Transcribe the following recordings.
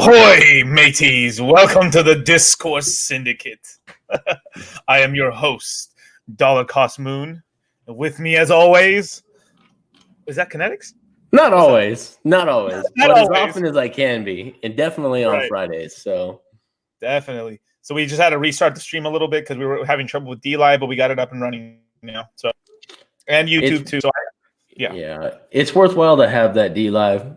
Ahoy, mateys! Welcome to the Discourse Syndicate. I am your host, Dollar Cost Moon. And with me, as always, is that Kinetics? Not always, but always. As often as I can be, and definitely on Fridays. So definitely. So we just had to restart the stream a little bit because we were having trouble with Dlive, but we got it up and running now. So and YouTube too. So yeah, it's worthwhile to have that Dlive.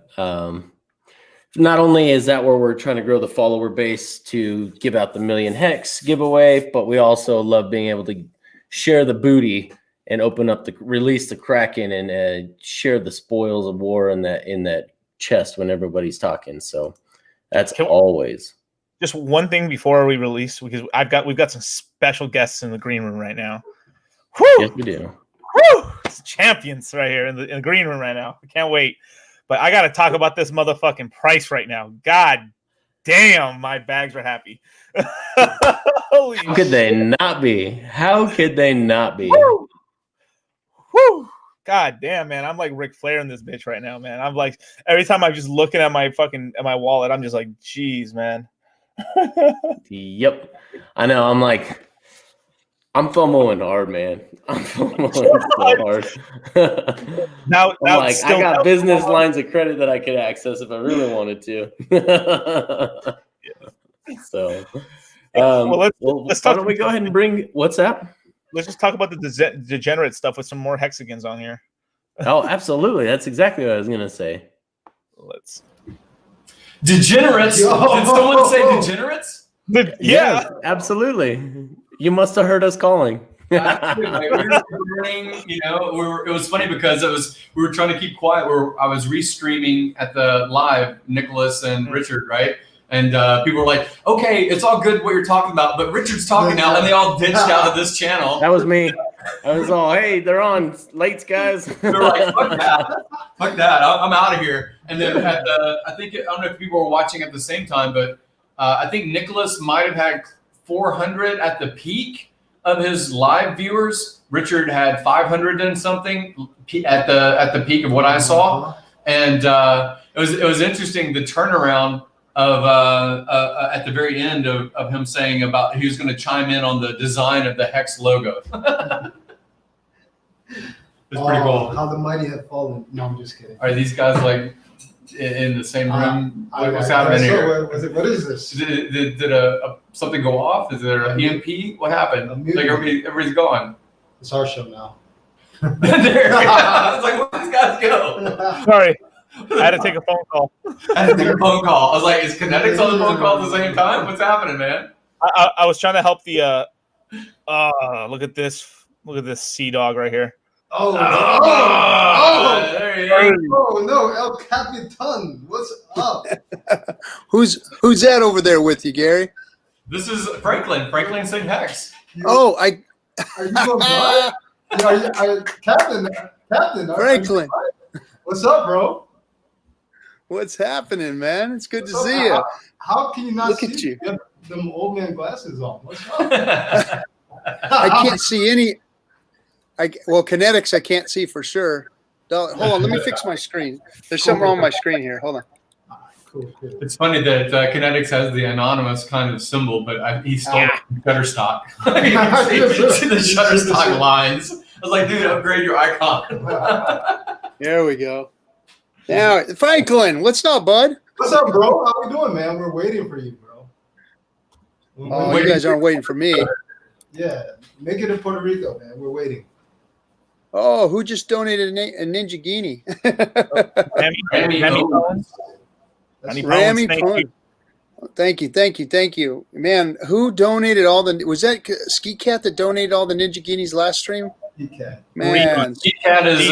Not only is that where we're trying to grow the follower base to give out the Million Hex giveaway, but we also love being able to share the booty and release the Kraken and share the spoils of war in that chest when everybody's talking. So that's always. Just one thing before we release, because we've got some special guests in the green room right now. Whew! Yes, we do. Whew! It's champions right here in the green room right now. I can't wait. But I got to talk about this motherfucking price right now. God damn, my bags are happy. Holy How could they not be? How could they not be? Woo! Woo! God damn, man. I'm like Ric Flair in this bitch right now, man. I'm like, every time I'm just looking at my wallet, I'm just like, geez, man. Yep. I know. I'm FOMOing hard, man. I'm FOMOing so hard. now I got business lines of credit that I could access if I really wanted to. Yeah. So, let's talk. Why don't we go ahead and bring what's that? Let's just talk about the degenerate stuff with some more Hexicans on here. Oh, absolutely. That's exactly what I was gonna say. Let's. Degenerates? Did someone say degenerates? Yeah, absolutely. You must have heard us calling. We were learning, it was funny because we were trying to keep quiet. I was restreaming at the live, Nicholas and Richard, right? And people were like, okay, it's all good what you're talking about, but Richard's talking now, and they all ditched out of this channel. That was me. I was all, hey, they're on late, guys. They were like, fuck that, I'm out of here. And then I don't know if people were watching at the same time, but I think Nicholas might have had 400 at the peak of his live viewers. Richard had 500 and something at the peak of what I saw, and it was interesting the turnaround of at the very end of him saying about he was going to chime in on the design of the Hex logo. It's pretty cool. How the mighty have fallen. No, I'm just kidding. Are these guys like in the same room? What's happening here? What is this? Did something go off? Is there an EMP? What happened? Like everybody's gone. It's our show now. I was like, where these guys go? Sorry, I had to take a phone call. I was like, is Kinetics on the phone call at the same time? What's happening, man? I was trying to help the. Look at this sea dog right here. Oh, there you go. Oh no, El Capitan, what's up? Who's that over there with you, Gary? This is Franklin Singh Hex. Are you going by? Captain, Franklin. What's up, bro? What's happening, man? It's good to What's see you. How can you not Look see at you? Have them old man glasses on? What's up? I can't see any. Kinetics I can't see for sure. Hold on, let me fix my screen. There's something wrong with my screen here. Hold on. Cool. It's funny that Kinetics has the anonymous kind of symbol, but he stole Shutterstock. You see the Shutterstock lines. I was like, dude, upgrade your icon. There we go. Now, Franklin, what's up, bud? What's up, bro? How we doing, man? We're waiting for you, bro. You guys aren't waiting for me. Yeah, make it in Puerto Rico, man. We're waiting. Oh, who just donated a Ninja Guinea? Rami Cohen. Thank you. Man, who donated was that Ski Cat that donated all the Ninja Guineas last stream? Ski Cat. Man. Ski Cat is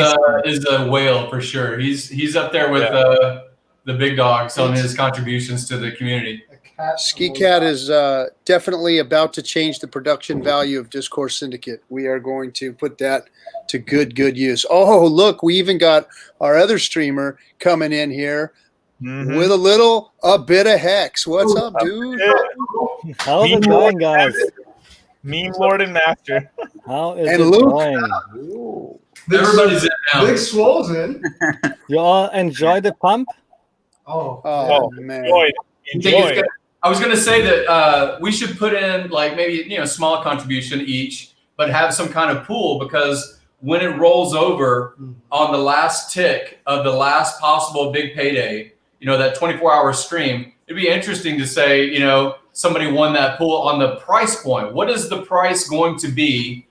a whale for sure. He's up there with the big dogs on his contributions to the community. Ski Cat is definitely about to change the production value of Discourse Syndicate. We are going to put that to good use. Oh, look, we even got our other streamer coming in here with a bit of Hex. What's up, dude? How's it going, guys? Meme Lord and Master. How is and it Luke. going? Everybody's in now. Big Swole's in. You all enjoy the pump? Oh man. Enjoy. I was going to say that we should put in like maybe small contribution each, but have some kind of pool, because when it rolls over on the last tick of the last possible big payday, that 24-hour stream, it'd be interesting to say, somebody won that pool on the price point. What is the price going to be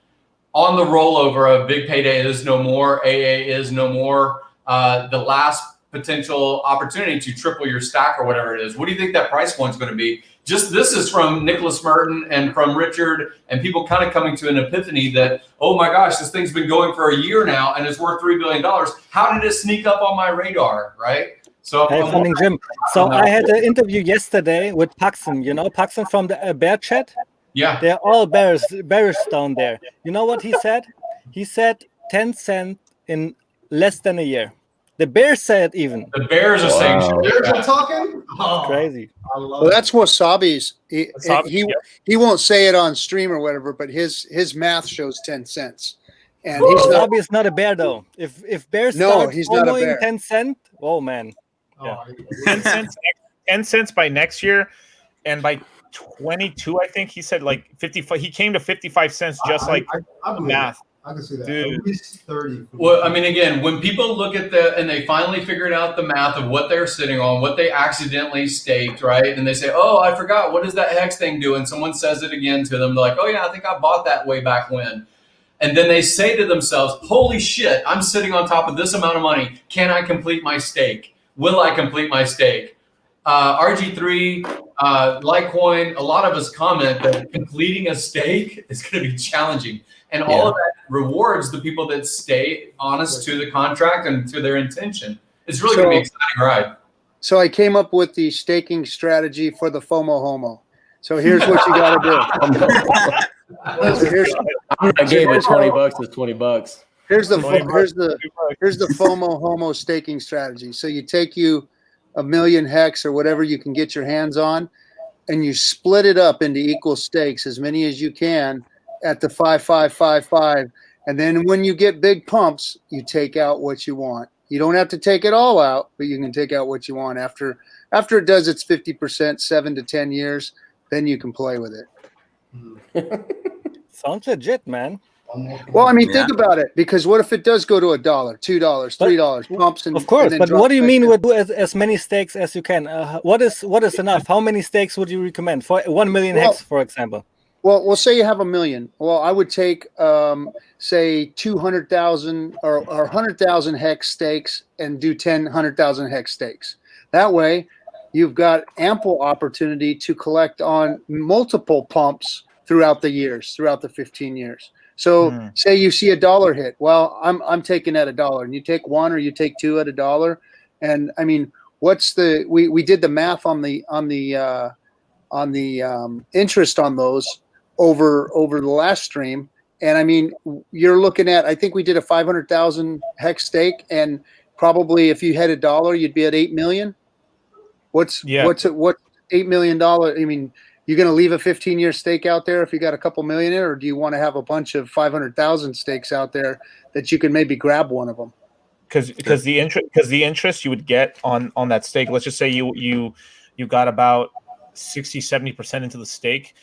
on the rollover of big payday is no more, AA is no more, the last potential opportunity to triple your stack or whatever it is? What do you think that price point is going to be? This is from Nicholas Merton and from Richard, and people kind of coming to an epiphany that, oh my gosh, this thing's been going for a year now and it's worth $3 billion. How did it sneak up on my radar, right? So, Hey, Funding Jim. So I had an interview yesterday with Paxson. Paxson from the Bear Chat. yeah, They're all bearish down there. You know what he said? He said 10 cents in less than a year. The Bears said even. the Bears are saying shit. Bears are talking? Oh, Crazy. I love Well, it. that's Wasabi's. Wasabi, yep. He won't say it on stream or whatever, but his math shows 10 cents. And he's not. Bobby is not a bear though. If Bears No, start he's not a following bear. 10 cents, oh man. Oh, 10 cents by next year, and by 22, I think he said like 55. He came to 55 cents, just like I believe math. it. I can see that. Dude. At least 30. Well, I mean, again, when people look at and they finally figured out the math of what they're sitting on, what they accidentally staked, right? And they say, oh, I forgot. What does that hex thing do? And someone says it again to them. They're like, oh, yeah, I think I bought that way back when. And then they say to themselves, holy shit, I'm sitting on top of this amount of money. Can I complete my stake? Will I complete my stake? RG3, Litecoin, a lot of us comment that completing a stake is going to be challenging. And all of that rewards the people that stay honest to the contract and to their intention. It's really going to be an exciting ride. So I came up with the staking strategy for the FOMO homo. So here's what you got to do. So I gave it $20. It's $20. here's the FOMO homo staking strategy. So you take you 1 million hex or whatever you can get your hands on, and you split it up into equal stakes, as many as you can, at the 5-5-5-5, and then when you get big pumps, you take out what you want. You don't have to take it all out, but you can take out what you want after it does its 50%, 7 to 10 years. Then you can play with it. Sounds legit, man. Well, I mean, think about it, because what if it does go to $1, $2, $3, pumps, and Of course, and then but drops what do you back mean down? with as many stakes as you can? What is enough? How many stakes would you recommend for 1 million hex, for example? Well, we'll say you have 1 million. Well, I would take, say, 200,000 or 100,000 hex stakes and do 100,000 hex stakes. That way, you've got ample opportunity to collect on multiple pumps throughout the years, throughout the 15 years. So, say you see $1 hit. Well, I'm taking at $1, and you take 1 or you take 2 at $1. And I mean, what's the? We did the math on the interest on those over the last stream, and I mean, you're looking at, I think we did a 500,000 hex stake, and probably if you had $1, you'd be at 8 million. What's $8 million? I mean, you're going to leave a 15-year stake out there if you got a couple million in, or do you want to have a bunch of 500,000 stakes out there that you can maybe grab one of them? Because the interest you would get on that stake, let's just say you got about 60-70% into the stake.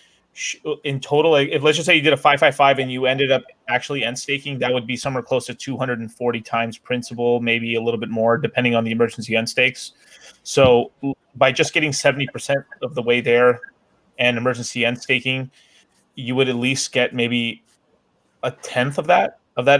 In total, if let's just say you did a 5-5-5 and you ended up actually end staking, that would be somewhere close to 240 times principal, maybe a little bit more, depending on the emergency end stakes. So by just getting 70% of the way there and emergency end staking, you would at least get maybe a tenth of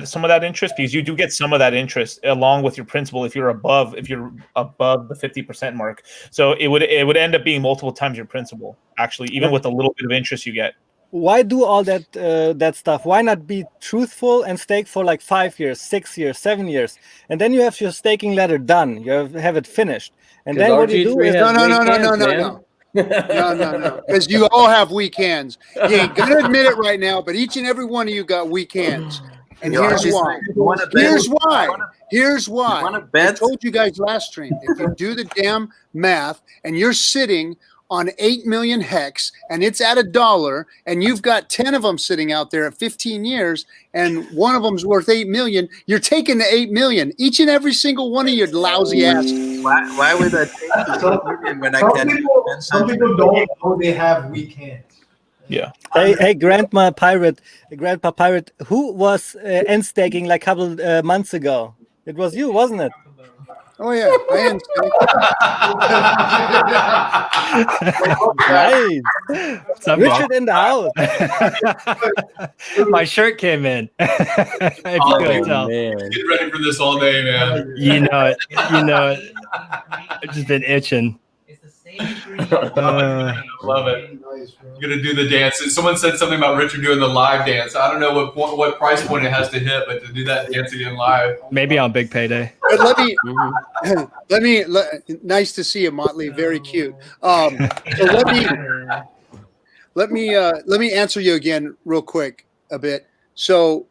some of that interest, because you do get some of that interest along with your principal if you're above the 50% mark. So it would end up being multiple times your principal, actually, even with a little bit of interest you get. Why do all that stuff? Why not be truthful and stake for like 5 years, 6 years, 7 years, and then you have your staking ladder done. You have it finished, and then what you do is no. Because you all have weak hands. You ain't gonna admit it right now, but each and every one of you got weak hands. And here's why. Here's why. I told you guys last stream, if you do the damn math and you're sitting on 8 million hex and it's at $1 and you've got 10 of them sitting out there at 15 years and one of them's worth 8 million, you're taking the 8 million, each and every single one of your lousy ass. Why would I take the 8 million when I can? Some people don't know they have weak hands. Yeah. Hey, Grandpa Pirate, who was end staking like a couple months ago? It was you, wasn't it? Oh yeah, I am. Right. What's up, Richard in the house. My shirt came in. If you couldn't tell. man. Get ready for this all day, man. You know it. You know it. I've just been itching. Love it. I'm gonna do the dance. And someone said something about Richard doing the live dance. I don't know what price point it has to hit, but to do that dance again live. Maybe on Big Payday. But nice to see you, Motley. Very cute. So let me answer you again real quick a bit. So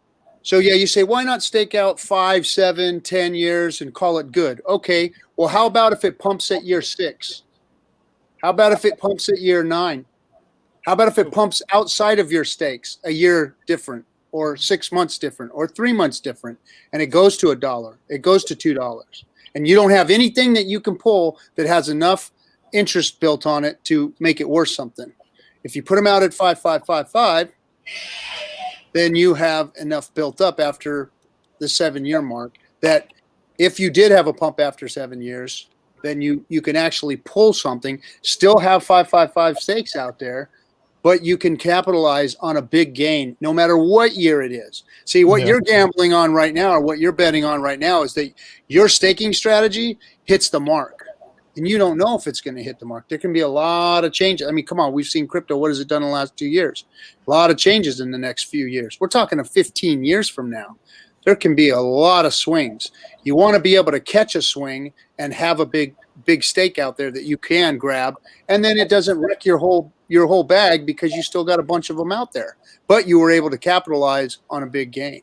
yeah, you say, why not stake out 5, 7, 10 years and call it good? Okay. Well, how about if it pumps at year 6? How about if it pumps at year 9? How about if it pumps outside of your stakes a year different, or 6 months different, or 3 months different, and it goes to $1, it goes to $2, and you don't have anything that you can pull that has enough interest built on it to make it worth something. If you put them out at 5, then you have enough built up after the 7-year mark that if you did have a pump after 7 years, then you can actually pull something, still have 5 stakes out there, but you can capitalize on a big gain no matter what year it is. See, what you're gambling on right now, or what you're betting on right now, is that your staking strategy hits the mark. And you don't know if it's going to hit the mark. There can be a lot of changes. I mean, come on, we've seen crypto. What has it done in the last 2 years? A lot of changes in the next few years. We're talking of 15 years from now. There can be a lot of swings. You want to be able to catch a swing and have a big stake out there that you can grab, and then it doesn't wreck your whole bag because you still got a bunch of them out there. But you were able to capitalize on a big gain.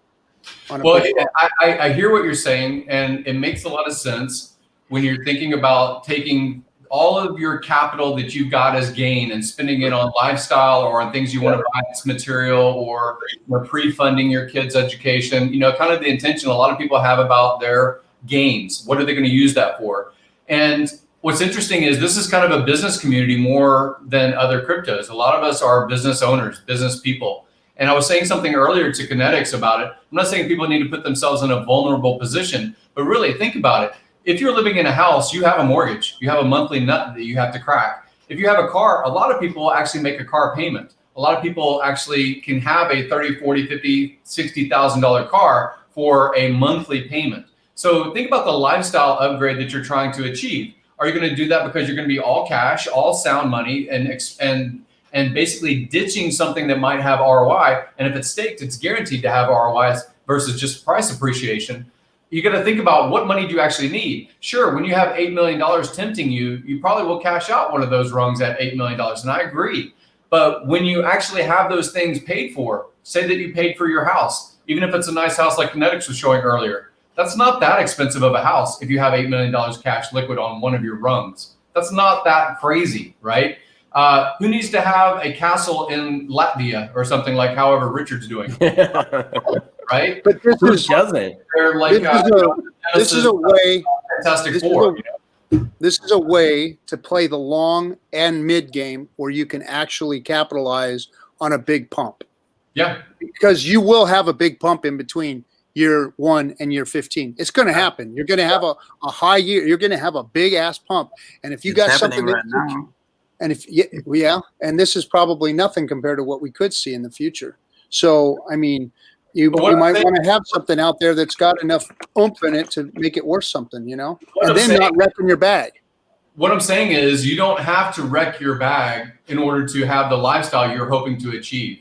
I hear what you're saying, and it makes a lot of sense when you're thinking about taking all of your capital that you've got as gain and spending it on lifestyle or on things you want to buy as material, or pre-funding your kids' education. You know, kind of the intention a lot of people have about their gains. What are they going to use that for? And what's interesting is this is kind of a business community more than other cryptos. A lot of us are business owners, business people. And I was saying something earlier to Kinetics about it. I'm not saying people need to put themselves in a vulnerable position, but really think about it. If you're living in a house, you have a mortgage, you have a monthly nut that you have to crack. If you have a car, a lot of people actually make a car payment. A lot of people actually can have a $30,000, $40,000, $50,000, $60,000 car for a monthly payment. So think about the lifestyle upgrade that you're trying to achieve. Are you going to do that because you're going to be all cash, all sound money, and basically ditching something that might have ROI? And if it's staked, it's guaranteed to have ROIs versus just price appreciation. You got to think about what money do you actually need. Sure, when you have $8 million tempting you, you probably will cash out one of those rungs at $8 million. And I agree. But when you actually have those things paid for, say that you paid for your house, even if it's a nice house like Kinetics was showing earlier, that's not that expensive of a house if you have $8 million cash liquid on one of your rungs. That's not that crazy, right? Who needs to have a castle in Latvia or something like however Richard's doing? Right? But this doesn't. They're like, this is a way. Fantastic Four. This is a way to play the long and mid game where you can actually capitalize on a big pump. Yeah. Because you will have a big pump in between year 1 and year 15. It's going to happen. You're going to have a high year. You're going to have a big ass pump. And if you got something right now. And if and this is probably nothing compared to what we could see in the future. So, I mean, you might want to have something out there that's got enough oomph in it to make it worth something, you know, and then not wrecking your bag. What I'm saying is you don't have to wreck your bag in order to have the lifestyle you're hoping to achieve.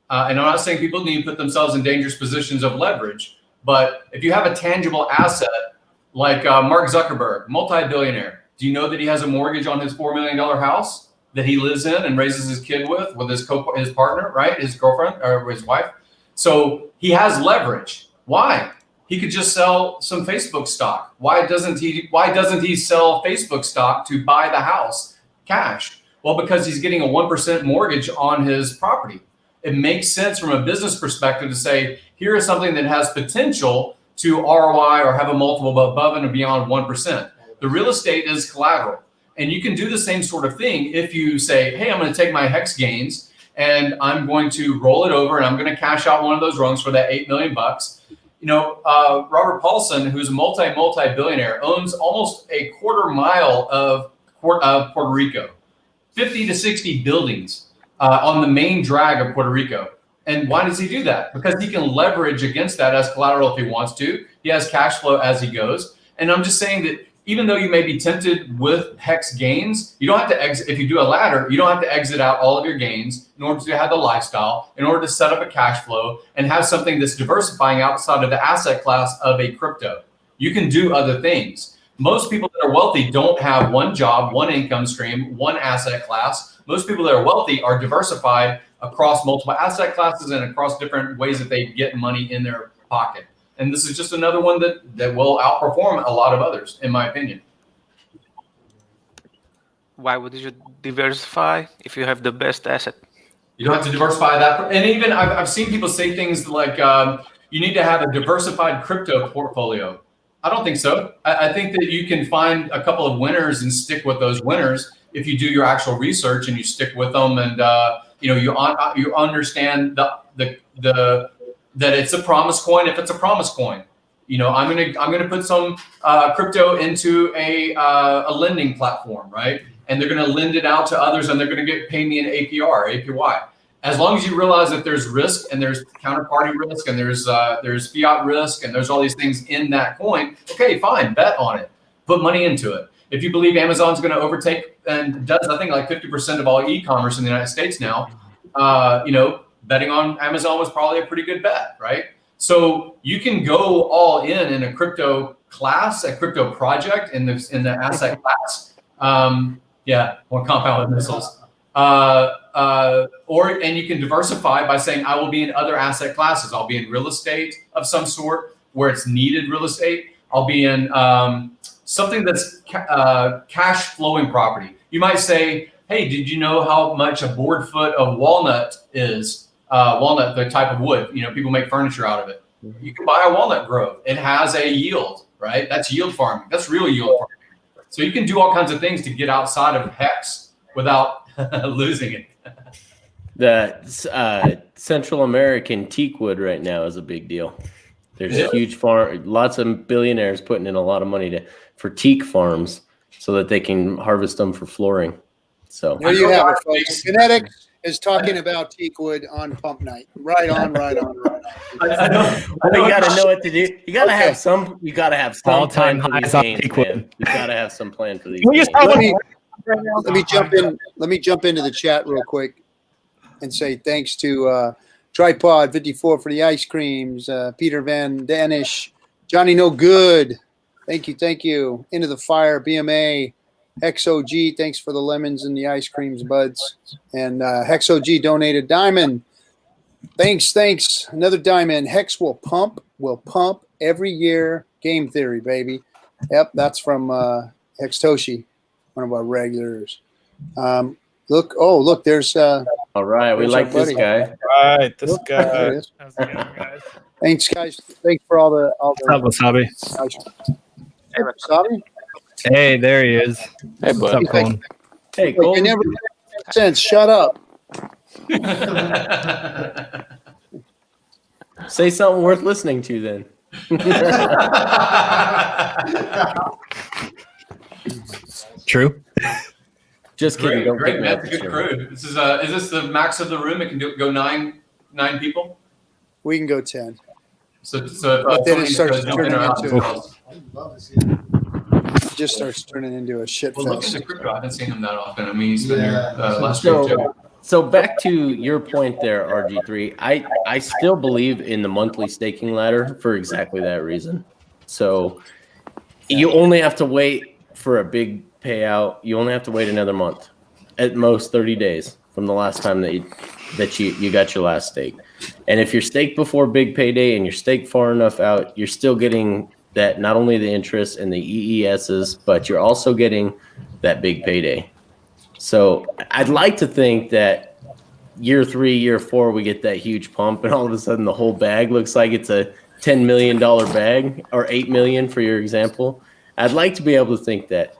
And I'm not saying people need to put themselves in dangerous positions of leverage, but if you have a tangible asset like Mark Zuckerberg, multi-billionaire, do you know that he has a mortgage on his $4 million house that he lives in and raises his kid with his partner, right? His girlfriend or his wife. So he has leverage. Why? He could just sell some Facebook stock. Why doesn't he sell Facebook stock to buy the house cash? Well, because he's getting a 1% mortgage on his property. It makes sense from a business perspective to say, here is something that has potential to ROI or have a multiple above and beyond 1%. The real estate is collateral. And you can do the same sort of thing if you say, hey, I'm going to take my Hex gains and I'm going to roll it over and I'm going to cash out one of those rungs for that $8 million. You know, Robert Paulson, who's a multi-billionaire, owns almost a quarter mile of Puerto Rico, 50 to 60 buildings on the main drag of Puerto Rico. And why does he do that? Because he can leverage against that as collateral if he wants to. He has cash flow as he goes. And I'm just saying that even though you may be tempted with Hex gains, you don't have to exit. If you do a ladder, you don't have to exit out all of your gains in order to have the lifestyle, in order to set up a cash flow and have something that's diversifying outside of the asset class of a crypto. You can do other things. Most people that are wealthy don't have one job, one income stream, one asset class. Most people that are wealthy are diversified across multiple asset classes and across different ways that they get money in their pocket. And this is just another one that will outperform a lot of others, in my opinion. Why would you diversify if you have the best asset? You don't have to diversify that. And even I've seen people say things like, you need to have a diversified crypto portfolio. I don't think so. I think that you can find a couple of winners and stick with those winners if you do your actual research and you stick with them and you understand that it's a promise coin. If it's a promise coin, you know, I'm gonna put some crypto into a lending platform, right? And they're gonna lend it out to others, and they're gonna pay me an APY. As long as you realize that there's risk and there's counterparty risk and there's fiat risk and there's all these things in that coin, okay, fine, bet on it, put money into it. If you believe Amazon's going to overtake and does, I think, like 50% of all e-commerce in the United States now, betting on Amazon was probably a pretty good bet, right? So you can go all in a crypto class, a crypto project in the asset class. More compound missiles. And you can diversify by saying, I will be in other asset classes. I'll be in real estate of some sort where it's needed real estate. I'll be in something that's cash flowing property. You might say, hey, did you know how much a board foot of walnut is? Walnut, the type of wood, people make furniture out of it. You can buy a walnut grove. It has a yield, right? That's yield farming. That's real yield farming. So you can do all kinds of things to get outside of Hex without losing it. The Central American teak wood right now is a big deal. There's a huge farm, lots of billionaires putting in a lot of money for teak farms so that they can harvest them for flooring. So there you have it, folks. Kinetics is talking about teak wood on pump night. Right on. Well, you got to know what to do. You got to have some. You got to have some all-time highs on teak wood. You got to have some plan for these. Let me jump in. Let me jump into the chat real quick and say thanks to Tripod 54 for the ice creams. Peter Van Danish, Johnny No Good. Thank you. Into the Fire, BMA, HexOG. Thanks for the lemons and the ice creams, buds. And HexOG donated diamond. Thanks. Another diamond. Hex will pump every year. Game theory, baby. Yep, that's from Hextoshi, one of our regulars. Look, there's all right, we like this guy. All right, this guy. How's it going, guys? Thanks, guys. Thanks for all the What's up, Wasabi? Hey, Wasabi? Hey, there he is. Hey, What's up, Colin? Hey, Look, Colin. you never made sense. Shut up. Say something worth listening to then. True. Just kidding. Don't Great, take man. that Good for crew. Is this the max of the room? It can go nine people. We can go 10. So then it starts turning into I'd love to see it. it just starts turning into a shit Well, look fest. into crypto. I haven't seen him that often. I mean, he's been here last So- week too. So back to your point there, RG3. I still believe in the monthly staking ladder for exactly that reason. So you only have to wait for a big payout. You only have to wait another month, at most 30 days from the last time that you got your last stake. And if you're staked before big payday and you're staked far enough out, you're still getting that, not only the interest and the EESs, but you're also getting that big payday. So I'd like to think that year 3, year 4, we get that huge pump, and all of a sudden the whole bag looks like it's a $10 million bag, or $8 million for your example. I'd like to be able to think that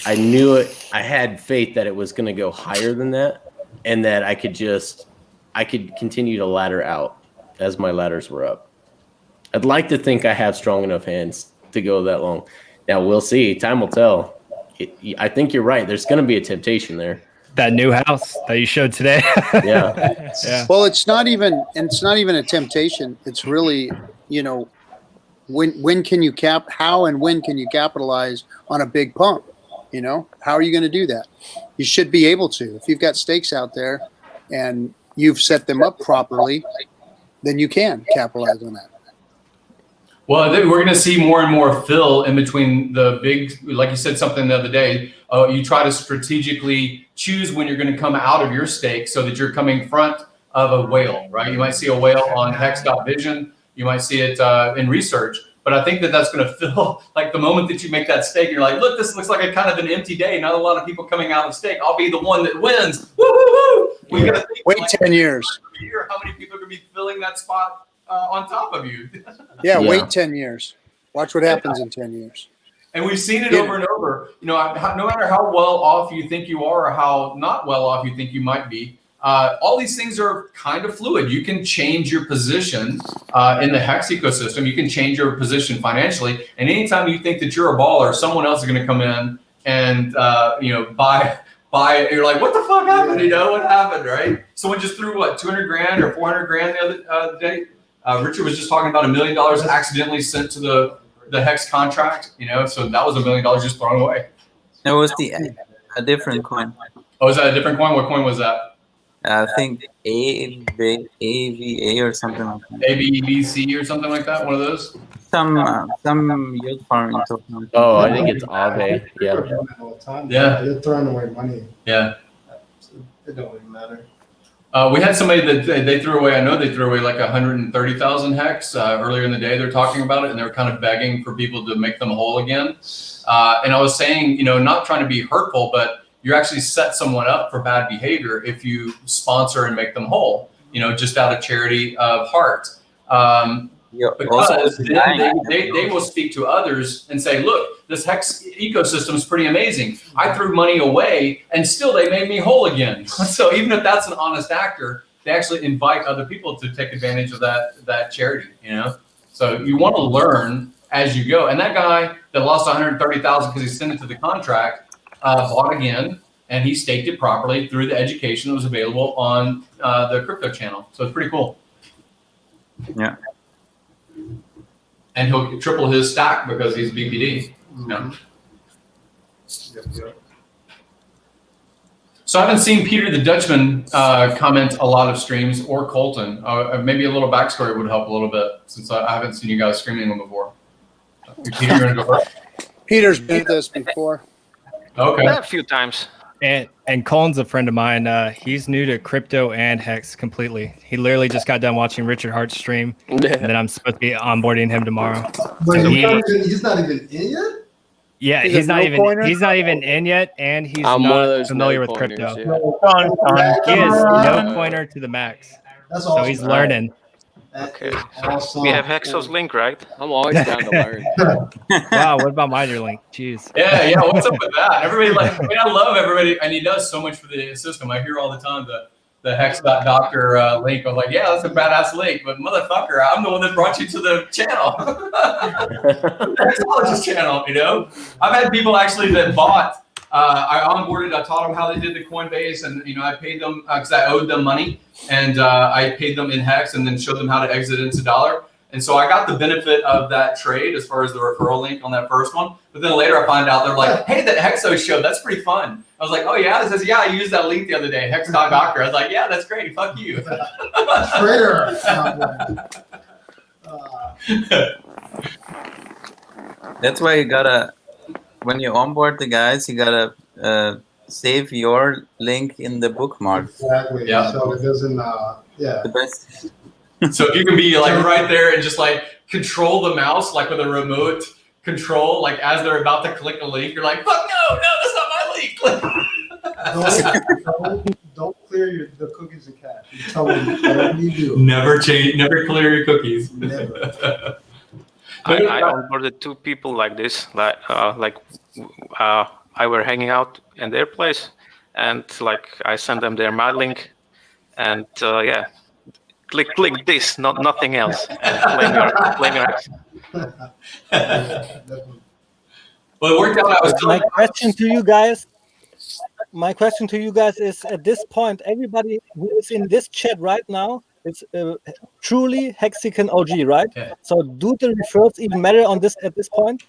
I knew it. I had faith that it was going to go higher than that, and that I could continue to ladder out as my ladders were up. I'd like to think I have strong enough hands to go that long. Now we'll see. Time will tell. I think you're right. There's going to be a temptation there. That new house that you showed today. Yeah. Yeah. Well, it's not even a temptation. It's really, when can you how and when can you capitalize on a big pump? How are you going to do that? You should be able to. If you've got stakes out there and you've set them up properly, then you can capitalize on that. Well, I think we're going to see more and more fill in between the big, like you said something the other day, you try to strategically choose when you're going to come out of your stake so that you're coming in front of a whale, right? You might see a whale on Hex.vision. You might see it in research. But I think that that's going to fill, like the moment that you make that stake, you're like, look, this looks like a kind of an empty day. Not a lot of people coming out of stake. I'll be the one that wins. Woo, woo, woo. We got to wait 10 years. How many people are going to be filling that spot on top of you? Yeah, wait 10 years. Watch what happens in 10 years. And we've seen it over and over. No matter how well off you think you are or how not well off you think you might be, all these things are kind of fluid. You can change your position in the Hex ecosystem. You can change your position financially. And anytime you think that you're a baller, someone else is going to come in and buy. You're like, what the fuck happened? What happened, right? Someone just threw what, 200 grand or 400 grand the other day. Richard was just talking about $1 million accidentally sent to the Hex contract. So that was $1 million just thrown away. That was a different coin. Oh, is that a different coin? What coin was that? I think AVA or something like that. ABBC or something like that. One of those. Some yield farming token. Oh, I think it's Ave. Yeah. Yeah. They're throwing away money. Yeah. It don't even matter. We had somebody that they threw away. I know they threw away like 130,000 Hex earlier in the day. They're talking about it, and they were kind of begging for people to make them whole again. And I was saying, not trying to be hurtful, but you actually set someone up for bad behavior if you sponsor and make them whole. Just out of charity of heart. Because then they will speak to others and say, look, this Hex ecosystem is pretty amazing. I threw money away and still they made me whole again. So even if that's an honest actor, they actually invite other people to take advantage of that charity, So you want to learn as you go. And that guy that lost 130,000 because he sent it to the contract, bought again, and he staked it properly through the education that was available on the crypto channel. So it's pretty cool. Yeah. And he'll triple his stack because he's BPD. So I haven't seen Peter the Dutchman comment a lot of streams, or Colton. Maybe a little backstory would help a little bit, since I haven't seen you guys streaming them before. Peter, you want to go first? Peter's been with us before. Okay. A few times. And Colin's a friend of mine. He's new to crypto and Hex completely. He literally just got done watching Richard Hart's stream, and then I'm supposed to be onboarding him tomorrow. But So he's not even in yet? Yeah, he's not even in yet, and he's not familiar with crypto. Yeah. He is no pointer to the max. That's So awesome. he's learning. Okay. Awesome. We have Hexo's link, right? I'm always down to learn. Wow, what about Minder Link? Jeez. Yeah. What's up with that? Everybody I love everybody, and he does so much for the system. I hear all the time the Hex.doctor link. I'm like, yeah, that's a badass link, but motherfucker, I'm the one that brought you to the channel, the Hexologist channel. I've had people actually that bought. I onboarded. I taught them how they did the Coinbase, and I paid them because I owed them money, and I paid them in Hex, and then showed them how to exit into dollar. And so I got the benefit of that trade as far as the referral link on that first one. But then later I find out they're like, hey, that Hexo show, that's pretty fun. I was like, oh yeah? It says, yeah, I used that link the other day, Hex.doctor. I was like, yeah, that's great. Fuck you. Traitor. That's why you gotta, when you onboard the guys, you gotta save your link in the bookmark. Exactly. Yeah. So it doesn't, The best. So if you can be like right there and just like control the mouse, like with a remote control, like as they're about to click a link, you're like, fuck no, that's not my link. Don't clear the cookies and cash. You tell them whatever you do. Never change. Never clear your cookies. Never. I onboarded 2 people like this. I were hanging out in their place, and like I sent them their my link, and click this, nothing else. And claim your Hex. Well, it worked out. My question to you guys is: at this point, everybody who is in this chat right now is truly Hexican OG, right? Yeah. So, do the referrals even matter on this at this point?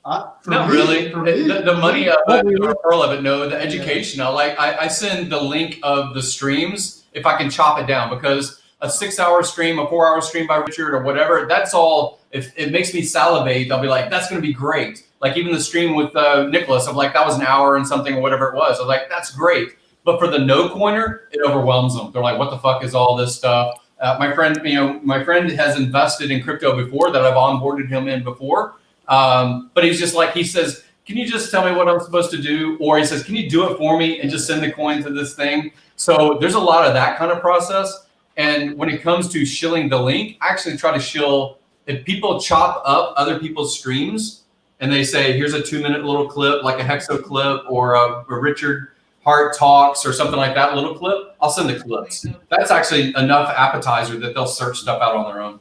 Not really. The money of it, the referral of it, no. The education, I send the link of the streams if I can chop it down, because a 6-hour stream, a 4-hour stream by Richard or whatever, that's all. If it makes me salivate, I'll be like, that's going to be great. Like even the stream with Nicholas, I'm like, that was an hour and something or whatever it was. I was like, that's great. But for the no coiner, it overwhelms them. They're like, what the fuck is all this stuff? My friend has invested in crypto before that I've onboarded him in before. But he's just like, he says, can you just tell me what I'm supposed to do? Or he says, can you do it for me and just send the coin to this thing? So there's a lot of that kind of process. And when it comes to shilling the link, I actually try to shill, if people chop up other people's streams and they say, here's a 2-minute little clip, like a Hexo clip or a Richard Hart Talks or something like that, little clip, I'll send the clips. That's actually enough appetizer that they'll search stuff out on their own.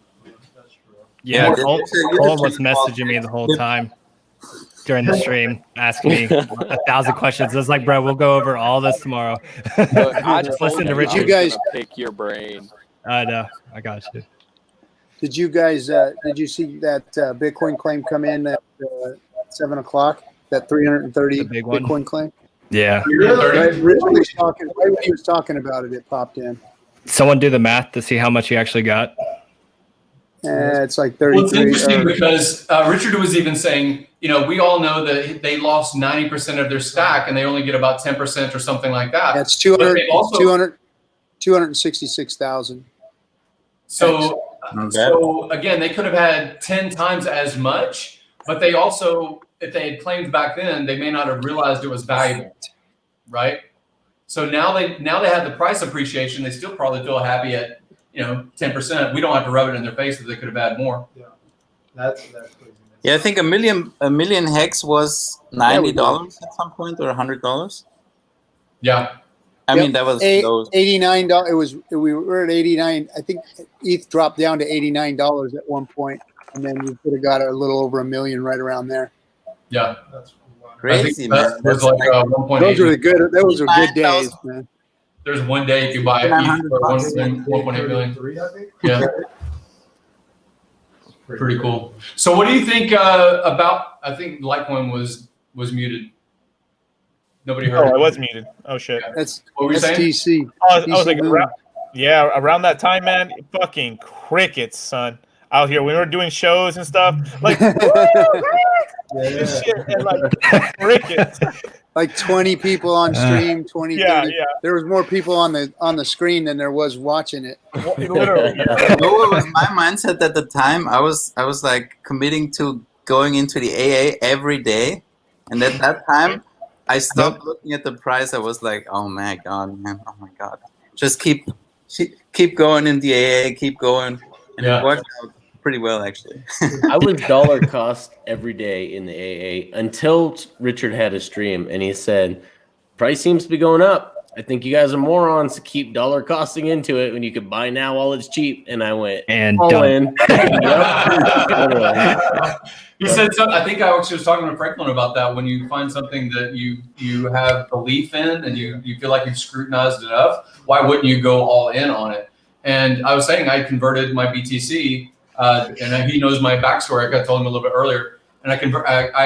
Yeah, Cole was messaging me the whole time during the stream, asking me 1,000 questions. I was like, bro, we'll go over all this tomorrow. Look, I just listen to Richard. You guys pick your brain. I know. I got you. Did you guys? Did you see that Bitcoin claim come in at 7 o'clock? That 330 big one? Bitcoin claim. Yeah. Right, Rich was talking. Right when he was talking about it, it popped in. Someone do the math to see how much you actually got. It's like 33. Well, it's interesting because Richard was even saying, we all know that they lost 90% of their stack and they only get about 10% or something like that. That's 266,000. So again, they could have had 10 times as much, but they also, if they had claimed back then, they may not have realized it was valuable, right? So now they have the price appreciation. They still probably feel happy at 10%. We don't have to rub it in their face that they could have had more. Yeah, that's crazy. Yeah, I think a million hex was $90 at some point, or $100. Yeah. I mean, that was those. $89. We were at 89. I think ETH dropped down to $89 at one point, and then we could have got a little over $1 million right around there. Yeah, That's Crazy, man. That's like 1.8. Those were good. Those were good days, man. There's one day you can buy ETH for 1.8 million. Yeah. Pretty cool. So what do you think about, I think Litecoin was muted. Nobody heard. Oh, I was muted. Oh, shit. That's What were you saying? STC. I was like, around that time, man, fucking crickets, son. Out here, when we were doing shows and stuff, like, this shit, and like, crickets. Like 20 people on stream, 20, Yeah, 30. yeah. There was more people on the screen than there was watching it. Literally, yeah. You know what was my mindset at the time? I was like committing to going into the AA every day, and at that time, I stopped looking at the price. I was like, oh my god, man, oh my god, just keep going in the AA, keep going, and it worked out pretty well actually. I was dollar cost every day in the AA until Richard had a stream and he said, price seems to be going up. I think you guys are morons to keep dollar costing into it when you could buy now while it's cheap. And I went all in. He said something. I think I actually was talking to Franklin about that. When you find something that you have belief in and you feel like you've scrutinized it enough, why wouldn't you go all in on it? And I was saying I converted my BTC, and he knows my backstory. I told him a little bit earlier. And I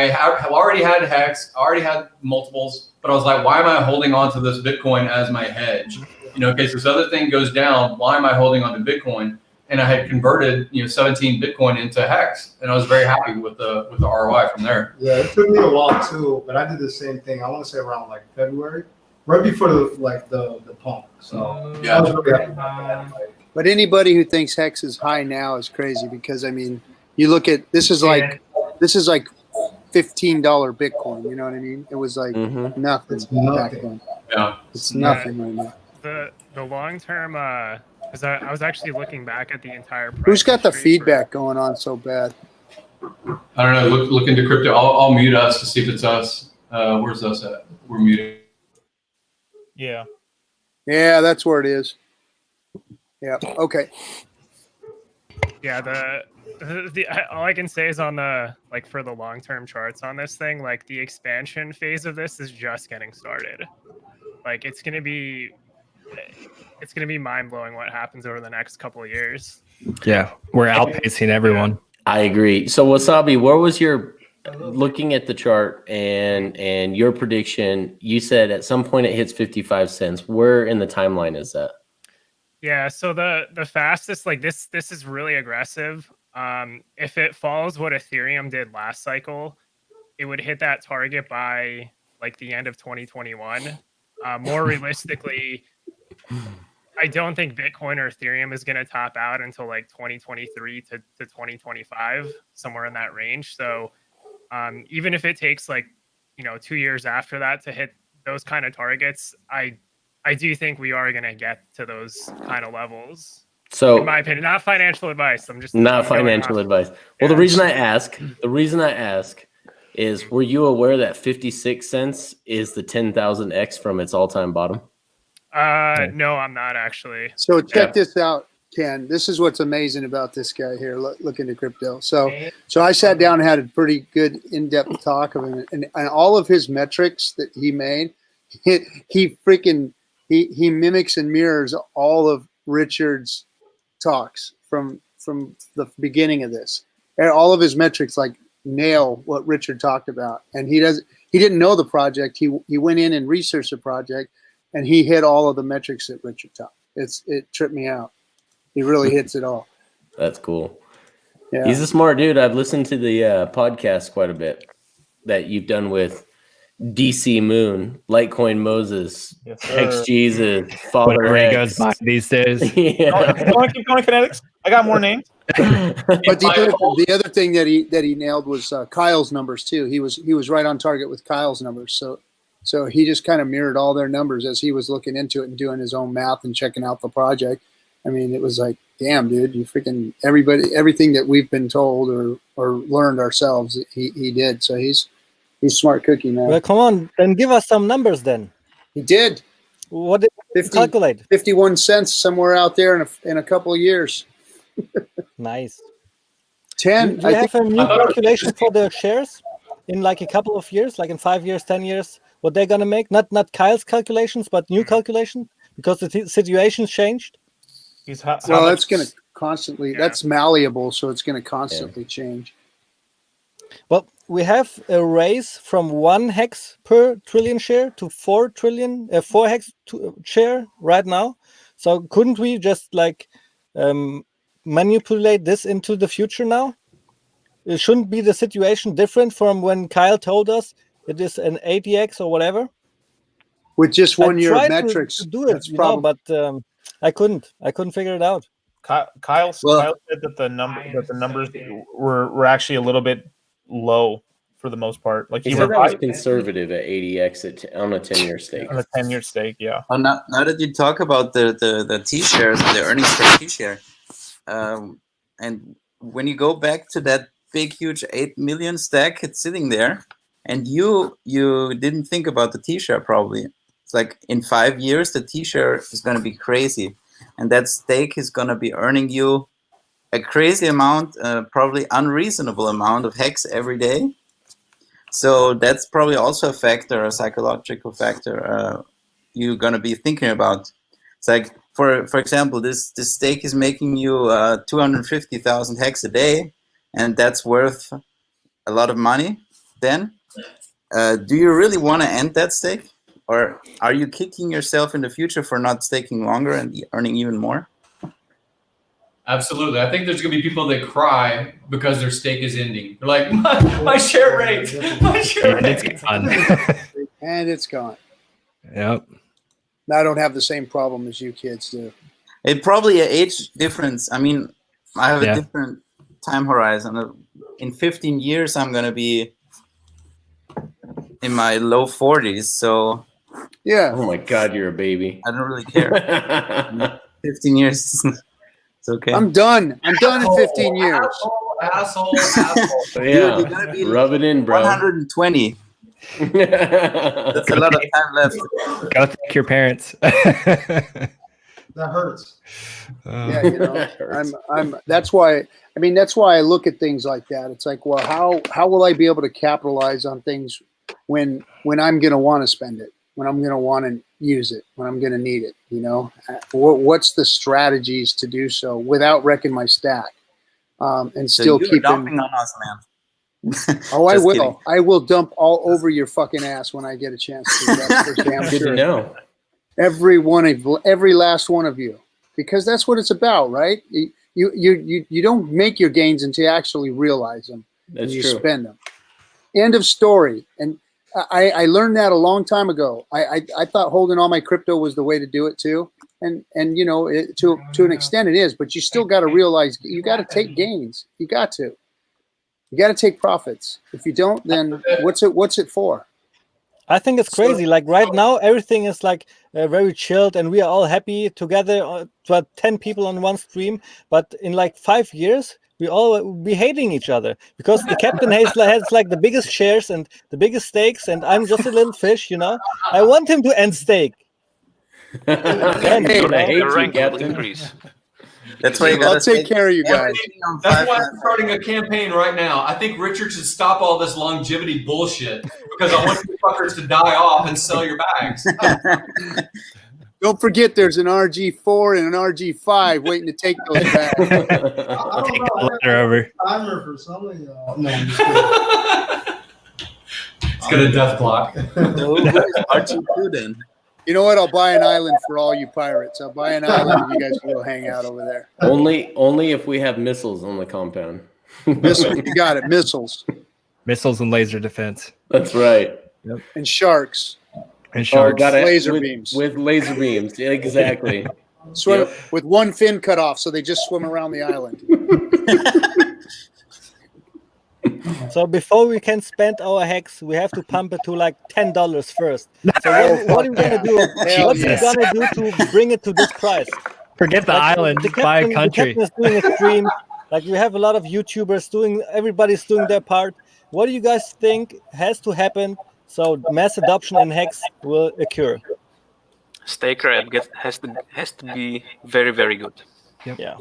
have already had Hex, already had multiples, but I was like, why am I holding on to this Bitcoin as my hedge? Okay, so this other thing goes down. Why am I holding on to Bitcoin? And I had converted 17 Bitcoin into Hex, and I was very happy with the ROI from there. Yeah, it took me a while too, but I did the same thing. I want to say around like February, right before the pump. So yeah. I was really happy. But anybody who thinks Hex is high now is crazy, because I mean, you look at this is like $15 Bitcoin. You know what I mean? It was like nothing back then. Yeah. It's nothing right now. The long term, because I was actually looking back at the entire. Who's got the history feedback going on so bad? I don't know. Look into crypto. I'll mute us to see if it's us. Where's us at? We're muted. Yeah. Yeah, that's where it is. Yeah. Okay. Yeah, all I can say is on the for the long term charts on this thing, like the expansion phase of this is just getting started. Like it's gonna be mind blowing what happens over the next couple of years. Yeah, we're outpacing everyone. I agree. So Wasabi, where was your looking at the chart and your prediction? You said at some point it hits 55 cents. Where in the timeline is that? Yeah, so the fastest, like this is really aggressive. If it follows what Ethereum did last cycle, it would hit that target by like the end of 2021. More realistically, I don't think Bitcoin or Ethereum is going to top out until like 2023 to 2025, somewhere in that range. So even if it takes 2 years after that to hit those kind of targets, I do think we are going to get to those kind of levels. So, in my opinion, not financial advice. I'm not financial advice. Well, the reason I ask is, were you aware that 56 cents is the 10,000x from its all-time bottom? No, I'm not actually. So check this out, Ken. This is what's amazing about this guy here. Look into crypto. So I sat down and had a pretty good in-depth talk of him, and all of his metrics that he made, he mimics and mirrors all of Richard's talks from the beginning of this. And all of his metrics nail what Richard talked about. And he didn't know the project. He went in and researched the project, and he hit all of the metrics that Richard taught. It tripped me out. He really hits it all. That's cool. Yeah. He's a smart dude. I've listened to the podcast quite a bit that you've done with DC Moon, Litecoin Moses, Hex Jesus, Father Whatever he X. goes by these days. Yeah. You want to keep going, Kinetics? I got more names. But the other thing that he nailed was Kyle's numbers too. He was right on target with Kyle's numbers. So he just kind of mirrored all their numbers as he was looking into it and doing his own math and checking out the project. I mean, it was like, damn, dude, you freaking everything that we've been told or learned ourselves, he did. So he's smart cookie, man. Well, come on, then give us some numbers then. He did. What did you calculate? 51 cents somewhere out there in a couple of years. Nice. 10. Do you have a new calculation for the shares in like a couple of years, like in 5 years, 10 years? What they're gonna make? Not Kyle's calculations, but new calculation, because the situation changed. Well, that's going to constantly. That's malleable, so it's going to constantly change. Well, we have a raise from 1 hex per trillion share to 4 hex share right now. So couldn't we just manipulate this into the future now? It shouldn't be the situation different from when Kyle told us it is an 80x or whatever. With just 1 year of tried metrics, to do it, but I couldn't figure it out. Kyle said that the numbers were actually a little bit low for the most part. Like he was conservative at 80x on a 10-year stake. On a 10-year stake, yeah. Oh, now that you talk about the T shares, the earnings per T share, and when you go back to that big, huge 8 million stack, it's sitting there, and you didn't think about the T share probably. It's like in 5 years, the T share is going to be crazy, and that stake is going to be earning you a crazy amount, probably unreasonable amount of hex every day. So that's probably also a factor, a psychological factor you're going to be thinking about. It's like, for example, this stake is making you 250,000 hex a day, and that's worth a lot of money. Then, do you really want to end that stake? Or are you kicking yourself in the future for not staking longer and earning even more? Absolutely. I think there's going to be people that cry because their stake is ending. They're like, my share rate, my share rate. It's gone. And it's gone. Yep. Now I don't have the same problem as you kids do. It probably an age difference. I mean, I have a different time horizon. In 15 years, I'm going to be in my low 40s. So Yeah. Oh my God, you're a baby. I don't really care. 15 years. It's okay. I'm done. I'm done in 15 years. Asshole. Yeah, Dude, you gotta be rub it in, bro. 120. That's a lot of time left. Go thank your parents. That hurts. Yeah, you know, I'm. That's why. I mean, that's why I look at things like that. It's like, well, how will I be able to capitalize on things when I'm going to want to spend it, when I'm going to want to use it, when I'm going to need it? You know, what's the strategies to do so without wrecking my stack, and still you're keeping. dumping on us, man. Oh, I Just will. kidding. I will dump all over your fucking ass when I get a chance to. That's for damn Good sure. to know. Every last one of you, because that's what it's about, right? You don't make your gains until you actually realize them. That's and you true. spend them. End of story. And I learned that a long time ago. I thought holding all my crypto was the way to do it too, and you know, to an extent it is. But you still got to realize you got to take gains. You got to take profits. If you don't, then what's it for? I think it's crazy. Like right now, everything is like very chilled, and we are all happy together. 10 people on one stream, but in like 5 years, we all be hating each other because the captain has like the biggest shares and the biggest stakes, and I'm just a little fish. You know, I want him to end stake. Then, you know? The rank will increase. That's why you gotta I'll take care of you guys. That's why I'm starting a campaign right now. I think Richard should stop all this longevity bullshit because I want you fuckers to die off and sell your bags. Don't forget, there's an RG4 and an RG5 waiting to take those back. I don't Take know. the letter over. Timer for some of y'all. No, I'm just kidding. It's got a death clock. RG2 then. You know what? I'll buy an island for all you pirates. I'll buy an island and you guys can go hang out over there. Only if we have missiles on the compound. Missiles, you got it. Missiles Missiles and laser defense. That's right. and sharks. And sharks. got it. Laser with, beams. with laser beams. Exactly. Swim with one fin cut off, so they just swim around the island. So before we can spend our hex, we have to pump it to like $10 first. So what are we gonna do? What are we gonna do to bring it to this price? Forget the island, buy a country. The captain is doing a stream. Like we have a lot of YouTubers doing. Everybody's doing their part. What do you guys think has to happen so mass adoption in hex will occur? Stake rate has to be very, very good. Yeah.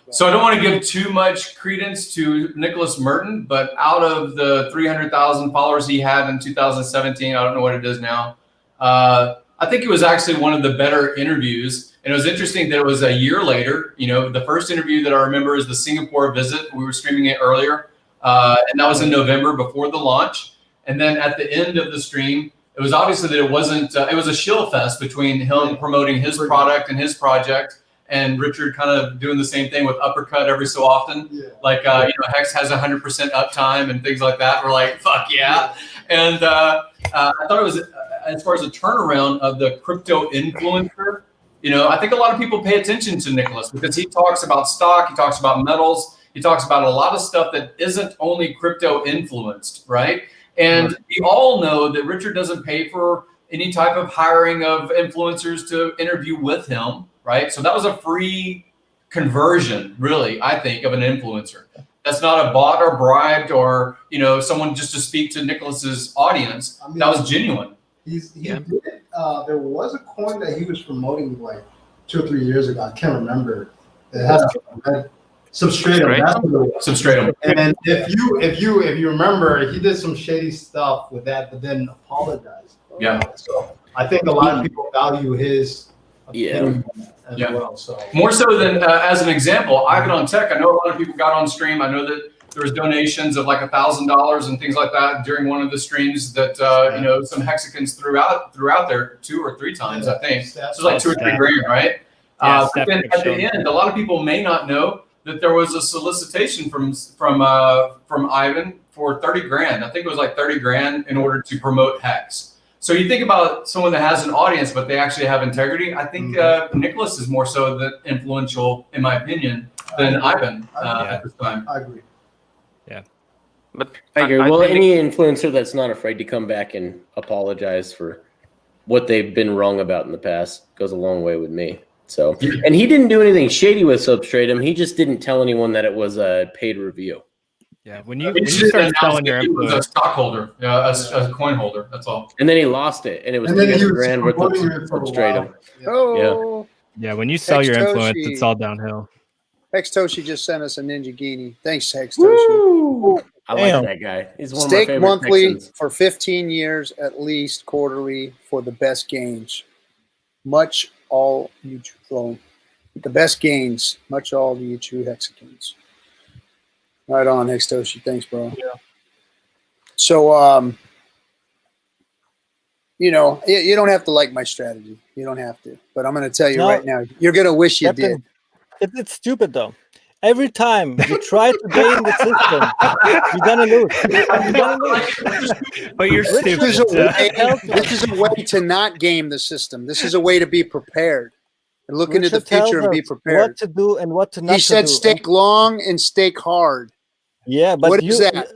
So I don't want to give too much credence to Nicholas Merton, but out of the 300,000 followers he had in 2017, I don't know what it is now. I think it was actually one of the better interviews. And it was interesting that it was a year later. You know, the first interview that I remember is the Singapore visit. We were streaming it earlier. And that was in November before the launch. And then at the end of the stream, it was obviously that it wasn't, it was a shill fest between him promoting his product and his project, and Richard kind of doing the same thing with Uppercut every so often. Yeah. Like, you know, Hex has 100% uptime and things like that. We're like, fuck yeah. And I thought it was, as far as a turnaround of the crypto influencer, you know, I think a lot of people pay attention to Nicholas because he talks about stock, he talks about metals, he talks about a lot of stuff that isn't only crypto influenced, right? And we all know that Richard doesn't pay for any type of hiring of influencers to interview with him, right? So that was a free conversion, really, I think, of an influencer. That's not a bot or bribed or, you know, someone just to speak to Nicholas's audience. I mean, that was genuine. He did. There was a coin that he was promoting like 2 or 3 years ago. I can't remember. It has Substratum. Substratum. And if you remember, he did some shady stuff with that, but then apologized. Yeah. So I think a lot of people value his opinion as well. So more so than as an example, Ivan on Tech. I know a lot of people got on stream. I know that there was donations of like $1,000 and things like that during one of the streams that you know, some Hexicans threw out there 2 or 3 times. I think so. It was like 2 or 3 grand, right? But then at the end, a lot of people may not know that there was a solicitation from Ivan for 30 grand. I think it was like 30 grand in order to promote Hex. So you think about someone that has an audience, but they actually have integrity. I think Nicholas is more so the influential, in my opinion, than Ivan at this time. I agree. Yeah. But I agree. Well, any influencer that's not afraid to come back and apologize for what they've been wrong about in the past goes a long way with me. So, and he didn't do anything shady with Substratum. He just didn't tell anyone that it was a paid review. Yeah, when you start selling your he was a input, stockholder, a coin holder. That's all. And then he lost it, and it was $300,000 worth of Substratum. Oh, yeah, when you sell your influence, Hextoshi. it's all downhill. Hextoshi just sent us a Ninja Genie. Thanks, Hextoshi. I like that guy. He's one of my Stake favorite monthly Texans. for 15 years, at least quarterly for the best gains. Much all you true. The best gains. Much all you true Hexicans. Right on, Hextoshi. Thanks, bro. Yeah. So, you know, you don't have to like my strategy. You don't have to. But I'm going to tell you right now, you're going to wish you did. It's stupid, though. Every time you try to game the system, you're gonna lose. You're gonna lose. But you're stupid. This is a way to not game the system. This is a way to be prepared and look into the future and be prepared. What to do and what to not He said to do. stake long and stake hard. Yeah, but what is that?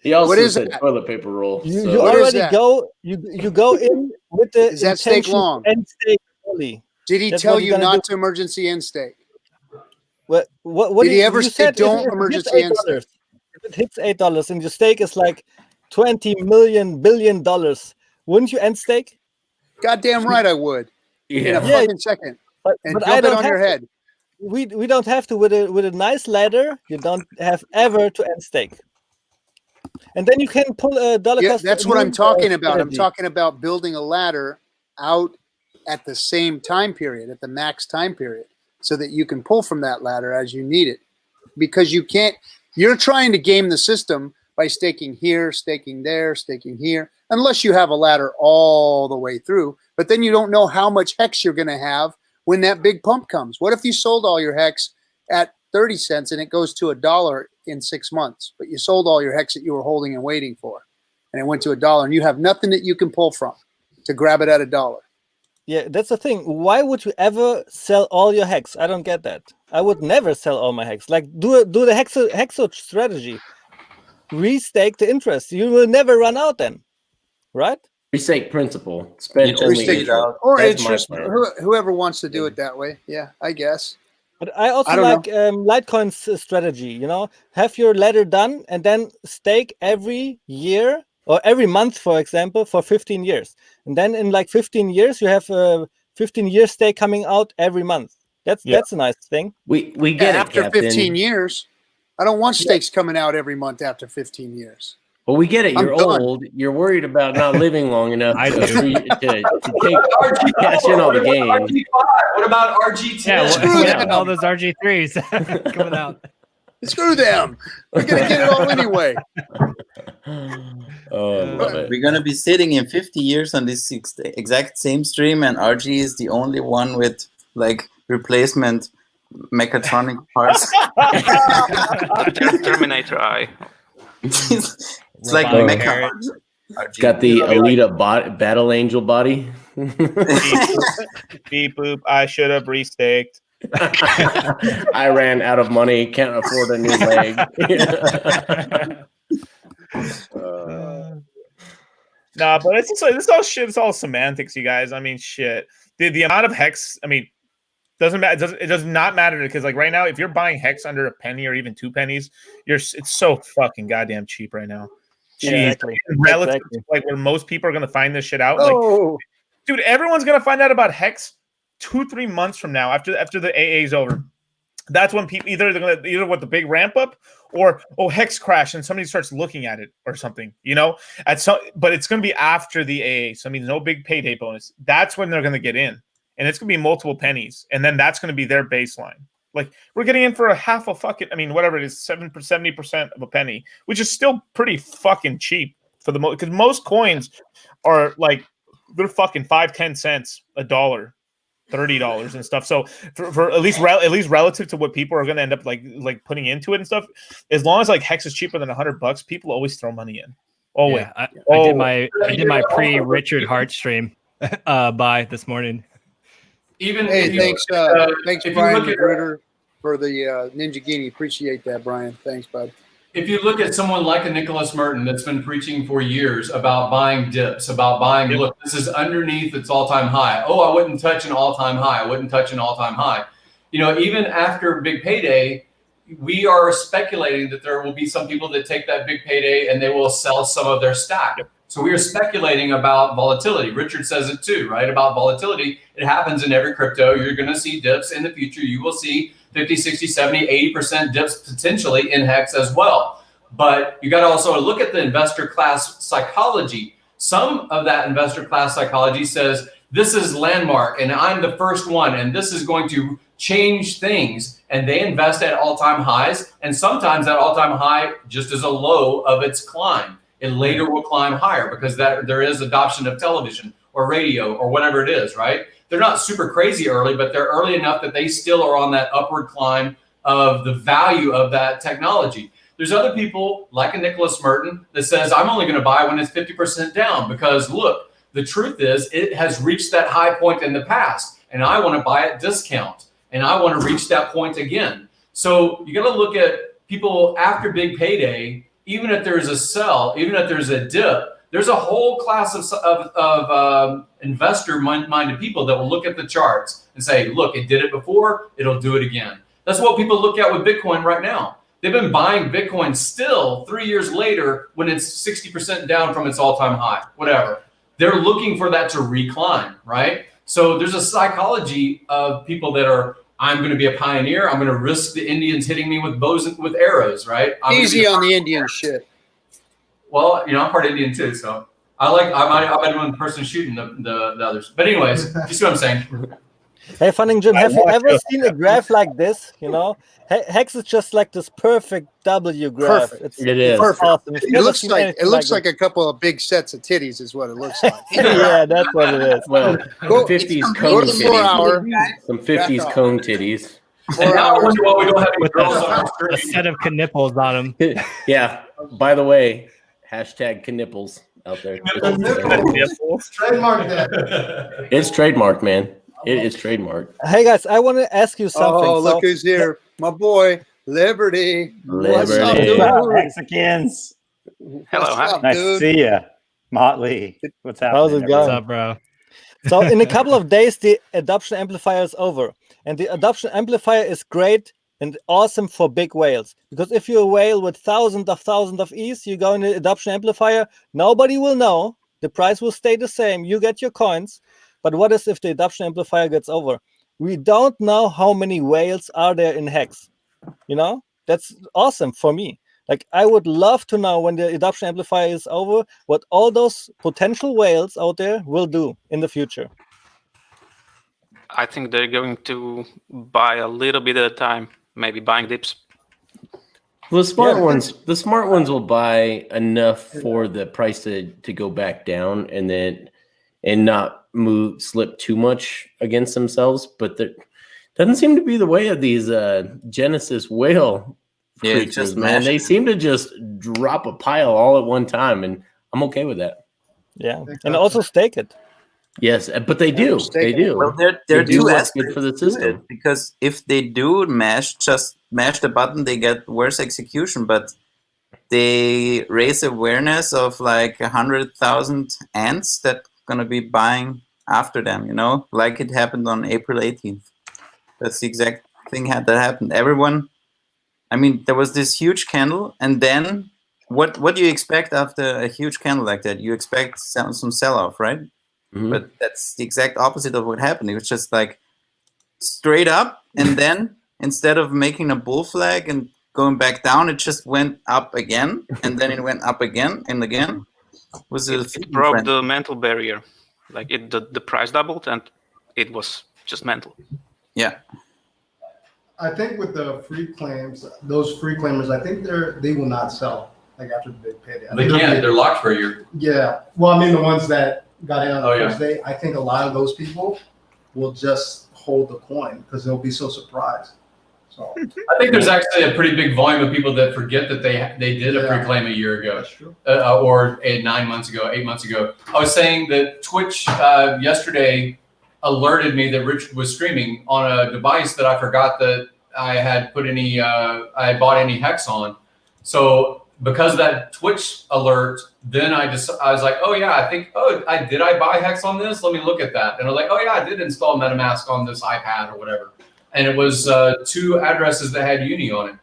He also What is said that? toilet paper roll. You so. already go. You go in with the Is that stake long? And stake early. Did he That's tell what you you're gonna not do. to emergency end stake? What Did he ever you say said don't if it emergency hits end stake? $8, if it hits $8 and your stake is like $20 billion, wouldn't you end stake? Goddamn right I would. In a Yeah. fucking second. But And I dump it don't on your have to. head. We don't have to with a nice ladder. You don't have ever to end stake, and then you can pull a dollar. Yeah, cost that's what I'm moon, talking about. I'm strategy. talking about building a ladder out at the same time period, at the max time period, so that you can pull from that ladder as you need it. Because you can't, you're trying to game the system by staking here, staking there, staking here, unless you have a ladder all the way through. But then you don't know how much hex you're going to have when that big pump comes. What if you sold all your hex at 30 cents and it goes to $1 in 6 months, but you sold all your hex that you were holding and waiting for, and it went to $1 and you have nothing that you can pull from to grab it at $1? Yeah, that's the thing. Why would you ever sell all your hex? I don't get that. I would never sell all my hex. Like do the hexo strategy. Restake the interest. You will never run out then, right? Restake principal. Spend just only read interest. out. Or That's my interest, plan. whoever wants to do it that way. Yeah, I guess. But I also I don't like Litecoin's strategy. You know, have your ladder done and then stake every year or every month, for example, for 15 years. And then in like 15 years, you have a 15-year stake coming out every month. That's a nice thing. We get Yeah, it, after Captain. 15 years. I don't want stakes coming out every month after 15 years. Well, we get it. I'm You're done. old. You're worried about not living long enough I to, do. to cash in all the gains. What about RG10? Yeah, Screw yeah, them. all those RG3s coming out. Screw them. We're going to get it all anyway. Oh, I love it. We're gonna be sitting in 50 years on this exact same stream, and RG is the only one with like replacement mechatronic parts. Terminator Eye. It's like Robotic mecha. carrot. RG. Got the Alita battle angel body. Beep boop. I should have restaked. I ran out of money. Can't afford a new leg. Nah, but it's all shit. It's all semantics, you guys. I mean, shit. The amount of hex. I mean, doesn't matter. It does not matter because like right now, if you're buying hex under a penny or even 2 pennies, it's so fucking goddamn cheap right now. Jeez. Exactly. Relative to like where most people are gonna find this shit out. Like, Oh, dude, everyone's gonna find out about hex 2-3 months from now after the AA is over. That's when people either with the big ramp up or hex crash and somebody starts looking at it or something, you know. But it's gonna be after the AA, so I mean no big payday bonus. That's when they're gonna get in, and it's gonna be multiple pennies, and then that's gonna be their baseline. Like we're getting in for a half a fucking, I mean whatever it is, 70% of a penny, which is still pretty fucking cheap for the most, because most coins are like they're fucking 5-10 cents, $1. $30 and stuff. So for at least relative to what people are going to end up like putting into it and stuff, as long as like hex is cheaper than $100, people always throw money in. Always. Yeah, I did my pre-Richard Hart stream buy this morning. Even hey, if you- thanks, if you Brian look at- Magruder, for the Ninja Genie. Appreciate that, Brian. Thanks, bud. if you look at someone like a Nicholas Merton that's been preaching for years about buying dips, about buying, look, this is underneath its all-time high. Oh, I wouldn't touch an all-time high. I wouldn't touch an all-time high. You know, even after big payday, we are speculating that there will be some people that take that big payday and they will sell some of their stack. So we are speculating about volatility. Richard says it too, right? About volatility. It happens in every crypto. You're going to see dips in the future. You will see 50, 60, 70, 80% dips potentially in Hex as well. But you got to also look at the investor class psychology. Some of that investor class psychology says, this is landmark and I'm the first one and this is going to change things. And they invest at all-time highs. And sometimes that all-time high just is a low of its climb. It later will climb higher because there is adoption of television or radio or whatever it is, right? They're not super crazy early, but they're early enough that they still are on that upward climb of the value of that technology. There's other people like a Nicholas Merton that says, I'm only going to buy when it's 50% down because look, the truth is it has reached that high point in the past and I want to buy at discount and I want to reach that point again. So you got to look at people after big payday. Even if there's a sell, even if there's a dip, there's a whole class of investor-minded people that will look at the charts and say, look, it did it before, it'll do it again. That's what people look at with Bitcoin right now. They've been buying Bitcoin still 3 years later when it's 60% down from its all-time high, whatever. They're looking for that to recline, right? So there's a psychology of people that are, I'm going to be a pioneer. I'm going to risk the Indians hitting me with bows and with arrows, right? Easy on the Indian shit. Well, you know, I'm part Indian too, so I might be one person shooting the others. But anyways, you see what I'm saying? Hey, Funning Jim, have you ever seen a graph like this? You know, Hex is just like this perfect W graph. Perfect. It is. Perfect. Awesome. It looks like a couple of big sets of titties is what it looks like. Yeah, that's what it is. Well, Go- 50s it's cone completely Go to 4 titties. hour. Some 50s cone titties. And now I wonder why we don't have any With girls on our a screen. set of knipples on them. Yeah. By the way, hashtag knipples out there. Trademark that. It's trademarked, man. It is trademarked. Hey guys, I want to ask you something. Oh, look who's here. My boy, Liberty. What's up, Liberty. dude? Hexicans. Hello, What's hi. up, Nice to dude? see you. Motley. What's happening? How's it everyone? What's going? up, bro? So in a couple of days, the adoption amplifier is over. And the adoption amplifier is great and awesome for big whales. Because if you're a whale with thousands of ETH, you go in the adoption amplifier, nobody will know. The price will stay the same. You get your coins. But what is if the adoption amplifier gets over? We don't know how many whales are there in Hex. You know, that's awesome for me. Like, I would love to know when the adoption amplifier is over, what all those potential whales out there will do in the future. I think they're going to buy a little bit at a time, maybe buying dips. Well, the smart ones will buy enough for the price to go back down and not slip too much against themselves. But that doesn't seem to be the way of these Genesis whale creatures, just man. They seem to just drop a pile all at one time, and I'm okay with that. Yeah, and also stake it. Yes, but they do. They do. Well, there They are do two what's good aspects for the to system. it, because if they do just mash the button, they get worse execution, but they raise awareness of like 100,000 ants that gonna be buying after them, you know, like it happened on April 18th. That's the exact thing that happened. Everyone, I mean, there was this huge candle, and then what do you expect after a huge candle like that? You expect some sell-off, right? Mhm. But that's the exact opposite of what happened. It was just like straight up, and then instead of making a bull flag and going back down, it just went up again, and then it went up again and again. It broke the mental barrier. Like the price doubled and it was just mental. Yeah. I think with the free claims, those free claimers, I think they will not sell like after the big payday. They can't. They're locked for a year. Yeah. Well, I mean, the ones that got in on the Oh, yeah. first day, I think a lot of those people will just hold the coin because they'll be so surprised. So I think there's actually a pretty big volume of people that forget that they did a free Yeah. claim a year ago, that's true. or 9 months ago, 8 months ago. I was saying that Twitch yesterday alerted me that Richard was streaming on a device that I forgot that I had put I had bought any Hex on. So because of that Twitch alert, then I was like, oh yeah, did I buy Hex on this? Let me look at that. And I was like, oh yeah, I did install MetaMask on this iPad or whatever. And it was 2 addresses that had Uni on it,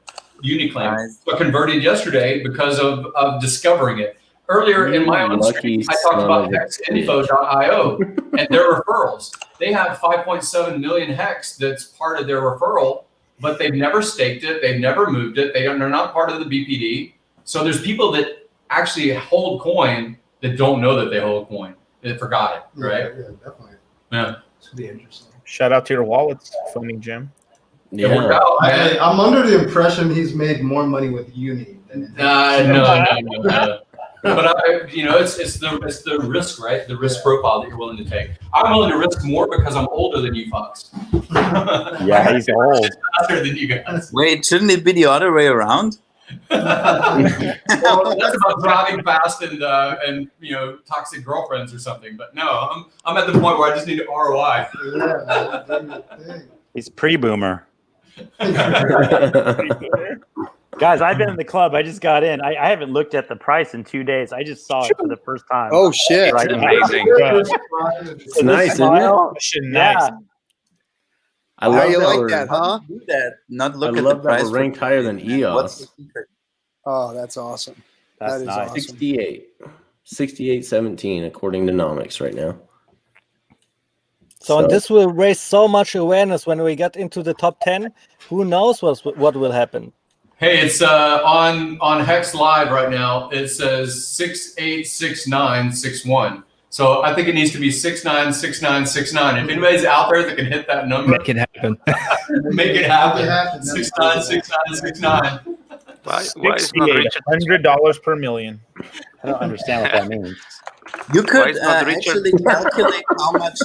Uniclaim. Nice. So I converted yesterday because of discovering it. Earlier in my own stream, I talked about hexinfo.io and their referrals. They have 5.7 million Hex that's part of their referral, but they've never staked it. They've never moved it. They're not part of the BPD. So there's people that actually hold coin that don't know that they hold coin. They forgot it, right? Yeah, definitely. Yeah. It's gonna be interesting. Shout out to your wallets, funding Jim. It worked out, man. I'm under the impression he's made more money with Uni than No. But it's the risk, right? The risk profile that you're willing to take. I'm willing to risk more because I'm older than you fucks. Yeah, he's old. Faster than you guys. Wait, shouldn't it be the other way around? Well, that's about driving fast and toxic girlfriends or something. But no, I'm at the point where I just need an ROI. He's pre-boomer. Guys, I've been in the club. I just got in. I haven't looked at the price in 2 days. I just saw it for the first time. Oh shit! Right now. Amazing. It's nice, isn't it? Yeah. I love How you that like we're- that, huh? Do that. Not I look at love the that price. we're ranked higher than EOS. What's the secret? Oh, that's awesome. That's That is nice. awesome. 68.17 according to Nomics right now. So and this will raise so much awareness when we get into the top 10. Who knows what will happen? Hey, it's on Hex Live right now. It says 686961. So I think it needs to be 696969. If anybody's out there that can hit that number, Make it happen. make it happen. 696969. Why is not Richard? $100 per million. I don't understand what that means. You Why could is not Richard? actually calculate how much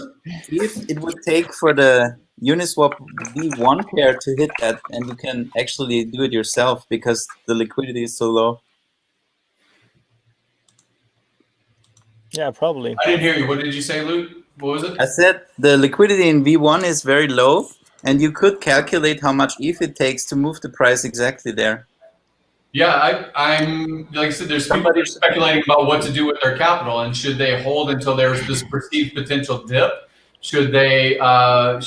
ETH it would take for the Uniswap V1 pair to hit that, and you can actually do it yourself because the liquidity is so low. Yeah, probably. I didn't hear you. What did you say, Luke? What was it? I said the liquidity in V1 is very low, and you could calculate how much ETH it takes to move the price exactly there. Yeah, I'm like I said, there's people that are speculating about what to do with their capital, and should they hold until there's this perceived potential dip? Should they go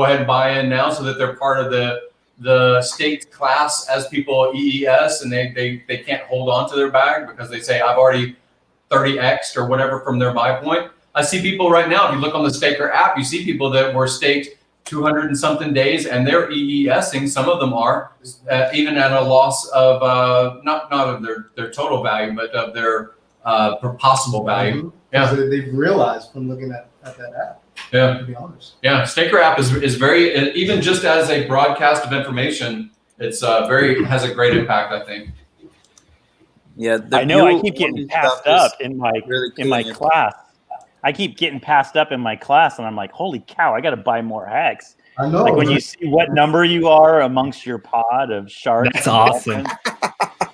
ahead and buy in now so that they're part of the staked class as people EES, and they can't hold on to their bag because they say I've already 30x'd or whatever from their buy point. I see people right now, if you look on the Staker app, you see people that were staked 200 and something days, and they're EESing. Some of them are even at a loss of not of their total value, but of their possible value. Yeah, They've realized from looking at that app. Yeah, to be honest. Yeah, Staker app is very, even just as a broadcast of information, it's has a great impact, I think. Yeah, I know. I keep getting passed up in my class. I keep getting passed up in my class, and I'm like, holy cow, I got to buy more Hex. I know. Like when you see what number you are amongst your pod of sharks. That's awesome.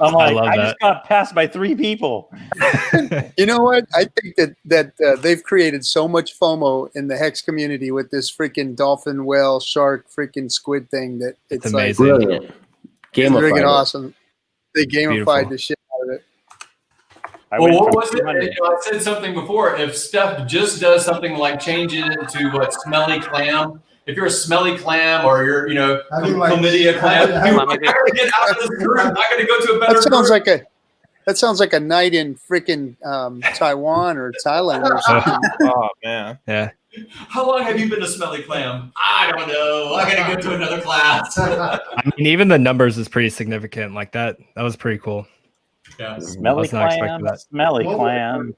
I'm like, love I that. just got passed by 3 people. You know what? I think that they've created so much FOMO in the Hex community with this freaking dolphin, whale, shark, freaking squid thing that it's amazing. like Brilliant. it's Gamified freaking it. awesome. They gamified Beautiful. the shit out of it. I Well, went what from was it? 200 I said something before. If Steph just does something like changing it to what smelly clam, if you're a smelly clam or you're I mean, like, chlamydia clam, I- you gotta get out of this group. I gotta go to a better That sounds like a night in freaking Taiwan or Thailand or something. Oh man. Yeah. How long have you been a smelly clam? I don't know. I gotta go to another class. I mean, even the numbers is pretty significant. Like that was pretty cool. Yeah. I smelly was not expecting clam, that. smelly clam.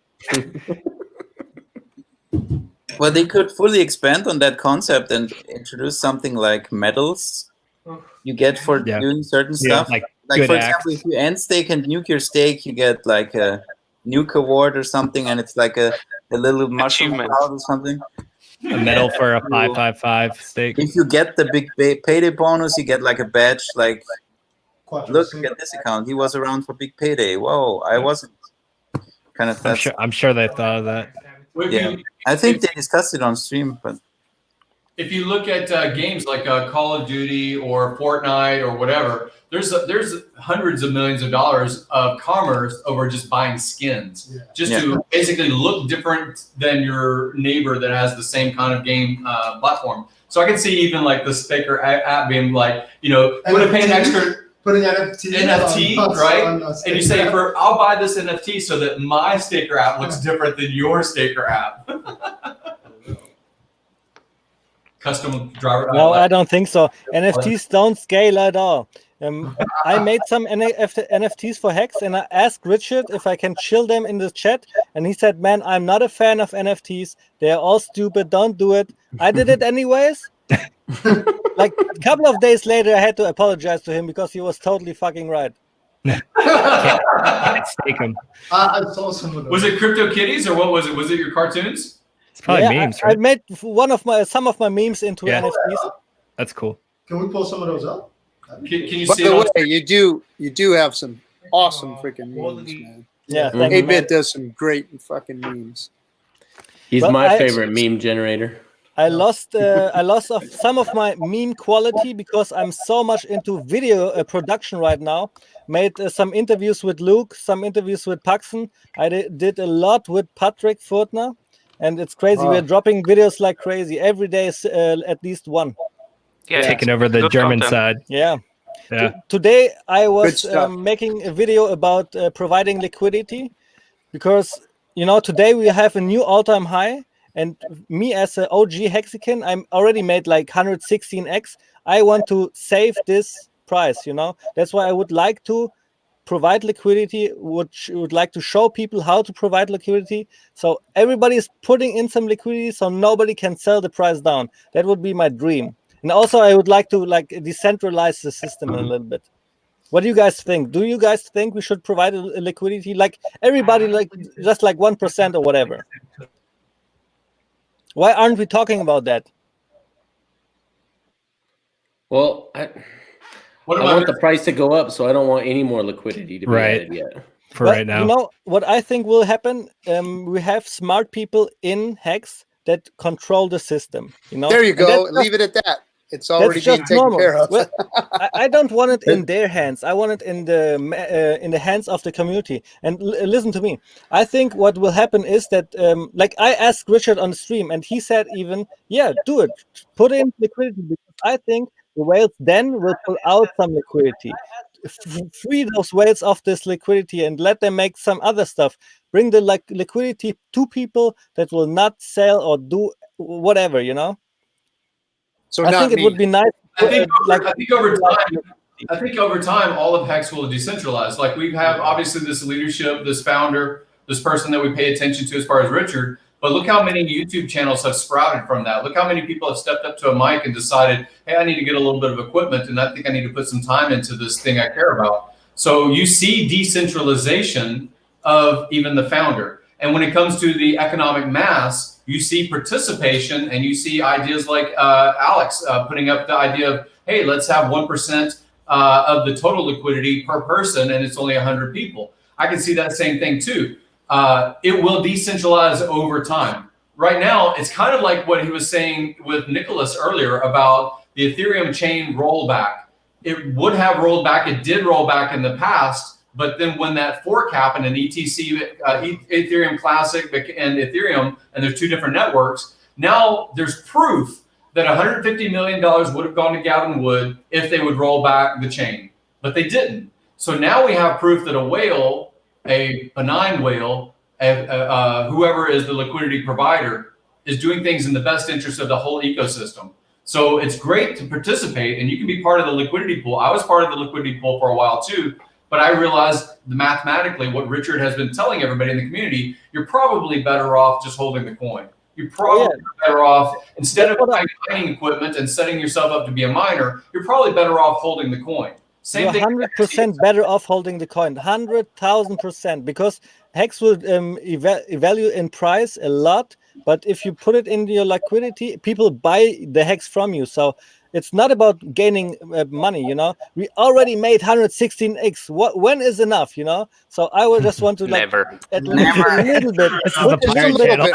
Well, they could fully expand on that concept and introduce something like medals you get for doing certain stuff. like for good example, if you end stake and nuke your stake, you get like a nuke award or something, and it's like a little mushroom Achievement. cloud or something. A medal for a 555 stake. If you get the big payday bonus, you get like a badge. Like, look at this account. He was around for big payday. Whoa, I wasn't. Kind of. I'm sure they thought of that. Yeah, I think they discussed it on stream, but If you look at games like Call of Duty or Fortnite or whatever, there's hundreds of millions of dollars of commerce over just buying skins, just to basically look different than your neighbor that has the same kind of game platform. So I can see even like the Staker app being like, you know, would it pay an extra putting NFT right? on And you say, I'll buy this NFT so that my Staker app looks different than your Staker app. Custom driver. No, I don't think so. NFTs don't scale at all. I made some NFTs for Hex, and I asked Richard if I can chill them in the chat, and he said, "Man, I'm not a fan of NFTs. They're all stupid. Don't do it." I did it anyways. Like a couple of days later, I had to apologize to him because he was totally fucking right. Can't stake them. I saw some of those. Was it Crypto Kitties or what was it? Was it your cartoons? It's probably memes, right? I made some of my memes into NFTs. That's cool. Can we pull some of those up? Can you By see the it? way, you do have some awesome freaking memes, man. Yeah, thank you, 8-Bit does some great fucking memes. He's But my favorite meme generator. I lost some of my meme quality because I'm so much into video production right now. Made some interviews with Luke, some interviews with Paxson. I did a lot with Patrick Fortner, and it's crazy. We're dropping videos like crazy. Every day is at least one. Yeah, taking over the good German content. side. Yeah. Yeah. Today I was stuff. making a video about providing liquidity because, you know, today we have a new all-time high. And me as an OG Hexican, I'm already made like 116x. I want to save this price, you know. That's why I would like to provide liquidity, would like to show people how to provide liquidity. So everybody is putting in some liquidity so nobody can sell the price down. That would be my dream. And also I would like to like decentralize the system a little bit. What do you guys think? Do you guys think we should provide a liquidity? Like everybody, like just like 1% or whatever? Why aren't we talking about that? Well, I want the price to go up, so I don't want any more liquidity to be added yet. For right now. You know what I think will happen? We have smart people in Hex that control the system. You know, There you go. Leave it at that. It's already being taken care of. Well, I don't want it in their hands. I want it in the hands of the community. And listen to me. I think what will happen is that, like I asked Richard on the stream, and he said even, yeah, do it. Put in liquidity because I think the whales then will pull out some liquidity. Free those whales of this liquidity and let them make some other stuff. Bring the liquidity to people that will not sell or do whatever, you know. So I think it would be nice. I think over time, all of Hex will decentralize. Like we have obviously this leadership, this founder, this person that we pay attention to as far as Richard. But look how many YouTube channels have sprouted from that. Look how many people have stepped up to a mic and decided, hey, I need to get a little bit of equipment, and I think I need to put some time into this thing I care about. So you see decentralization of even the founder. And when it comes to the economic mass, you see participation, and you see ideas like Alex putting up the idea of, hey, let's have 1% of the total liquidity per person, and it's only 100 people. I can see that same thing too. It will decentralize over time. Right now, it's kind of like what he was saying with Nicholas earlier about the Ethereum chain rollback. It would have rolled back. It did roll back in the past. But then when that fork happened in ETC, Ethereum Classic and Ethereum, and there's two different networks, now there's proof that $150 million would have gone to Gavin Wood if they would roll back the chain, but they didn't. So now we have proof that a whale, a benign whale, whoever is the liquidity provider, is doing things in the best interest of the whole ecosystem. So it's great to participate, and you can be part of the liquidity pool. I was part of the liquidity pool for a while too. But I realized mathematically what Richard has been telling everybody in the community, you're probably better off just holding the coin. You're probably better off, instead of buying mining equipment and setting yourself up to be a miner, you're probably better off holding the coin. You're 100% better off holding the coin, 100,000%, because Hex will evaluate in price a lot. But if you put it into your liquidity, people buy the Hex from you. So it's not about gaining money, you know. We already made 116x. When is enough, you know? So I would just want to Never. at least a little bit. This is the Just a pirate little channel. bit.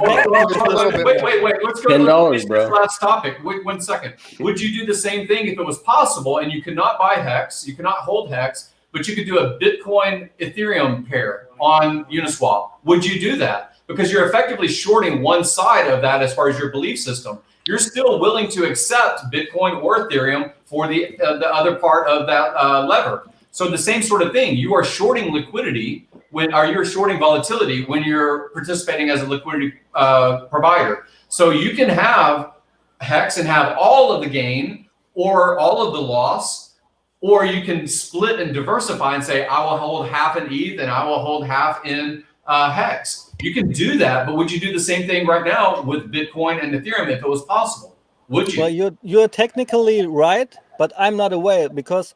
Just a little bit. Wait. Let's go $10, to this bro. last topic. Wait 1 second. Would you do the same thing if it was possible and you cannot buy Hex, you cannot hold Hex, but you could do a Bitcoin Ethereum pair on Uniswap? Would you do that? Because you're effectively shorting one side of that as far as your belief system. You're still willing to accept Bitcoin or Ethereum for the other part of that lever. So the same sort of thing. You are shorting liquidity you're shorting volatility when you're participating as a liquidity provider. So you can have Hex and have all of the gain or all of the loss, or you can split and diversify and say, I will hold half in ETH and I will hold half in Hex. You can do that, but would you do the same thing right now with Bitcoin and Ethereum if it was possible? Would you? Well, you're technically right, but I'm not aware because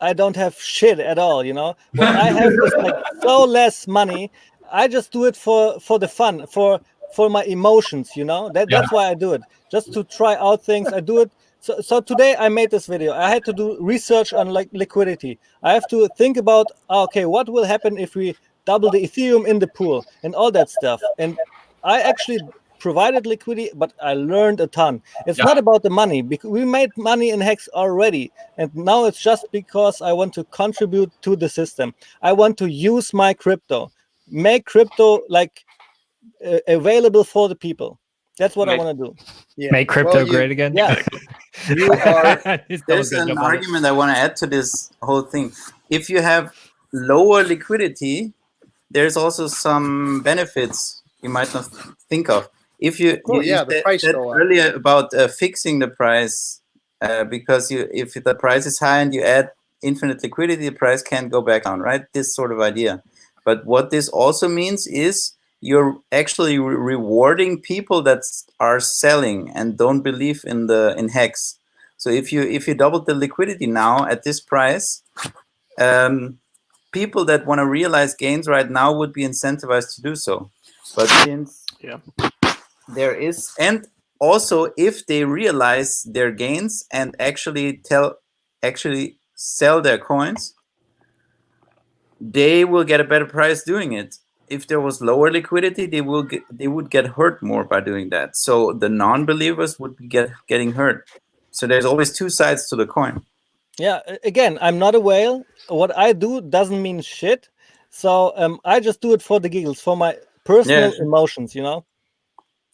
I don't have shit at all, you know. What I have is like so less money. I just do it for the fun, for my emotions, you know. That's why I do it, just to try out things. I do it. So today I made this video. I had to do research on like liquidity. I have to think about, okay, what will happen if we double the Ethereum in the pool and all that stuff. And I actually provided liquidity, but I learned a ton. It's not about the money, because we made money in Hex already. And now it's just because I want to contribute to the system. I want to use my crypto, make crypto like available for the people. That's what I want to do. Yeah. Make crypto great again. Yeah. You are, He's done a there's good an job on it. argument I want to add to this whole thing. If you have lower liquidity, there's also some benefits you might not think of. If you the price said go up. earlier about fixing the price, because if the price is high and you add infinite liquidity, the price can't go back down, right? This sort of idea. But what this also means is you're actually rewarding people that are selling and don't believe in Hex. So if you double the liquidity now at this price, people that want to realize gains right now would be incentivized to do so. But since there is, and also if they realize their gains and actually sell their coins, they will get a better price doing it. If there was lower liquidity, they would get hurt more by doing that. So the non-believers would be getting hurt. So there's always two sides to the coin. Yeah, again, I'm not a whale. What I do doesn't mean shit. So I just do it for the giggles, for my personal emotions, you know.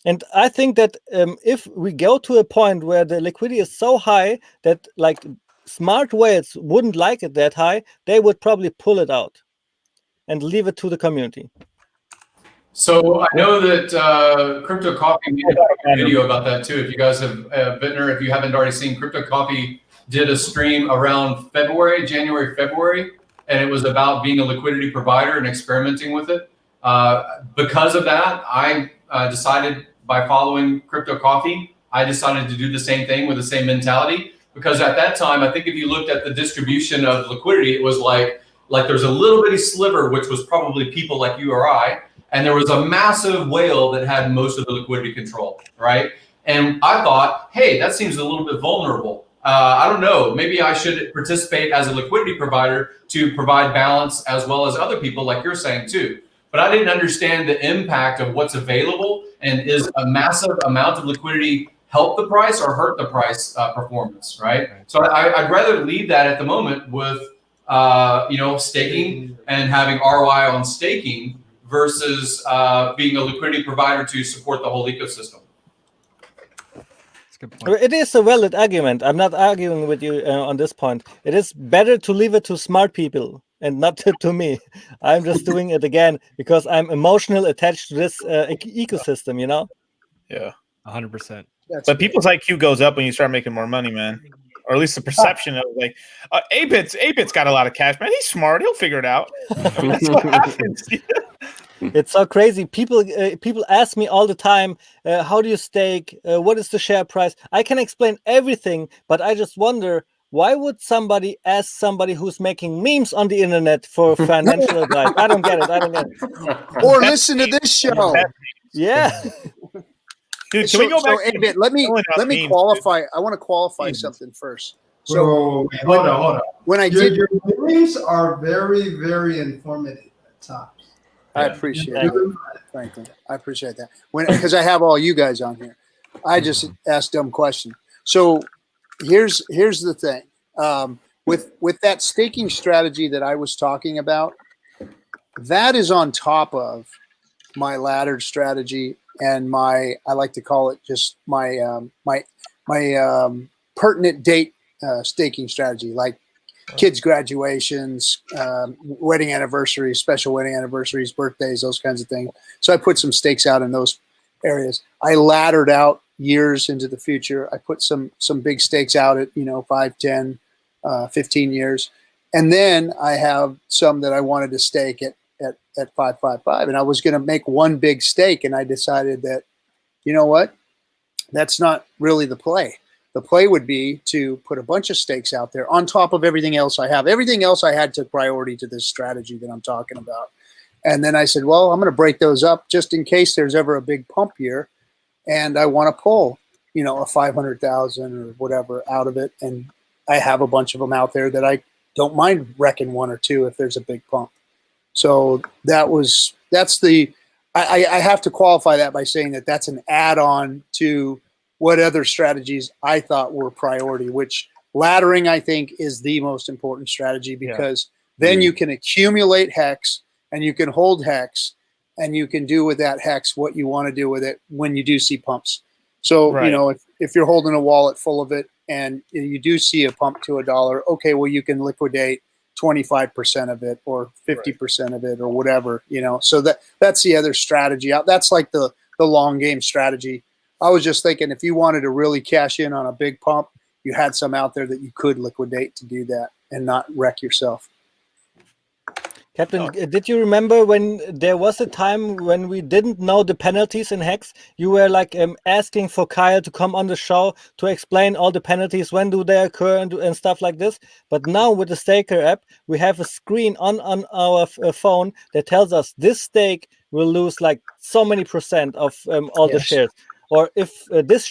And I think that if we go to a point where the liquidity is so high that like smart whales wouldn't like it that high, they would probably pull it out and leave it to the community. So I know that Crypto Coffee made a video about that too. If you guys have, Bittner, if you haven't already seen, Crypto Coffee did a stream around January, February, and it was about being a liquidity provider and experimenting with it. Because of that, I decided by following Crypto Coffee, I decided to do the same thing with the same mentality. Because at that time, I think if you looked at the distribution of liquidity, it was like there's a little bitty sliver, which was probably people like you or I, and there was a massive whale that had most of the liquidity control, right? And I thought, hey, that seems a little bit vulnerable. I don't know, maybe I should participate as a liquidity provider to provide balance as well as other people like you're saying too. But I didn't understand the impact of what's available, and is a massive amount of liquidity help the price or hurt the price performance, right? So I'd rather leave that at the moment with staking and having ROI on staking versus being a liquidity provider to support the whole ecosystem. Good point. It is a valid argument. I'm not arguing with you on this point. It is better to leave it to smart people and not to me. I'm just doing it again because I'm emotionally attached to this ecosystem, you know? Yeah. 100%. But people's IQ goes up when you start making more money, man. Or at least the perception of like, A-Bit's got a lot of cash, man. He's smart. He'll figure it out. That's what happens. It's so crazy. People ask me all the time, how do you stake? What is the share price? I can explain everything, but I just wonder, why would somebody ask somebody who's making memes on the internet for financial advice? I don't get it. Or listen to this show. Yeah. Dude, can we go back? Hey, let me qualify. I want to qualify something first. So wait, hold on. When I your, did, your meetings are very, very informative at times. I appreciate that, Franklin. I appreciate that. Because I have all you guys on here, I just asked dumb question. So here's the thing. With that staking strategy that I was talking about, that is on top of my laddered strategy and I like to call it just my pertinent date staking strategy, like kids' graduations, wedding anniversaries, special wedding anniversaries, birthdays, those kinds of things. So I put some stakes out in those areas. I laddered out years into the future. I put some big stakes out at 5, 10, 15 years. And then I have some that I wanted to stake at 555. And I was going to make one big stake. And I decided that, you know what? That's not really the play. The play would be to put a bunch of stakes out there on top of everything else I have. Everything else I had took priority to this strategy that I'm talking about. And then I said, well, I'm going to break those up just in case there's ever a big pump year. And I want to pull, a 500,000 or whatever out of it. And I have a bunch of them out there that I don't mind wrecking one or two if there's a big pump. So I have to qualify that by saying that that's an add-on to what other strategies I thought were priority, which laddering, I think, is the most important strategy because then you can accumulate hex and you can hold hex and you can do with that hex what you want to do with it when you do see pumps. So, if you're holding a wallet full of it and you do see a pump to $1, okay, well, you can liquidate 25% of it or 50% of it or whatever, so that's the other strategy. That's like the long game strategy. I was just thinking if you wanted to really cash in on a big pump, you had some out there that you could liquidate to do that and not wreck yourself. Captain, did you remember when there was a time when we didn't know the penalties in Hex? You were like asking for Kyle to come on the show to explain all the penalties, when do they occur and stuff like this. But now with the Staker app, we have a screen on our phone that tells us this stake will lose like so many % of all the shares. Or if this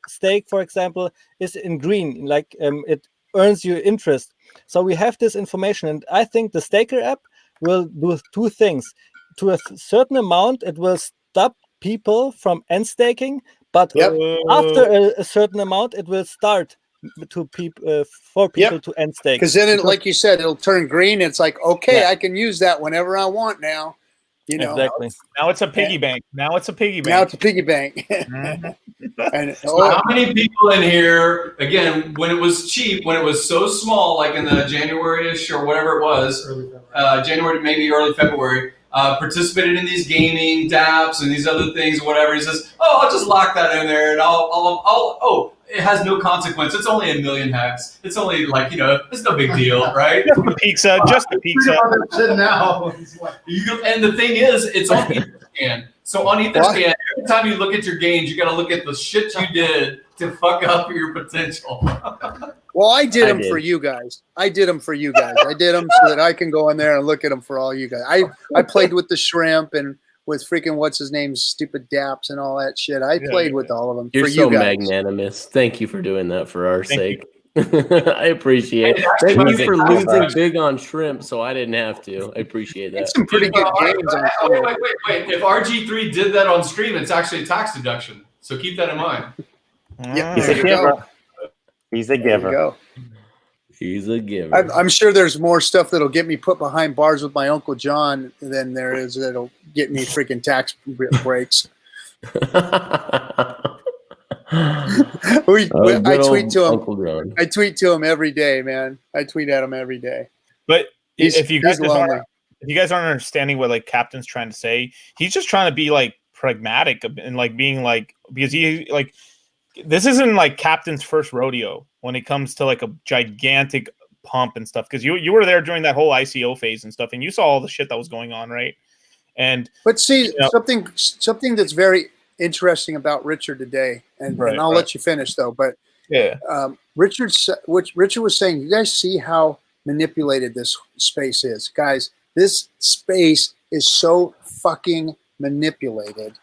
stake, for example, is in green, like it earns you interest. So we have this information, and I think the Staker app will do two things. To a certain amount, it will stop people from end staking, but after a certain amount, it will start to for people to end stake. Because then, like you said, it'll turn green. It's like, okay, I can use that whenever I want now. Exactly. Now it's a piggy bank. Now it's a piggy bank. Now it's a piggy bank. And how many people in here, again, when it was cheap, when it was so small, like in the January-ish or whatever it was, January, maybe early February, participated in these gaming dApps and these other things, whatever. He says, "Oh, I'll just lock that in there, and it has no consequence. It's only 1 million hex. It's only like it's no big deal, right? Just a pizza. Now. And the thing is, it's on Etherscan. So on Etherscan, every time you look at your gains, you got to look at the shit you did to fuck up your potential." Well, I did them for you guys. I did them so that I can go in there and look at them for all you guys. I played with the shrimp and with freaking what's his name's stupid dApps and all that shit. I played with all of them. You're for so you guys. magnanimous. Thank you for doing that for our sake. I appreciate it. Thank you for losing big on shrimp, so I didn't have to. I appreciate that. Some pretty good games. Wait. If RG3 did that on stream, it's actually a tax deduction. So keep that in mind. Yeah, he's a giver. He's a giver. He's a giver. I'm sure there's more stuff that'll get me put behind bars with my Uncle John than there is that'll get me freaking tax breaks. I tweet to him. I tweet to him every day, man. I tweet at him every day. But if you guys aren't understanding what like Captain's trying to say, he's just trying to be like pragmatic and like being like, because he like, this isn't like Captain's first rodeo when it comes to like a gigantic pump and stuff. Because you were there during that whole ICO phase and stuff, and you saw all the shit that was going on, right? But see, something that's very interesting about Richard today, and I'll let you finish though. But Richard was saying, you guys see how manipulated this space is, guys. This space is so fucking manipulated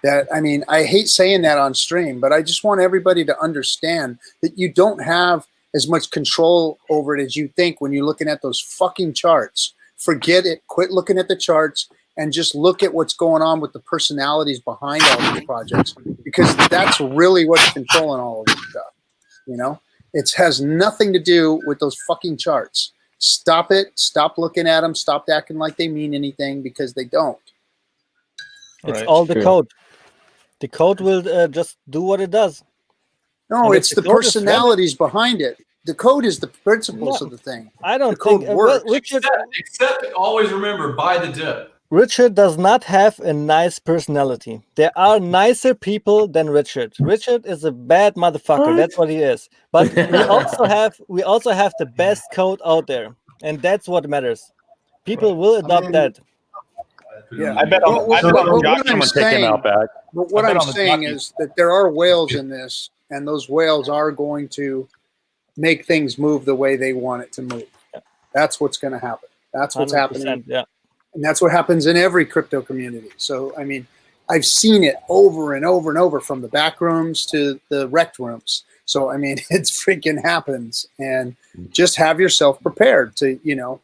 That, I mean, I hate saying that on stream, but I just want everybody to understand that you don't have as much control over it as you think when you're looking at those fucking charts. Forget it. Quit looking at the charts and just look at what's going on with the personalities behind all these projects, because that's really what's controlling all of this stuff. You know, it has nothing to do with those fucking charts. Stop it. Stop looking at them. Stop acting like they mean anything, because they don't. It's all the code. The code will just do what it does. No, And it's the personalities behind it. The code is the principles of the thing. I don't the code think works. Except always remember, buy the dip. Richard does not have a nice personality. There are nicer people than Richard. Richard is a bad motherfucker. That's what he is. But we also have the best code out there, and that's what matters. People will adopt that. Yeah, I bet on what I'm saying, Outback. but what I'm saying is that there are whales in this, and those whales are going to make things move the way they want it to move. That's what's going to happen. That's what's happening. Yeah. And that's what happens in every crypto community. So, I mean, I've seen it over and over and over, from the back rooms to the rec rooms. So, I mean, it freaking happens. And just have yourself prepared to, you know,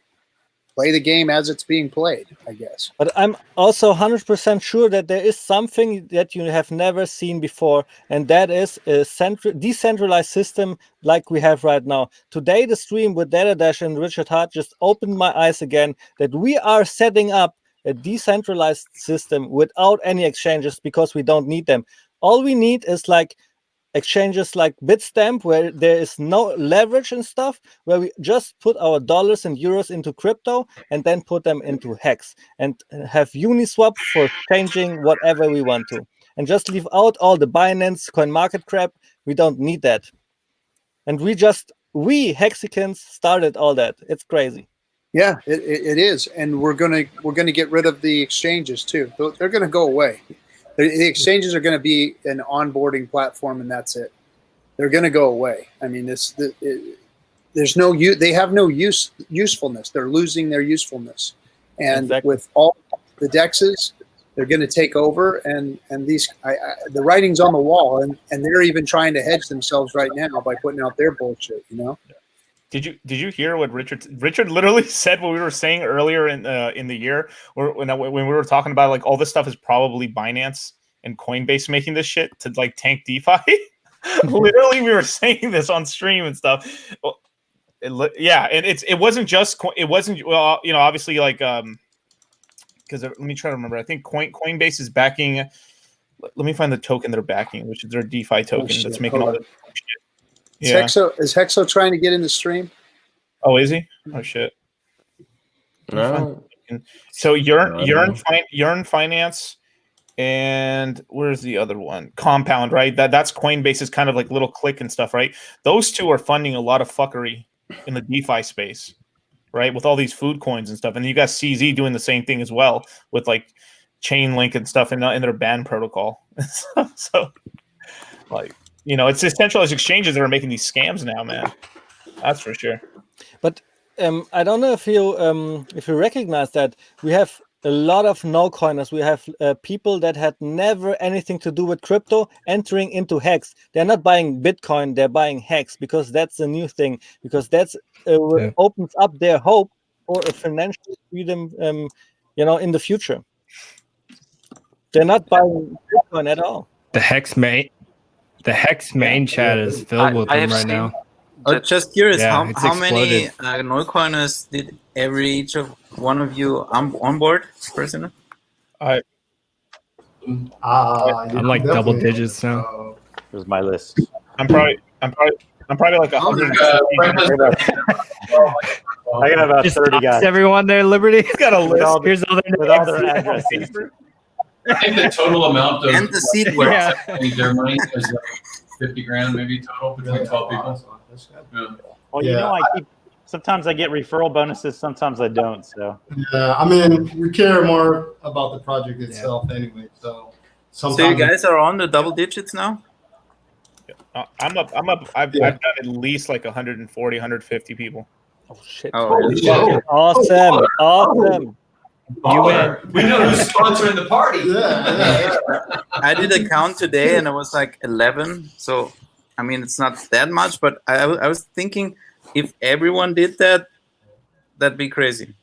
play the game as it's being played, I guess. But I'm also 100% sure that there is something that you have never seen before, and that is a decentralized system like we have right now. Today, the stream with Data Dash and Richard Hart just opened my eyes again that we are setting up a decentralized system without any exchanges, because we don't need them. All we need is like exchanges like Bitstamp, where there is no leverage and stuff, where we just put our dollars and euros into crypto and then put them into Hex, and have Uniswap for changing whatever we want to, and just leave out all the Binance CoinMarket crap. We don't need that. And we Hexicans started all that. It's crazy. Yeah, it is. And we're gonna get rid of the exchanges too. They're gonna go away. The exchanges are going to be an onboarding platform, and that's it. They're going to go away. I mean, there's no use. They have no usefulness. They're losing their usefulness. And with all the dexes, they're going to take over. And these, the writing's on the wall, and they're even trying to hedge themselves right now by putting out their bullshit. You know. Did you hear what Richard literally said? What we were saying earlier in the year, or when we were talking about like all this stuff is probably Binance and Coinbase making this shit to like tank DeFi. Literally, we were saying this on stream and stuff. Well, yeah, and it wasn't just well, you know, obviously like because let me try to remember. I think Coinbase is backing. Let me find the token they're backing, which is their DeFi token that's making all the shit. Yeah. Is Hexo trying to get in the stream? Oh, is he? Oh shit. No. So Yearn Finance, and where's the other one? Compound, right? That's Coinbase's kind of like little click and stuff, right? Those two are funding a lot of fuckery in the DeFi space, right? With all these food coins and stuff, and you got CZ doing the same thing as well with like Chainlink and stuff in their ban protocol. So, like. You know, it's decentralized exchanges that are making these scams now, man. That's for sure. But I don't know if you recognize that we have a lot of no-coiners. We have people that had never anything to do with crypto entering into Hex. They're not buying Bitcoin, they're buying Hex, because that's a new thing, because that's what opens up their hope for a financial freedom, you know, in the future. They're not buying Bitcoin at all. The Hex main chat is filled with them right now. Just curious, Yeah, how many no-coiners did each of one of you onboard personally? I'm like double digits now. Here's my list. I'm probably like 100. I got about 30 guys. Everyone there, Liberty. He's got a list. Here's all with all their addresses. I think the total amount of And the seed work. their money is like 50 grand maybe total between 12 people. Yeah. Well, you know, sometimes I get referral bonuses, sometimes I don't. So yeah, I mean, we care more about the project itself anyway. So you guys are on the double digits now? I'm up. I've done at least like 140, 150 people. Oh shit! Oh, awesome! Baller. We know who's sponsoring the party. I did a count today, and it was like 11. So, I mean, it's not that much, but I was thinking if everyone did that, that'd be crazy.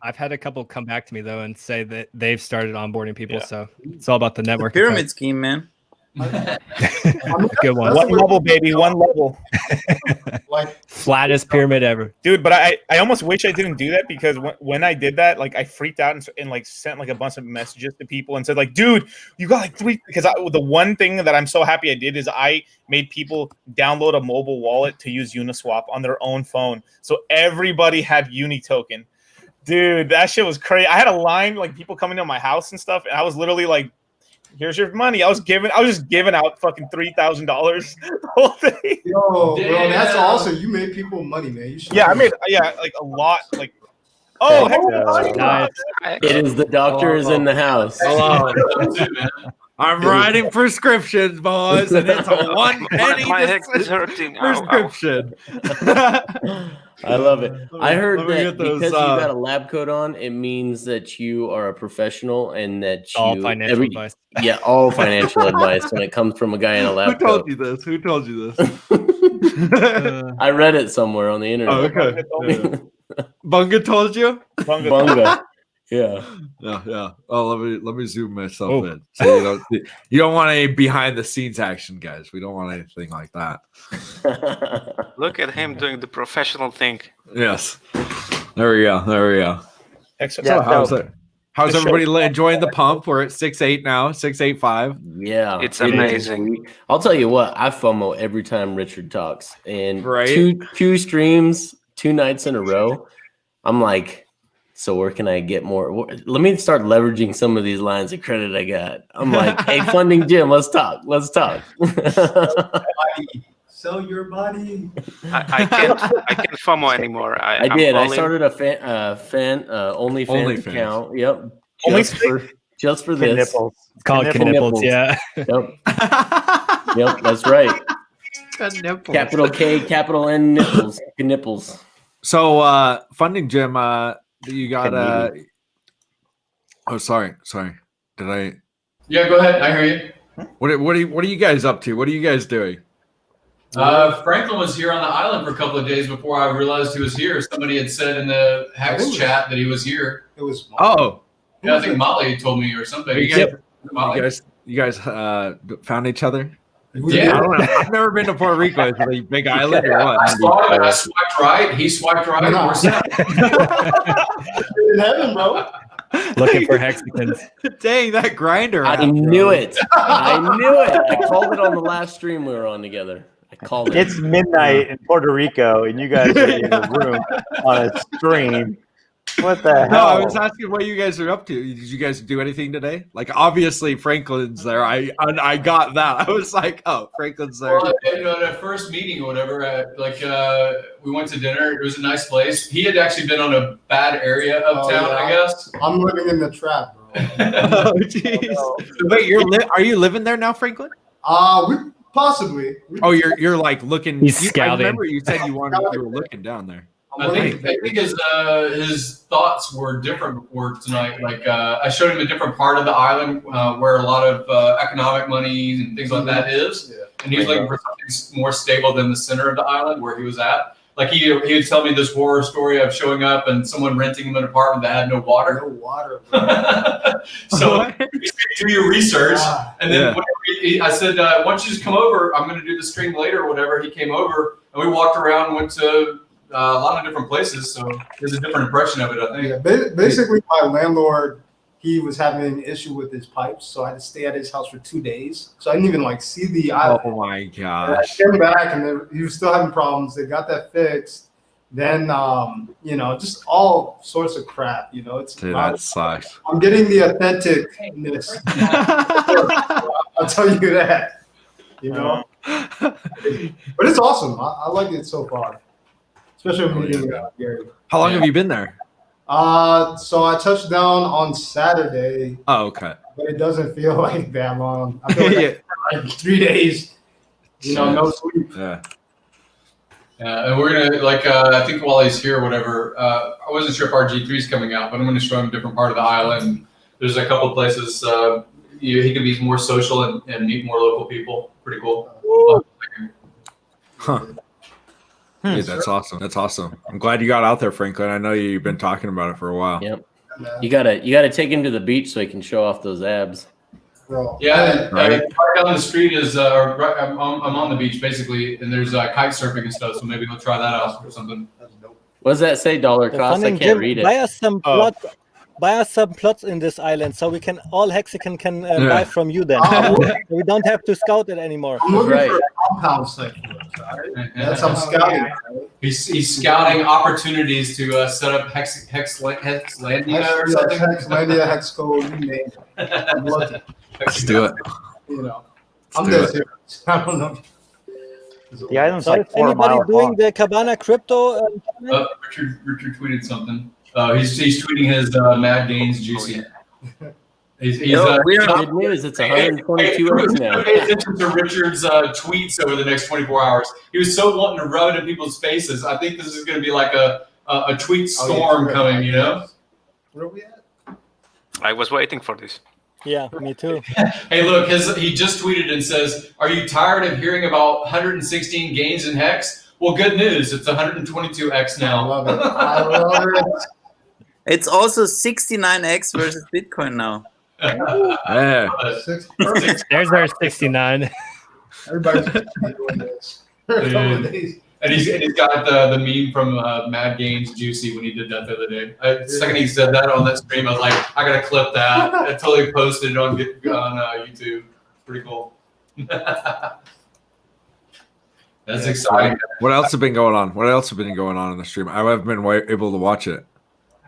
I've had a couple come back to me though and say that they've started onboarding people. So it's all about the network. Pyramid scheme, man. Good one. One level, baby. One level. Like Flattest pyramid ever, dude. But I almost wish I didn't do that, because when I did that, like I freaked out and like sent like a bunch of messages to people and said like, dude, you got like 3. Because the one thing that I'm so happy I did is I made people download a mobile wallet to use Uniswap on their own phone, so everybody had Uni token. Dude, that shit was crazy. I had a line like people coming to my house and stuff, and I was literally like, here's your money. I was just giving out fucking $3,000 the whole day. Yo, bro, that's awesome. You made people money, man. You should. Yeah, I made like a lot. Like, oh, nice. It is the doctor is in the house. Hello. I'm writing prescriptions, boys, and it's a 1 penny My hex is hurting. prescription. I love it. I heard Let me that get those, because you got a lab coat on, it means that you are a professional and that all you financial advice. Yeah, all financial advice when it comes from a guy in a lab Who told coat. you this? Who told you this? I read it somewhere on the internet. Oh, okay. Bunga told you? Bunga. Yeah. Yeah. Oh, let me zoom myself in. So you don't want any behind the scenes action, guys. We don't want anything like that. Look at him doing the professional thing. Yes. There we go. So how's everybody enjoying the pump? We're at 6.8 now, 6.85. Yeah. It's amazing. I'll tell you what, I FOMO every time Richard talks. And Right. two streams, 2 nights in a row. I'm like, so where can I get more? Let me start leveraging some of these lines of credit I got. I'm like, hey, funding Jim, let's talk. Sell your body. I can't FOMO anymore. I did. I started a OnlyFans account. Yep. Just for this. Nipples. It's called Knipples. Yeah. Yep. Yep. That's right. Capital K, capital N nipples. Nipples. So funding Jim, you got oh sorry. Did I Yeah, go ahead. I hear you. What are you guys up to? What are you guys doing? Franklin was here on the island for a couple of days before I realized he was here. Somebody had said in the Hex chat that he was here. It was. Oh, Yeah, I think Molly told me or something. You guys found each other? Yeah. I don't know. I've never been to Puerto Rico. Is it a big island or what? I saw him and I swiped right. He swiped right. We're set. In heaven, bro. Looking for Hexicans. Dang, that grinder. I knew it. I called it on the last stream we were on together. I called it. It's midnight in Puerto Rico, and you guys are in a room on a stream. What the hell? No, I was asking what you guys are up to. Did you guys do anything today? Like, obviously, Franklin's there. I got that. I was like, oh, Franklin's there. Well, at our first meeting or whatever, we went to dinner. It was a nice place. He had actually been on a bad area of town, yeah. I guess. I'm living in the trap, bro. Oh, jeez. Wait, are you living there now, Franklin? We possibly. Oh, you're like looking. He's I scouting. remember you said you were looking down there. I think his thoughts were different before tonight. Like I showed him a different part of the island where a lot of economic money and things like that is, and he was looking for something more stable than the center of the island where he was at. Like he would tell me this horror story of showing up and someone renting him an apartment that had no water. No water. So do your research, and then I said, "Why don't you just come over? I'm going to do the stream later, or whatever." He came over, and we walked around, and went to a lot of different places. So there's a different impression of it, I think. Yeah, basically, my landlord, he was having an issue with his pipes, so I had to stay at his house for 2 days. So I didn't even see the island. Oh my And I gosh! came back, and he was still having problems. They got that fixed. Then, just all sorts of crap. It's Dude, that sucks. I'm getting the authenticness. I'll tell you that. But it's awesome. I like it so far, especially when meeting Gary. How long have you been there? So I touched down on Saturday. Oh, okay. But it doesn't feel like that long. I feel like, like 3 days. No sleep. Yeah. And we're gonna I think while he's here or whatever, I wasn't sure if RG3 is coming out, but I'm gonna show him a different part of the island. There's a couple places he can be more social and meet more local people. Pretty cool. Huh. Dude, that's awesome. That's awesome. I'm glad you got out there, Franklin. I know you've been talking about it for a while. Yep. You gotta take him to the beach so he can show off those abs. Yeah, right down the street is I'm on the beach basically, and there's kite surfing and stuff. So maybe we'll try that out or something. What does that say? Dollar cost? I can't read it. Buy us some plots in this island, so we can all Hexican can buy from you. Then we don't have to scout it anymore. I'm looking for a compound site. That's I'm scouting. He's scouting opportunities to set up Hexlandia or something. Hexlandia, Hexco, you name it. I'm looking. Let's do it. You know, I'm there too. I don't know. The island's So like is 4 anybody miles doing long. the Cabana crypto? Richard tweeted something. He's tweeting his Mad Gains Juicy. He's good news. It's 122x now. Pay attention to Richard's tweets over the next 24 hours. He was so wanting to rub it in people's faces. I think this is going to be like a tweet storm coming, you know? Where are we at? I was waiting for this. Yeah, me too. Hey, look, he just tweeted and says, "Are you tired of hearing about 116 gains in Hex? Well, good news. It's 122x now." I love it. I love it. It's also 69x versus Bitcoin now. Yeah. There's our 69. Everybody's doing this. And he's got the meme from Mad Games Juicy when he did that the other day. The second he said that on that stream, I was like, I gotta clip that. I totally posted it on YouTube. Pretty cool. That's exciting. What else has been going on? What else has been going on in the stream? I haven't been able to watch it.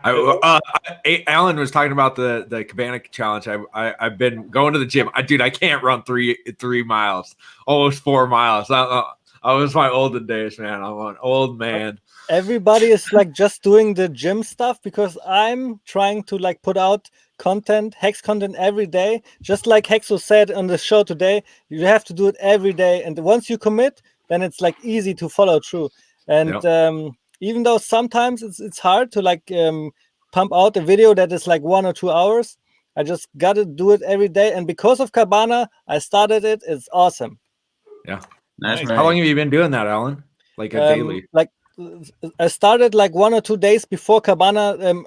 Alan was talking about the Cabana challenge. I've been going to the gym. Dude, I can't run 3 miles, almost 4 miles. I was my olden days, man. I'm an old man. Everybody is like just doing the gym stuff because I'm trying to like put out content, Hex content every day. Just like Hexo said on the show today, you have to do it every day. And once you commit, then it's like easy to follow through. And even though sometimes it's hard to like pump out a video that is like 1 or 2 hours, I just got to do it every day. And because of Cabana, I started it. It's awesome. Yeah. Nice. How long have you been doing that, Alan? Like a daily? Like I started like 1 or 2 days before Cabana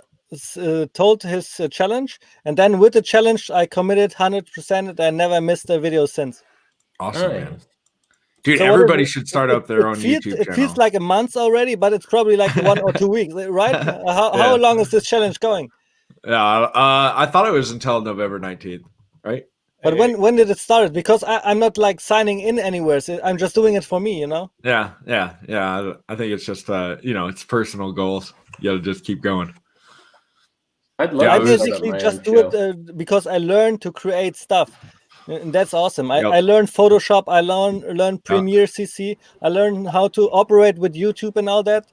told his challenge. And then with the challenge, I committed 100% and I never missed a video since. Awesome, man. Dude, So everybody should start up their own YouTube channel. It feels like a month already, but it's probably like 1 or 2 weeks, right? How long is this challenge going? Yeah, I thought it was until November 19th, right? But when did it start? Because I'm not like signing in anywhere. So I'm just doing it for me, you know? Yeah. I think it's just it's personal goals. You gotta just keep going. I basically just do it because I learned to create stuff. And that's awesome. I learned Photoshop. I learned Premiere CC. I learned how to operate with YouTube and all that.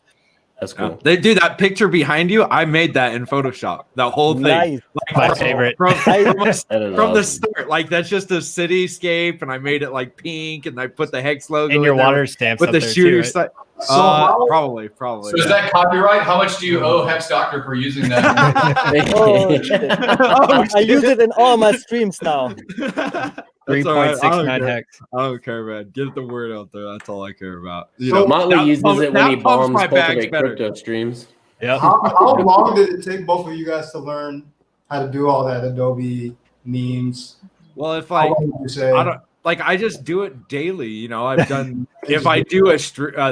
That's cool. They do that picture behind you. I made that in Photoshop. That whole thing. Nice. Like, My favorite. From awesome. the start. Like that's just a cityscape, and I made it like pink, and I put the Hex logo And your in there water stamps with up the there shooter too, side. So probably. So is that copyright? How much do you owe Hex Doctor for using that? Oh, shit. I use it in all my streams now. 3.69 Hex. I don't care, man. Get the word out there. That's all I care about. Motley uses it when he bombs my bags Cultivate better. crypto streams. Yeah. How long did it take both of you guys to learn how to do all that Adobe memes? Well, if How long would you say? I just do it daily. I've done. If I do a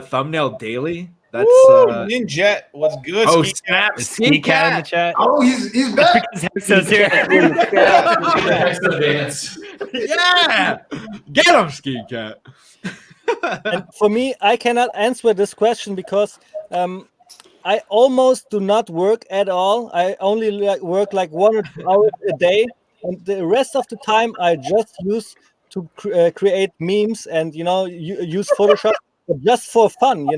thumbnail daily, that's Ninjet, what's good? Oh, Ski snap! Ski cat in the chat. Oh, he's back. Hexo's here. Hexo dance. Yeah, get him, Ski Cat. And for me, I cannot answer this question because I almost do not work at all. I only work like 1 or 2 hours a day, and the rest of the time I just use to create memes and use Photoshop just for fun.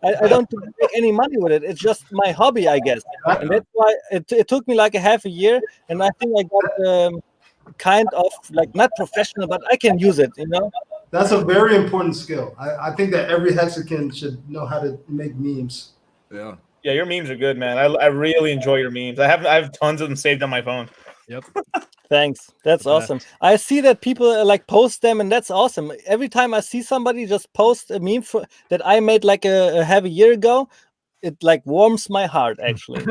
I don't make any money with it. It's just my hobby, I guess, and that's why it took me like a half a year, and I think I got kind of like not professional, but I can use it. That's a very important skill. I think that every Hexican should know how to make memes. Yeah. Yeah, your memes are good, man. I really enjoy your memes. I have tons of them saved on my phone. Yep. Thanks. That's awesome. I see that people like post them, and that's awesome. Every time I see somebody just post a meme that I made like a half a year ago, it like warms my heart. Actually,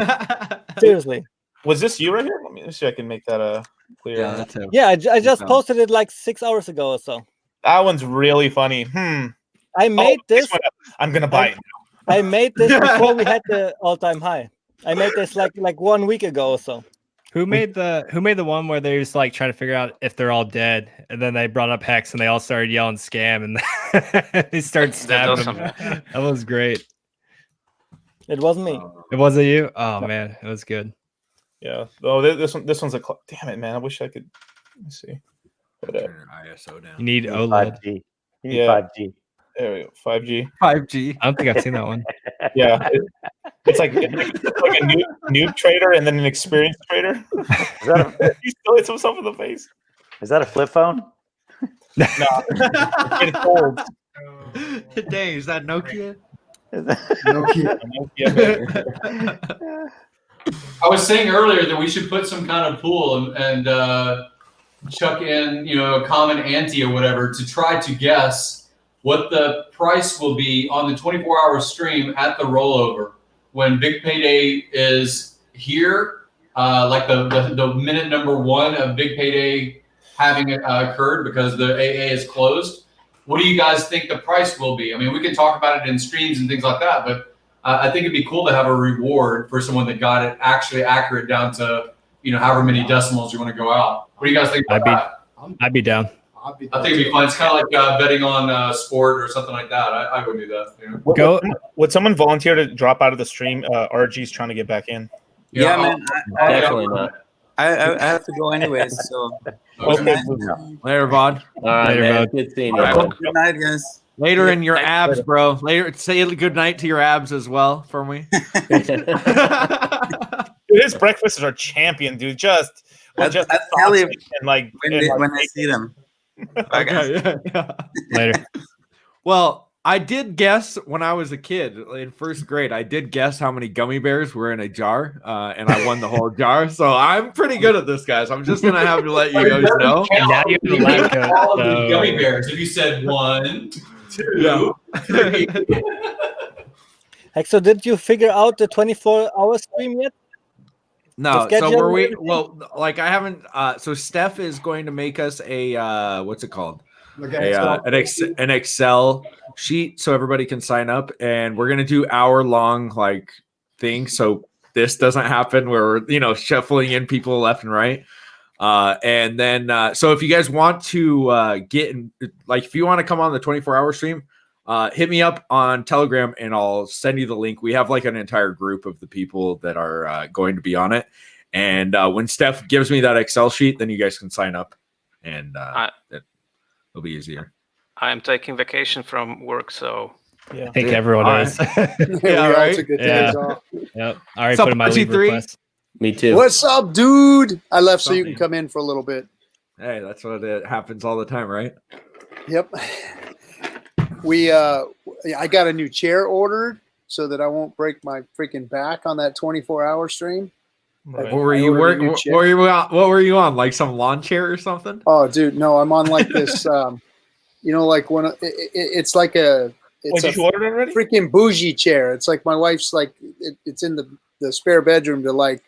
seriously. Was this you right here? Let me see if I can make that clear. Yeah, that's him. Yeah, I just posted it like 6 hours ago or so. That one's really funny. I made this. I'm gonna buy it. I made this before we had the all-time high. I made this like 1 week ago or so. Who made the one where they just like trying to figure out if they're all dead, and then they brought up Hex and they all started yelling scam and they started stabbing them. That was great. It wasn't me. It wasn't you? Oh man, it was good. Yeah. Oh, this one's a damn it, man. I wish I could. Let me see. But, Turn your ISO down. You need OLED. 5G. You need Yeah. 5G. There we go. 5G. 5G. I don't think I've seen that one. Yeah. It's like a noob trader and then an experienced trader. Is that a, He still hits himself in the face. is that a flip phone? No. It folds. Dang, is that Nokia? Nokia. I was saying earlier that we should put some kind of pool and chuck in, a common ante or whatever to try to guess what the price will be on the 24-hour stream at the rollover when Big Payday is here, like the minute number 1 of Big Payday having occurred because the AA is closed. What do you guys think the price will be? I mean, we can talk about it in streams and things like that, but I think it'd be cool to have a reward for someone that got it actually accurate down to, however many decimals you want to go out. What do you guys think about that? I'd be down. I think it'd be fun. It's kind of like betting on sport or something like that. I would do that. Would someone volunteer to drop out of the stream? RG's trying to get back in. Yeah, man. Definitely not. I have to go anyways. So Okay. Later, Vod. All right, Later, man. bud. Good seeing good you. night, guys. Later in your abs, bro. Later, say good night to your abs as well for me. Dude, his breakfasts are champion, dude. I'll tell you when when I see them. Bye, guys. Later. Well, I did guess when I was a kid in first grade. I did guess how many gummy bears were in a jar, and I won the whole jar. So I'm pretty good at this, guys. I'm just gonna have to let you guys know. And now you have the lab coat. All of the So gummy bears. If you said 1, 2, 3. Hexo, did you figure out the 24-hour stream yet? No, The so schedule were and we? everything? Well, like I haven't. So Steph is going to make us a what's it called? Like An Excel sheet so everybody can sign up, and we're gonna do hour-long like thing. So this doesn't happen where we're shuffling in people left and right. And then so if you guys want to get in, like if you want to come on the 24-hour stream, hit me up on Telegram and I'll send you the link. We have like an entire group of the people that are going to be on it. And when Steph gives me that Excel sheet, then you guys can sign up and it'll be easier. I'm taking vacation from work, so I think everyone All is. Yeah, right. Took a day Yeah. off. Yep. I already What's up, put in my leave RG3? request. Me too. What's up, dude? I left so you can come in for a little bit. Hey, that's what it happens all the time, right? Yep. I got a new chair ordered so that I won't break my freaking back on that 24-hour stream. What were you working? What were you on? Like some lawn chair or something? Oh, dude, no, I'm on like this. Like one. It's like a. It's Did you order it already? freaking bougie chair. It's like my wife's like. It's in the spare bedroom to like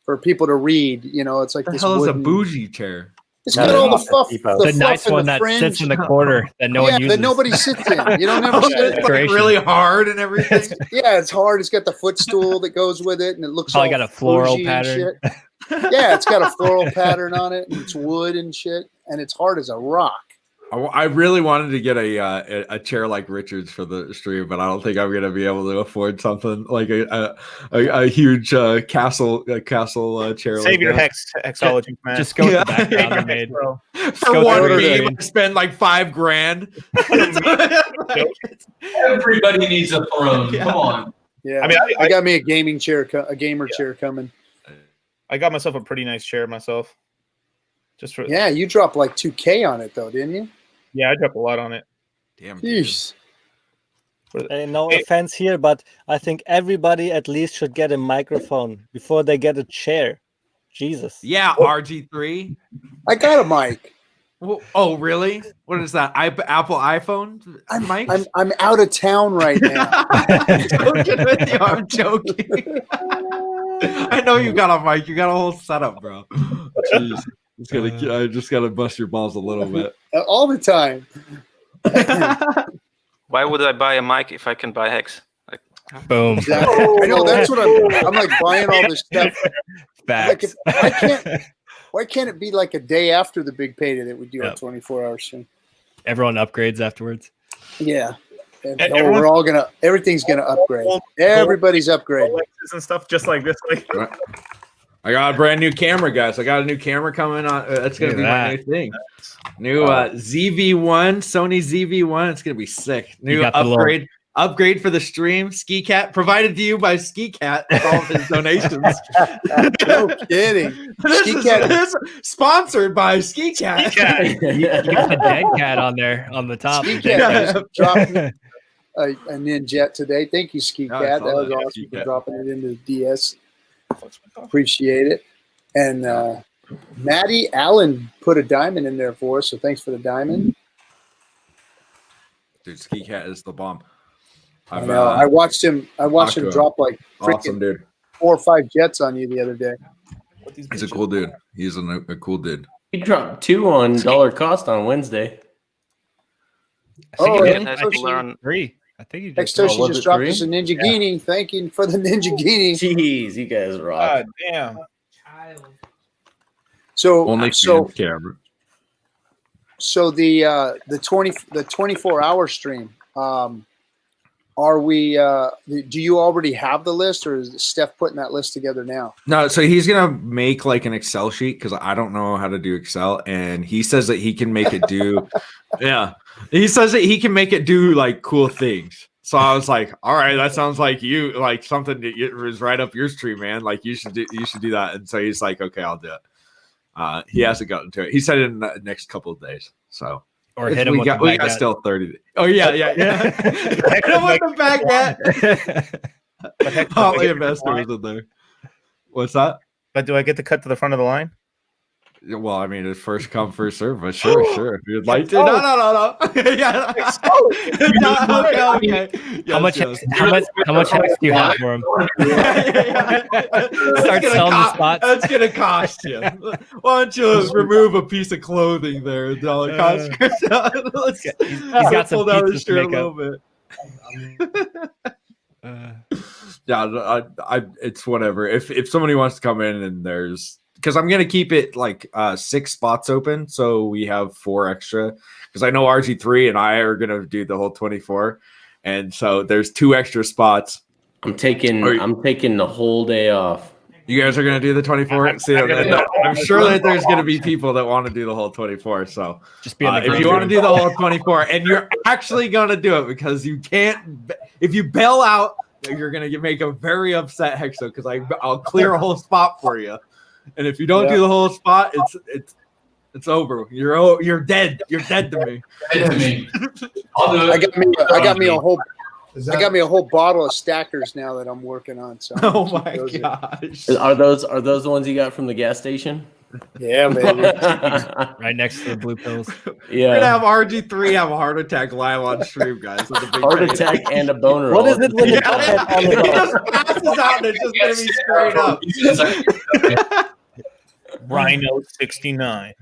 for people to read. It's like What the this. hell is a wooden- bougie chair? It's got all the fluff, The fluff nice and one the that fringe. sits in the corner that no one uses. that nobody sits in. You don't ever Oh, sit. it's like Decoration. really hard and everything. Yeah, it's hard. It's got the footstool that goes with it, and it looks Probably all got a floral bougie and pattern. shit. Yeah, it's got a floral pattern on it, and it's wood and shit, and it's hard as a rock. I really wanted to get a chair like Richard's for the stream, but I don't think I'm gonna be able to afford something like a huge castle chair. Save like your that. hexologist, man. Just go with the background they made. Bro. For go one through game. it. I spend like $5,000. Everybody needs a throne. Yeah. Come on. Yeah, I mean, I got me a gaming chair, a gamer chair coming. I got myself a pretty nice chair myself. Just for Yeah, you dropped like $2,000 on it though, didn't you? Yeah, I dropped a lot on it. Damn. Jeez. No offense here, but I think everybody at least should get a microphone before they get a chair. Jesus. Yeah, RG3. I got a mic. Well, oh, really? What is that? Apple iPhone mic? I'm out of town right now. I'm joking with you. I'm joking. I know you got a mic. You got a whole setup, bro. Jeez. I just gotta bust your balls a little bit. All the time. Why would I buy a mic if I can buy Hex? Like, Boom. Exactly. I know that's what I'm like buying all this stuff. Facts. Like why can't it be like a day after the big payday that we do our 24-hour stream? Everyone upgrades afterwards. Yeah. We're all everything's gonna upgrade. Everybody's upgrading and stuff just like this. I got a brand new camera, guys. I got a new camera coming on. That's gonna be my new thing. New ZV1, Sony ZV1. It's gonna be sick. New upgrade for the stream. Ski Cat provided to you by Ski Cat with all of his donations. No kidding. This is sponsored by Ski Cat. You got the dead cat on there on the top. Ski Cat dropped a Ninjet today. Thank you, Ski Cat. That was awesome for dropping it into the DS. Appreciate it. And Maddie Allen put a diamond in there for us, so thanks for the diamond. Dude, Ski Cat is the bomb. I know. I watched him drop like awesome, dude. 4 or 5 jets on you the other day. He's a cool dude. He's a cool dude. He dropped 2 on dollar cost on Wednesday. Three. I think he just dropped us a Ninja Guinea. Thank you for the Ninja Guinea. Jeez, you guys rock. God damn. So camera. So the 24-hour stream. Are we? Do you already have the list, or is Steph putting that list together now? No, so he's gonna make like an Excel sheet because I don't know how to do Excel, and he says that he can make it do. Yeah, he says that he can make it do like cool things. So I was like, all right, that sounds like you like something that was right up your street, man. Like you should do that. And so he's like, okay, I'll do it. He hasn't gotten to it. He said it in the next couple of days. So. Or hit him we with got, the we got still 30. Oh yeah. Hit him with the baguette. Holly investor was in there. What's that? But do I get to cut to the front of the line? Well, I mean, it's first come, first serve, but sure. If you'd like to. No. Yeah. Okay. Yes, How much hex do you have for him? Start selling the spots. That's gonna cost you. Why don't you remove a piece of clothing there? $1 cost. He's got some pizzas to make up. It's whatever. If somebody wants to come in and there's. Because I'm gonna keep it like 6 spots open, so we have 4 extra. Because I know RG3 and I are gonna do the whole 24, and so there's 2 extra spots. I'm taking the whole day off. You guys are gonna do the 24. See, I'm sure that there's gonna be people that want to do the whole 24. So just be if you want to do the whole 24, and you're actually gonna do it because you can't. If you bail out, you're gonna make a very upset Hexo because I'll clear a whole spot for you. And if you don't do the whole spot, it's over. You're dead. You're dead to me. I'll do it. I got me a whole bottle of stackers now that I'm working on. So oh my gosh. Are those the ones you got from the gas station? Yeah, baby. Right next to the blue pills. Yeah. We're gonna have RG3 have a heart attack live on stream, guys. Heart attack and a boner. What is it when he just passes out and it's just gonna be straight up. Rhino 69.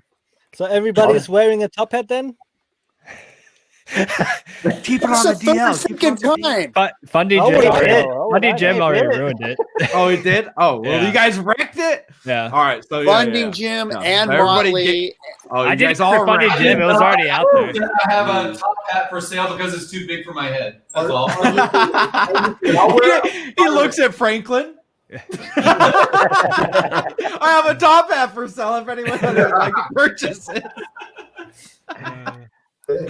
So everybody's wearing a top hat then? Keep it on the DL. Time. Fundy Jim already ruined it. Oh, it did? Oh, well, you guys wrecked it? Yeah. All right. So Funding Jim and Motley. I did it for Funding Jim. It was already out there. I have a top hat for sale because it's too big for my head. That's all. He looks at Franklin. I have a top hat for sale if anyone would like to purchase it.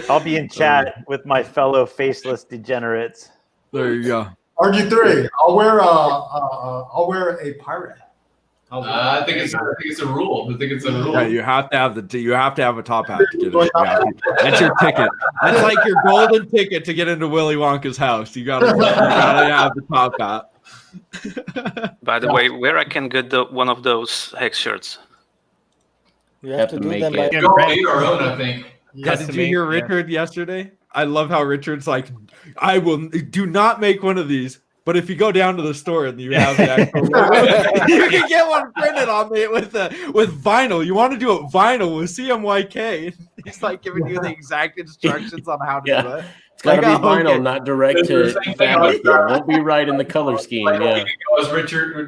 I'll be in chat with my fellow faceless degenerates. There you go. RG3, I'll wear a pirate hat. I think it's a rule. I think it's a rule. Yeah, you have to have a top hat to get in. That's your ticket. That's like your golden ticket to get into Willy Wonka's house. You gotta have the top hat. By the way, where I can get one of those hex shirts? You have to do them by. We all made our own, I think. Yeah, did you hear Richard yesterday? I love how Richard's like, I will do not make one of these. But if you go down to the store and you have the actual you can get one printed on me with vinyl. You want to do it vinyl with CMYK. He's like giving you the exact instructions on how to do it. It's got to be vinyl, not direct to fabric. It won't be right in the color scheme. Like Yeah. I was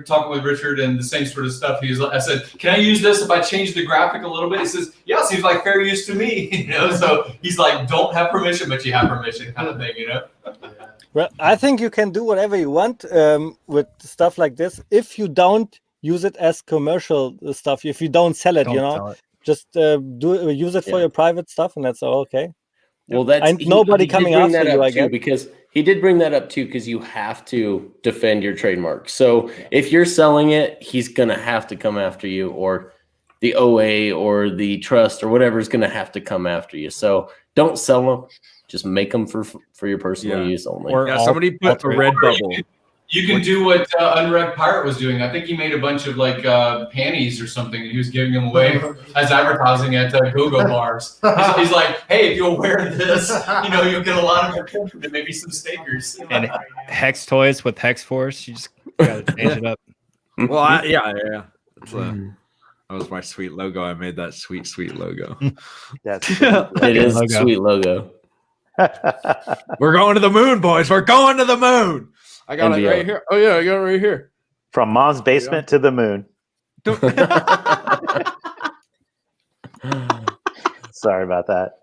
talking with Richard and the same sort of stuff. I said, can I use this if I change the graphic a little bit? He says, yeah, seems like fair use to me. So he's like, don't have permission, but you have permission kind of thing, Well, I think you can do whatever you want with stuff like this if you don't use it as commercial stuff. If you don't sell it, just use it for your private stuff, and that's all okay. Well, that's nobody coming after you, I guess. Because he did bring that up too, because you have to defend your trademark. So if you're selling it, he's gonna have to come after you, or the OA or the trust or whatever is gonna have to come after you. So don't sell them. Just make them for your personal use only. Or somebody put a red bubble. You can do what Unwrecked Pirate was doing. I think he made a bunch of like panties or something, and he was giving them away as advertising at go-go bars. He's like, hey, if you'll wear this, you'll get a lot of attention and maybe some stakers. And hex toys with hex force, you just gotta change it up. Well, yeah. That was my sweet logo. I made that sweet logo. It is a sweet logo. We're going to the moon, boys. We're going to the moon. I got it right here. Oh yeah, I got it right here. From mom's basement to the moon. Sorry about that.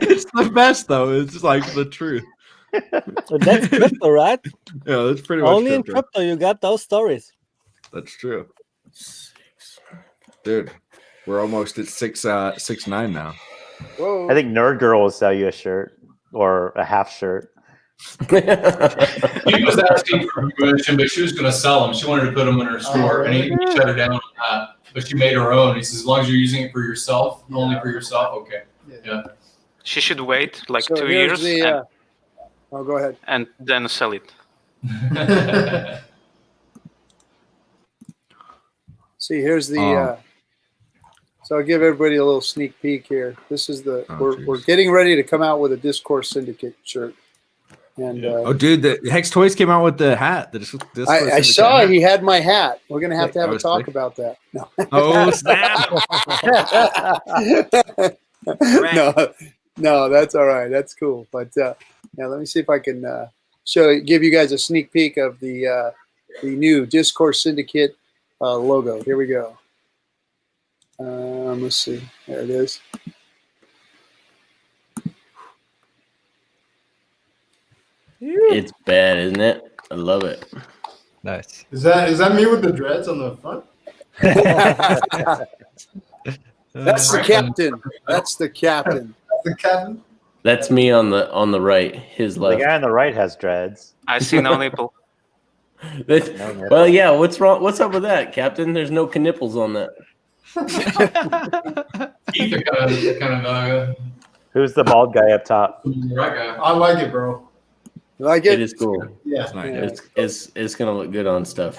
It's the best though. It's like the truth. That's crypto, right? Yeah, that's pretty much only in crypto you got those stories. That's true, dude. We're almost at 6'9" now. Whoa. I think Nerd Girl will sell you a shirt or a half shirt. She was asking for permission, but she was going to sell them. She wanted to put them in her store, and he shut her down on that. But she made her own. He says, as long as you're using it for yourself, only for yourself, okay. Yeah. She should wait like So 2 here's years oh, go ahead. and then sell it. See, here's the. So I'll give everybody a little sneak peek here. This is the we're getting ready to come out with a Discourse Syndicate shirt. And dude, the Hex Toys came out with the hat. I saw he had my hat. We're gonna have to have a talk about that. No. Oh snap! no, that's all right. That's cool. But now let me see if I can give you guys a sneak peek of the new Discourse Syndicate logo. Here we go. Let's see. There it is. It's bad, isn't it? I love it. Nice. Is that me with the dreads on the front? That's the captain. That's the captain. That's the captain. That's me on the right. His left. The guy on the right has dreads. I see no nipple. Well, yeah. What's wrong? What's up with that, Captain? There's no knipples on that. Who's the bald guy up top? I like it, bro. You like it? It is cool. Yeah. It's gonna look good on stuff.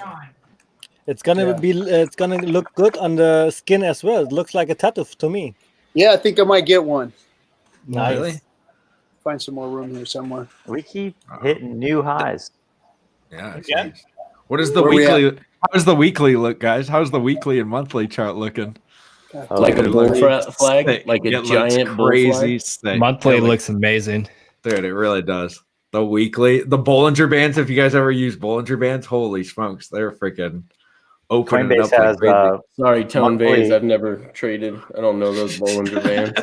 It's gonna it's gonna look good on the skin as well. It looks like a tattoo to me. Yeah, I think I might get one. Nice. Really? Find some more room here somewhere. We keep hitting new highs. Yeah. What is the weekly? How does the weekly look, guys? How's the weekly and monthly chart looking? Like a bull flag, like a giant crazy bull flag. Monthly looks amazing, dude. It really does. The weekly, the Bollinger Bands. If you guys ever use Bollinger Bands, holy smokes, they're freaking opening it up. Coinbase has, sorry, Tone Bays. I've never traded. I don't know those Bollinger Bands.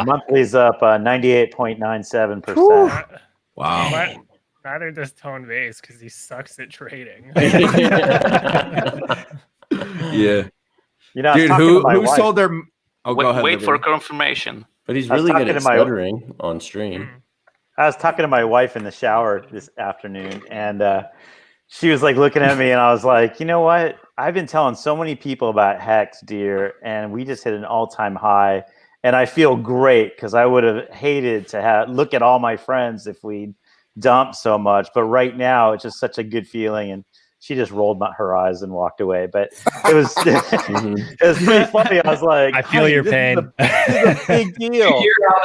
Monthly's up 98.97%. Wow. Neither does Tone Vase because he sucks at trading. Yeah. You know, dude, who sold their? Oh, wait, go ahead. Wait for confirmation. But he's really good at stuttering on stream. I was talking to my wife in the shower this afternoon, and she was like looking at me, and I was like, you know what? I've been telling so many people about Hex, dear, and we just hit an all-time high. And I feel great because I would have hated to look at all my friends if we dumped so much. But right now, it's just such a good feeling. And she just rolled her eyes and walked away. But it was it was pretty funny. I was like, I feel your pain. This is a big deal. You hear how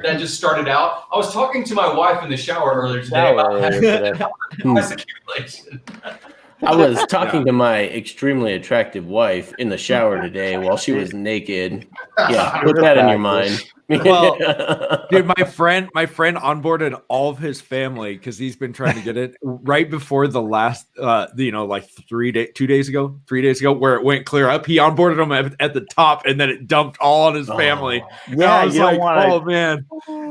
that just started out? I was talking to my wife in the shower earlier today about price accumulation. I was talking to my extremely attractive wife in the shower today while she was naked. Yeah, put that in your mind. Well, dude, my friend onboarded all of his family because he's been trying to get it right before the last, like 3 days ago, where it went clear up. He onboarded them at the top, and then it dumped all on his family. Yeah, I was you don't like, wanna- oh man,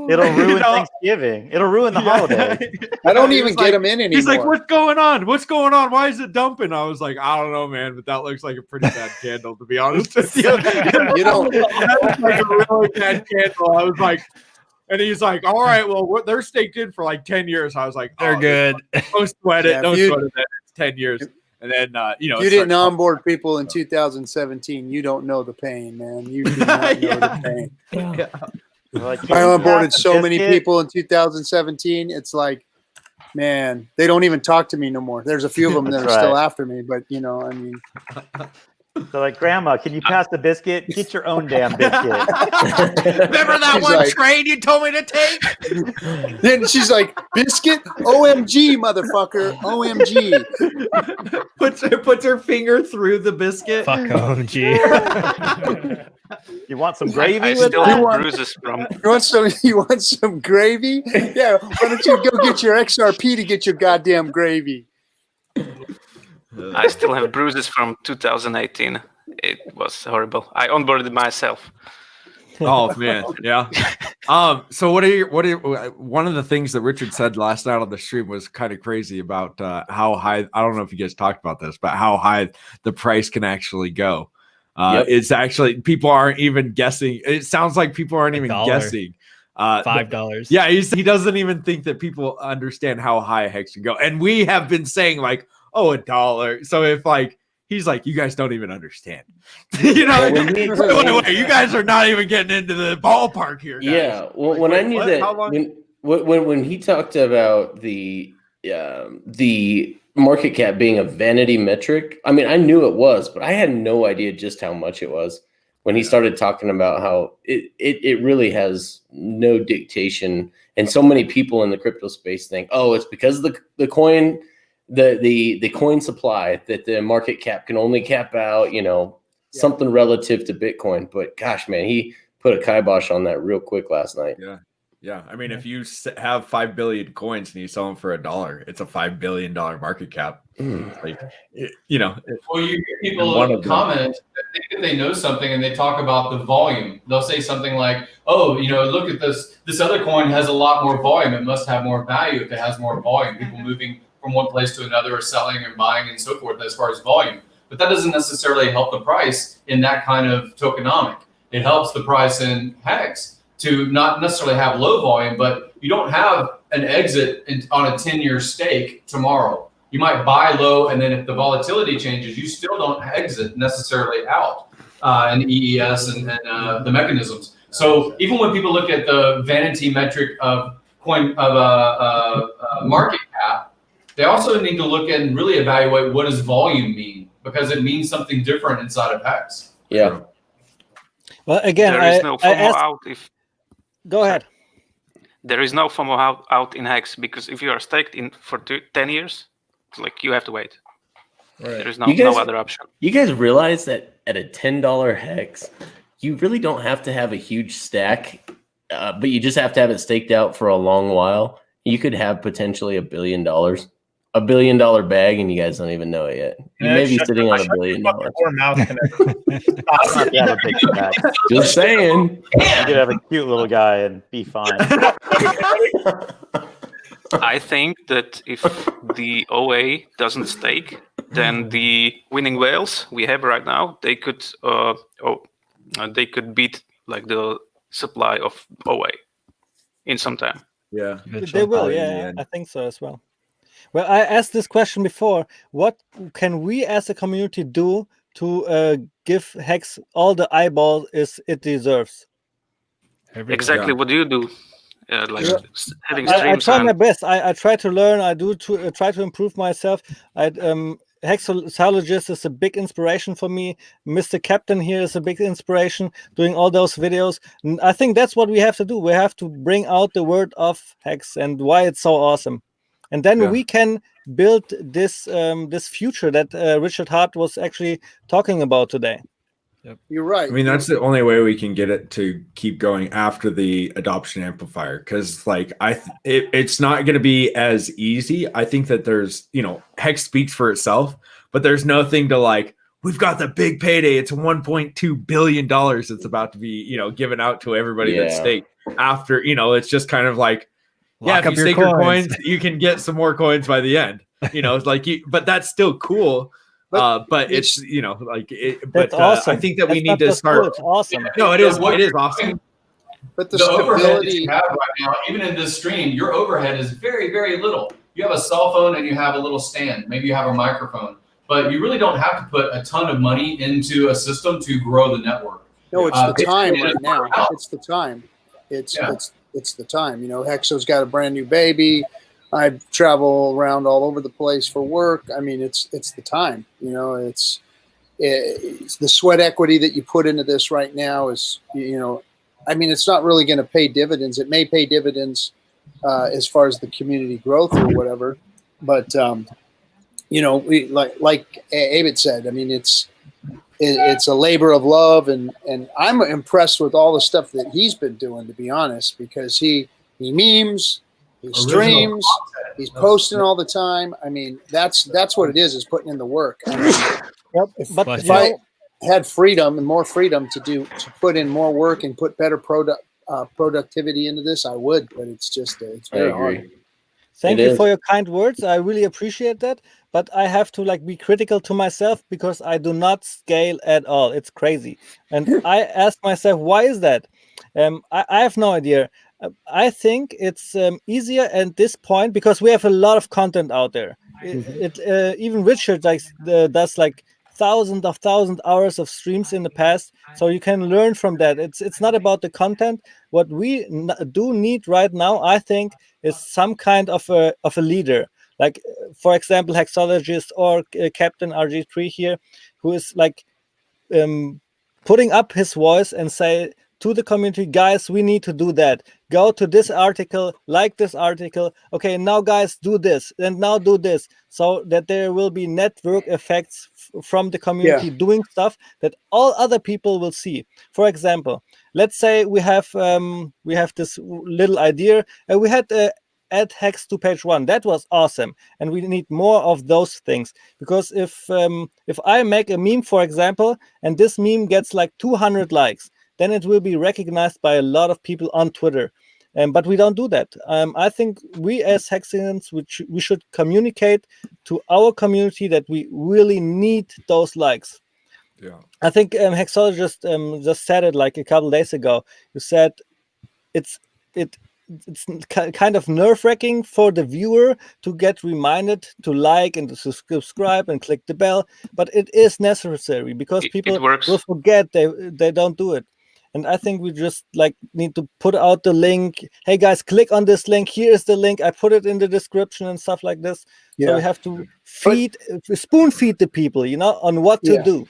It'll ruin Thanksgiving. It'll ruin the holiday. I don't even get them in anymore. He's like, what's going on? What's going on? Why is it dumping? I was like, I don't know, man, but that looks like a pretty bad candle, to be honest with you. You don't. That looks like a really bad candle. I was like, and he's like, all right, well, they're staked in for like 10 years. I was like, They're good. Don't sweat it. Yeah, Don't sweat it. It's 10 years. And then, If you didn't onboard people in 2017, you don't know the pain, man. You do not know the pain. Yeah. Like, I onboarded so many biscuit? people in 2017. It's like, man, they don't even talk to me no more. There's a few of them that are That's still right. after me, but I mean, They're like, Grandma, can you pass the biscuit? Get your own damn biscuit. Remember that She's one like- trade you told me to take? then she's like, biscuit, OMG, motherfucker, OMG. Puts her finger through the biscuit. Fuck OMG. You want some gravy I with still that? have bruises from. You want some gravy? Yeah, why don't you go get your XRP to get your goddamn gravy? I still have bruises from 2018. It was horrible. I onboarded myself. Oh man, yeah. So one of the things that Richard said last night on the stream was kind of crazy about how high. I don't know if you guys talked about this, but how high the price can actually go. It's actually people aren't even guessing. It sounds like people aren't even $1. guessing. $5. Yeah, he doesn't even think that people understand how high Hex can go, and we have been saying like, oh, $1. So if like he's like, you guys don't even understand. Wait, you guys are not even getting into the ballpark here. Guys. Yeah, well, Like, when I wait, knew what? that, How long- when he talked about the market cap being a vanity metric, I mean, I knew it was, but I had no idea just how much it was. When he started talking about how it really has no dictation, and so many people in the crypto space think, oh, it's because the coin. The coin supply that the market cap can only cap out, something relative to Bitcoin. But gosh, man, he put a kibosh on that real quick last night. Yeah. I mean, if you have 5 billion coins and you sell them for $1, it's a $5 billion market cap. Like, Well, you hear people comment that think that they know something and they talk about the volume. They'll say something like, oh, look at this. This other coin has a lot more volume. It must have more value if it has more volume. People moving from one place to another or selling and buying and so forth as far as volume. But that doesn't necessarily help the price in that kind of tokenomic. It helps the price in Hex to not necessarily have low volume, but you don't have an exit on a 10-year stake tomorrow. You might buy low, and then if the volatility changes, you still don't exit necessarily out in EES and the mechanisms. So even when people look at the vanity metric of market cap, they also need to look at and really evaluate what does volume mean, because it means something different inside of Hex. Yeah. Well, again, There is no FOMO out if. Go ahead. There is no FOMO out in Hex because if you are staked in for 10 years, like you have to wait. Right. There is no other option. You guys realize that at a $10 Hex, you really don't have to have a huge stack, but you just have to have it staked out for a long while. You could have potentially $1 billion. $1 billion bag, and you guys don't even know it yet. You may be sitting on $1 billion. Just saying. You could have a cute little guy and be fine. I think that if the OA doesn't stake, then the winning whales we have right now, they could beat like the supply of OA in some time. Yeah, They will. Yeah, I think so as well. Well, I asked this question before. What can we as a community do to give Hex all the eyeball it deserves? Exactly. What do you do? Like Yeah. having I streams try my and best. I try to learn. I do try to improve myself. Hexologist is a big inspiration for me. Mr. Captain here is a big inspiration. Doing all those videos, I think that's what we have to do. We have to bring out the word of Hex and why it's so awesome, and then we can build this this future that Richard Hart was actually talking about today. Yep. You're right. I mean, that's the only way we can get it to keep going after the adoption amplifier, because like it's not going to be as easy. I think that there's, you know, Hex speaks for itself, but there's nothing to like, we've got the big payday. It's $1.2 billion that's about to be, you know, given out to everybody that's staked after, you know, it's just kind of like, Lock if up you your stake your coins. coins, you can get some more coins by the end. You know, it's like but that's still cool. But it's, you know, like That's awesome. I think that we That's need not to just start. cool, it's awesome. No, it is awesome. But the overhead that you have right now, even in this stream, your overhead is very, very little. You have a cell phone and you have a little stand. Maybe you have a microphone, but you really don't have to put a ton of money into a system to grow the network. No, it's the time right now. It's the time. It's the time. You know, Hexo's got a brand new baby. I travel around all over the place for work. I mean, it's the time. You know, it's the sweat equity that you put into this right now is, you know, I mean, it's not really going to pay dividends. It may pay dividends as far as the community growth or whatever, but you know, we like Abed said. I mean, it's a labor of love, and I'm impressed with all the stuff that he's been doing, to be honest, because he memes, he streams, he's posting all the time. I mean, that's what it is putting in the work. I mean, if I had freedom and more freedom to put in more work and put better productivity into this, I would, but it's just it's very hard. Thank you for your kind words. I really appreciate that. But I have to like be critical to myself because I do not scale at all. It's crazy. And I ask myself, why is that? I have no idea. I think it's easier at this point because we have a lot of content out there. Even Richard does like thousands of hours of streams in the past, so you can learn from that. It's not about the content. What we do need right now, I think, is some kind of a leader, like for example Hexologist or Captain RG3 here, who is like putting up his voice and say to the community, guys, we need to do that. Go to this article, like this article. Okay, now guys, do this, and now do this, so that there will be network effects from the community doing stuff that all other people will see. For example, let's say we have this little idea, and we had add Hex to page 1. That was awesome, and we need more of those things, because if I make a meme, for example, and this meme gets like 200 likes, then it will be recognized by a lot of people on Twitter. But we don't do that. I think we as Hexicans, we should communicate to our community that we really need those likes. Yeah. I think Hexologist just said it like a couple days ago. You said it's kind of nerve-wracking for the viewer to get reminded to like and to subscribe and click the bell, but it is necessary because people will forget, they don't do it. And I think we just like need to put out the link. Hey guys, click on this link. Here is the link. I put it in the description and stuff like this. So we have to spoon feed the people, you know, on what to do.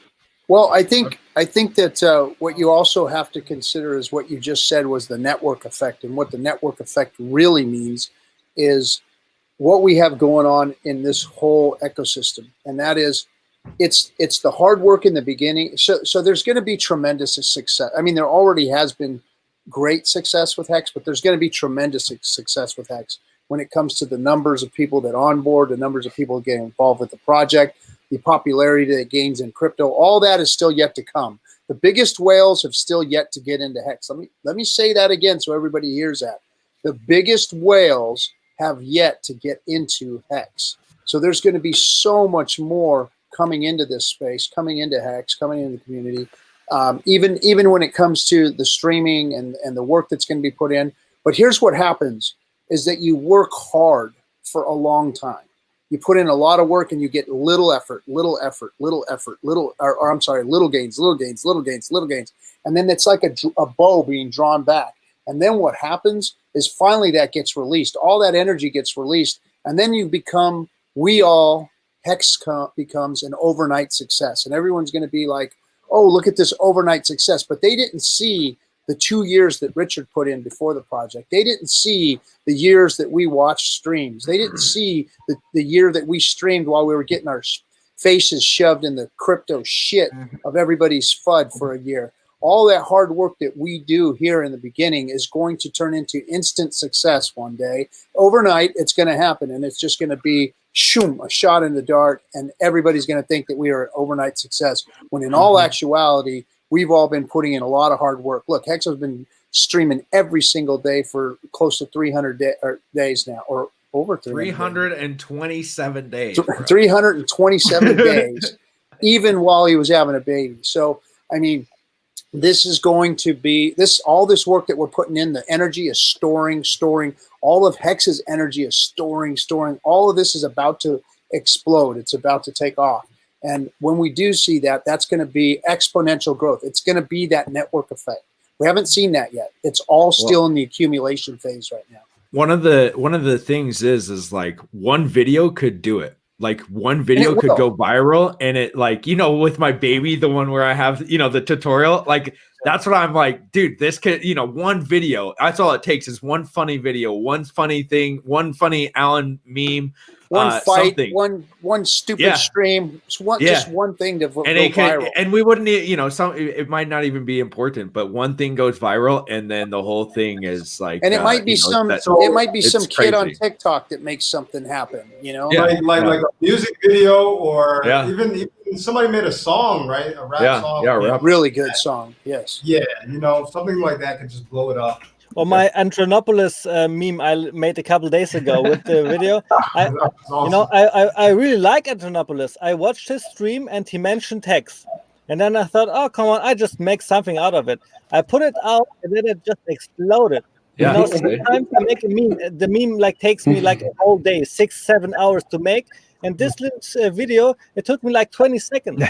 Well, I think that what you also have to consider is what you just said was the network effect, and what the network effect really means is what we have going on in this whole ecosystem, and that is it's the hard work in the beginning. So there's going to be tremendous success. I mean, there already has been great success with Hex, but there's going to be tremendous success with Hex when it comes to the numbers of people that onboard, the numbers of people getting involved with the project, the popularity that it gains in crypto. All that is still yet to come. The biggest whales have still yet to get into Hex. Let me say that again so everybody hears that. The biggest whales have yet to get into Hex. So there's going to be so much more coming into this space, coming into Hex, coming into the community, even when it comes to the streaming and the work that's going to be put in. But here's what happens is that you work hard for a long time. you put in a lot of work and you get little effort, little effort, little effort, little gains, little gains, little gains, little gains. And then it's like a bow being drawn back. And then what happens is finally that gets released. All that energy gets released. And then you become, Hex becomes an overnight success. And everyone's going to be like, oh, look at this overnight success. But they didn't see the 2 years that Richard put in before the project. They didn't see the years that we watched streams. They didn't see the year that we streamed while we were getting our faces shoved in the crypto shit of everybody's FUD for a year. All that hard work that we do here in the beginning is going to turn into instant success one day. Overnight, it's going to happen, and it's just going to be shoom, a shot in the dark, and everybody's going to think that we are an overnight success, when in all actuality, we've all been putting in a lot of hard work. Look, Hexo's been streaming every single day for close to 300 days now, or over 327 days. 327 days, even while he was having a baby. So, I mean, this is going to be all this work that we're putting in. The energy is storing. All of Hex's energy is storing. All of this is about to explode. It's about to take off. And when we do see that, that's going to be exponential growth. It's going to be that network effect. We haven't seen that yet. It's all still in the accumulation phase right now. One of the things is like one video could do it. Like one video could go viral, and it, like, you know, with my baby, the one where I have, you know, the tutorial, like that's what I'm like, dude, this could, you know, one video, that's all it takes is one funny video, one funny thing, one funny Alan meme, one fight, something. one stupid stream, just one thing to go viral. And we wouldn't, you know, it might not even be important, but one thing goes viral, and then the whole thing is like, and it might be some kid crazy on TikTok that makes something happen, you know, like a music video, or even somebody made a song, right? A rap song, really good song, yes, you know, something like that could just blow it up. Or my Antronopolis meme I made a couple days ago with the video. You know, I really like Antronopolis. I watched his stream and he mentioned Hex. And then I thought, oh, come on, I just make something out of it. I put it out and then it just exploded. Yeah, you know, sometimes I make a meme. The meme like takes me like a whole day, 6-7 hours to make. And this little video, it took me like 20 seconds.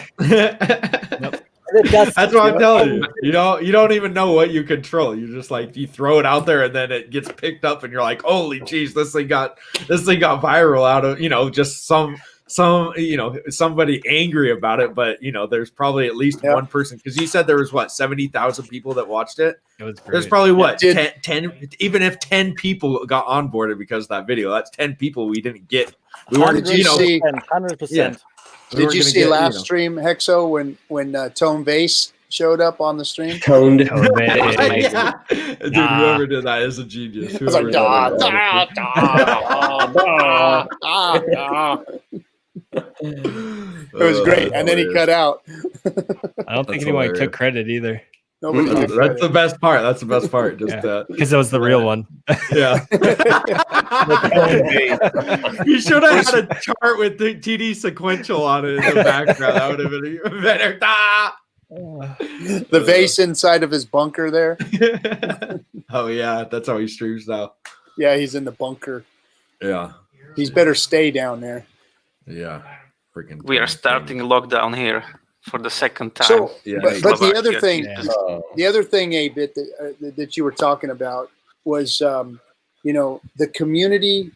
That's what I'm telling you. You don't even know what you control. You just like, you throw it out there and then it gets picked up and you're like, holy jeez, this thing got viral out of, you know, just some you know, somebody angry about it. But you know, there's probably at least one person, because you said there was what, 70,000 people that watched it. It was great. There's probably what, 10, even if 10 people got onboarded because of that video, that's 10 people we didn't get. We weren't, you know, 100%. Yeah. Did you see last stream, Hexo, when Tone Vase showed up on the stream? Tone Dude, whoever did that is a genius. It was like, it was great, and then he cut out. I don't think anyone took credit either. That's the best part. That's the best part. Just because it was the real one. Yeah. You should have had a chart with the TD sequential on it in the background. That would have been even better. The vase inside of his bunker there. Oh yeah, that's how he streams now. Yeah, he's in the bunker. Yeah. He's better stay down there. Yeah. Freaking. We are starting lockdown here for the second time. So, but the other thing, Abe, that you were talking about was, you know, the community.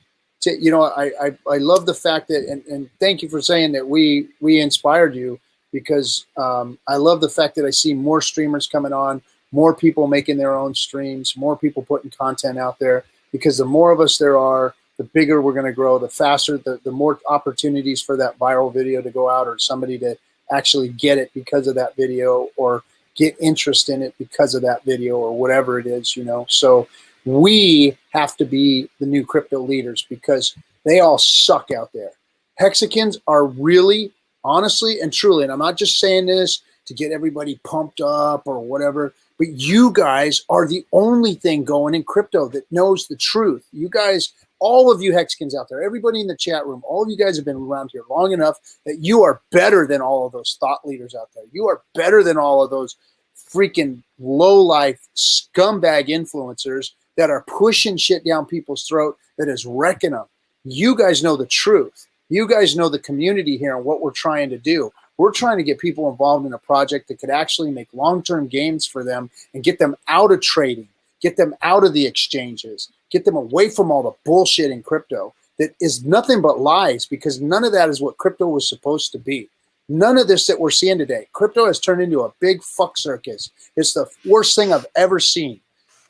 You know, I love the fact that, and thank you for saying that we inspired you, because I love the fact that I see more streamers coming on, more people making their own streams, more people putting content out there, because the more of us there are, the bigger we're going to grow, the faster, the more opportunities for that viral video to go out, or somebody to actually get it because of that video, or get interest in it because of that video, or whatever it is, you know. So we have to be the new crypto leaders, because they all suck out there. Hexicans are really, honestly and truly, and I'm not just saying this to get everybody pumped up or whatever, but you guys are the only thing going in crypto that knows the truth. You guys, all of you Hexicans out there, everybody in the chat room, all of you guys have been around here long enough that you are better than all of those thought leaders out there. You are better than all of those freaking low-life scumbag influencers that are pushing shit down people's throat that is wrecking them. You guys know the truth. You guys know the community here and what we're trying to do. We're trying to get people involved in a project that could actually make long-term gains for them and get them out of trading, get them out of the exchanges, get them away from all the bullshit in crypto that is nothing but lies, because none of that is what crypto was supposed to be. None of this that we're seeing today. Crypto has turned into a big fuck circus. It's the worst thing I've ever seen.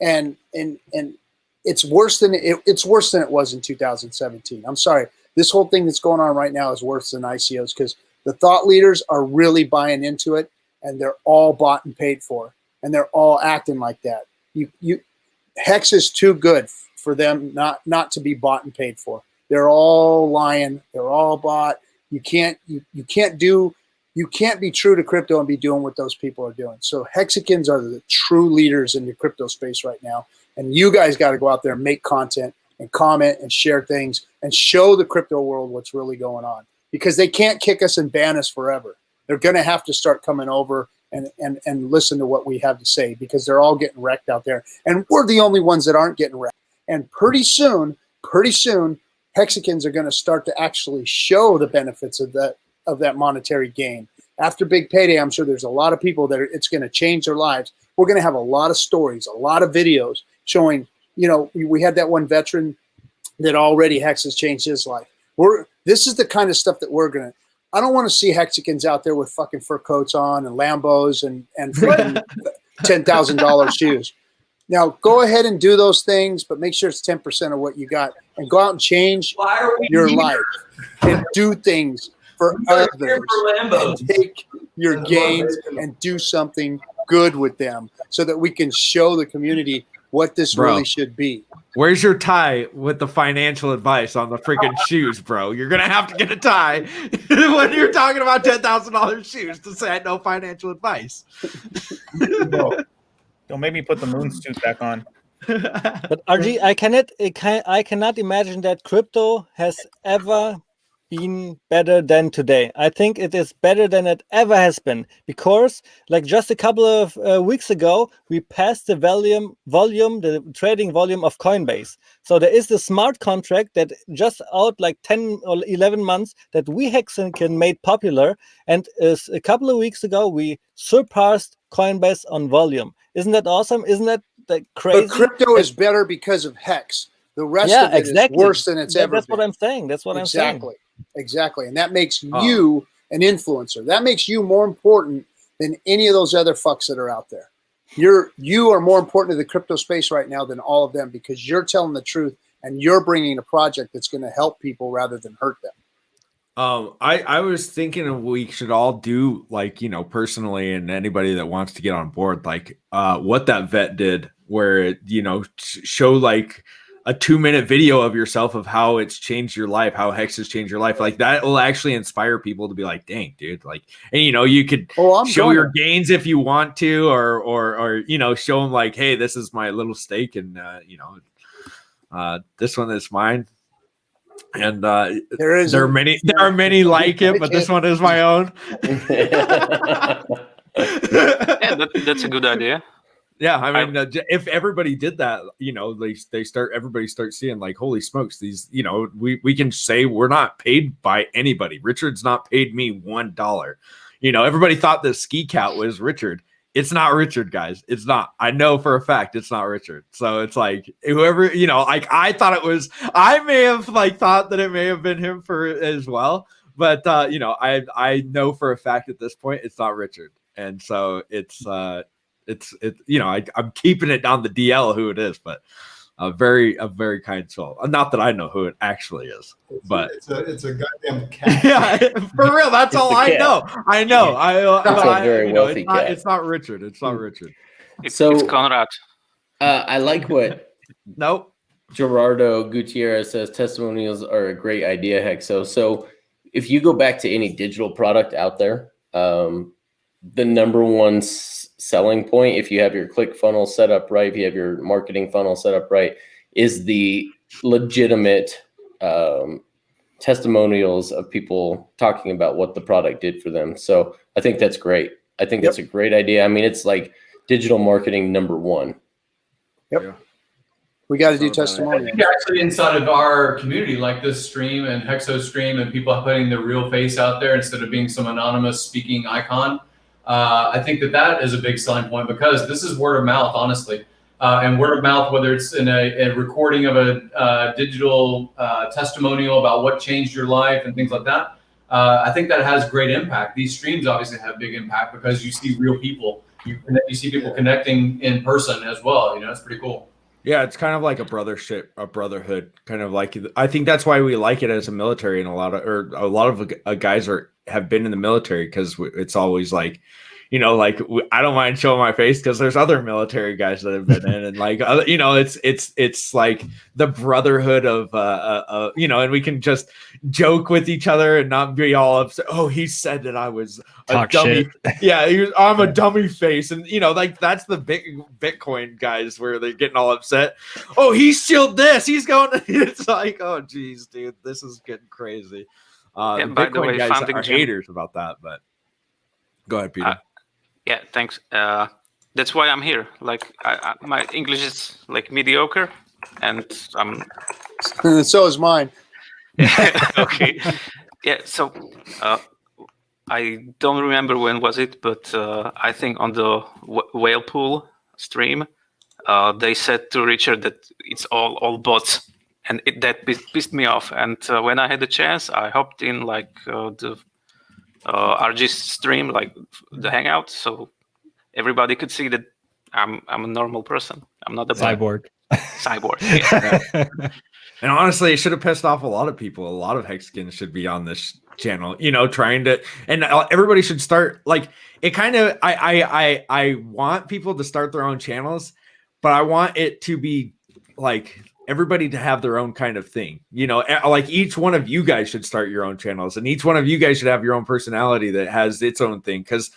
And it's worse than it was in 2017. I'm sorry. This whole thing that's going on right now is worse than ICOs, because the thought leaders are really buying into it, and they're all bought and paid for, and they're all acting like that. Hex is too good for them not to be bought and paid for. They're all lying. They're all bought. You can't be true to crypto and be doing what those people are doing. So Hexicans are the true leaders in the crypto space right now. And you guys got to go out there and make content and comment and share things and show the crypto world what's really going on, because they can't kick us and ban us forever. They're going to have to start coming over and listen to what we have to say, because they're all getting wrecked out there. And we're the only ones that aren't getting wrecked. And pretty soon, Hexicans are going to start to actually show the benefits of that monetary gain. After Big Payday, I'm sure there's a lot of people that it's going to change their lives. We're going to have a lot of stories, a lot of videos showing, we had that one veteran that already Hex has changed his life. This is the kind of stuff that we're going to, I don't want to see Hexicans out there with fucking fur coats on and Lambos and freaking $10,000 shoes. Now, go ahead and do those things, but make sure it's 10% of what you got, and go out and change your life and do things for others, and take your gains and do something good with them so that we can show the community what this really should be. Where's your tie with the financial advice on the freaking shoes, bro? You're going to have to get a tie when you're talking about $10,000 shoes to say no financial advice. Don't make me put the moon suit back on. But RG, I cannot imagine that crypto has ever been better than today. I think it is better than it ever has been, because like just a couple of weeks ago, we passed the the trading volume of Coinbase. So there is the smart contract that just out like 10 or 11 months that we Hexicans made popular. And a couple of weeks ago, we surpassed Coinbase on volume. Isn't that awesome? Isn't that crazy? But crypto is better because of Hex. The rest of it is worse than it's ever been. That's what I'm saying. That's what I'm saying. Exactly. And that makes you an influencer. That makes you more important than any of those other fucks that are out there. You are more important to the crypto space right now than all of them, because you're telling the truth and you're bringing a project that's going to help people rather than hurt them. I was thinking we should all do, like, personally, and anybody that wants to get on board, like what that vet did, where it, show like a 2-minute video of yourself of how it's changed your life, how Hex has changed your life. Like that will actually inspire people to be like, dang, dude, like, and you could show your gains if you want to, or show them like, hey, this is my little stake, and this one is mine. And there are many like it, but this one is my own. Yeah, that's a good idea. Yeah, I mean, if everybody did that, everybody starts seeing like, holy smokes, these, we can say we're not paid by anybody. Richard's not paid me $1. Everybody thought the ski cat was Richard. It's not Richard, guys. It's not. I know for a fact it's not Richard. So it's like whoever, like I thought it was. I may have like thought that it may have been him for as well, but I know for a fact at this point it's not Richard, and so it's I'm keeping it on the DL who it is, but a very kind soul. Not that I know who it actually is, but it's a goddamn cat. Yeah, for real. That's all I know. I know. It's not Richard. It's not Richard. It's Conrad. I like what Nope. Gerardo Gutierrez says. Testimonials are a great idea, Hexo. So if you go back to any digital product out there, the number one selling point, if you have your click funnel set up right, if you have your marketing funnel set up right, is the legitimate testimonials of people talking about what the product did for them. So I think that's great. I think that's a great idea. I mean, it's like digital marketing number one. Yep. We got to do I testimonials. think actually inside of our community, like this stream and Hexo stream, and people putting their real face out there instead of being some anonymous speaking icon, I think that is a big selling point, because this is word of mouth, honestly. And word of mouth, whether it's in a recording of a digital testimonial about what changed your life and things like that, I think that has great impact. These streams obviously have big impact because you see real people. You see people connecting in person as well. It's pretty cool. Yeah, it's kind of like a brotherhood, kind of like. I think that's why we like it as a military, and a lot of guys have been in the military, because it's always like, like I don't mind showing my face because there's other military guys that have been in, and like it's like the brotherhood of and we can just joke with each other and not be all upset. Oh, he said that I was a dummy. Shit. Yeah, I'm a dummy face, and like that's the big Bitcoin guys where they're getting all upset. Oh, he's still this. He's going. It's like, oh, geez, dude, this is getting crazy. And by the way, guys are haters about that, but go ahead, Peter. Yeah, thanks. That's why I'm here. Like, my English is like mediocre, and so is mine. Okay. Yeah. So I don't remember when was it, but I think on the whale pool stream, they said to Richard that it's all bots, and that pissed me off. And when I had the chance, I hopped in like the RG stream, like the Hangout, so everybody could see that I'm a normal person. I'm not a cyborg. Cyborg. Yeah. And honestly, it should have pissed off a lot of people. A lot of Hexicans should be on this channel, trying to, and everybody should start like it. Kind of, I want people to start their own channels, but I want it to be like everybody to have their own kind of thing, like each one of you guys should start your own channels, and each one of you guys should have your own personality that has its own thing, because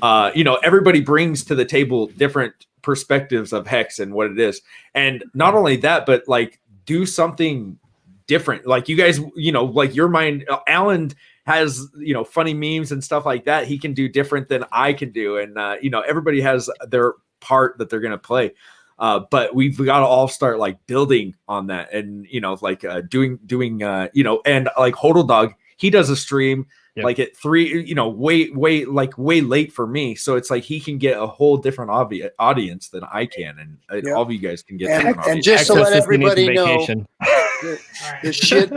everybody brings to the table different perspectives of Hex and what it is. And not only that, but like do something different. Like you guys, like your mind, Alan has, funny memes and stuff like that. He can do different than I can do. And, everybody has their part that they're going to play. But we've got to all start like building on that, and doing and like Hodl Dog, he does a stream like at 3, way late for me, so it's like he can get a whole different audience than I can, and all of you guys can get. And just to let everybody know, the shit.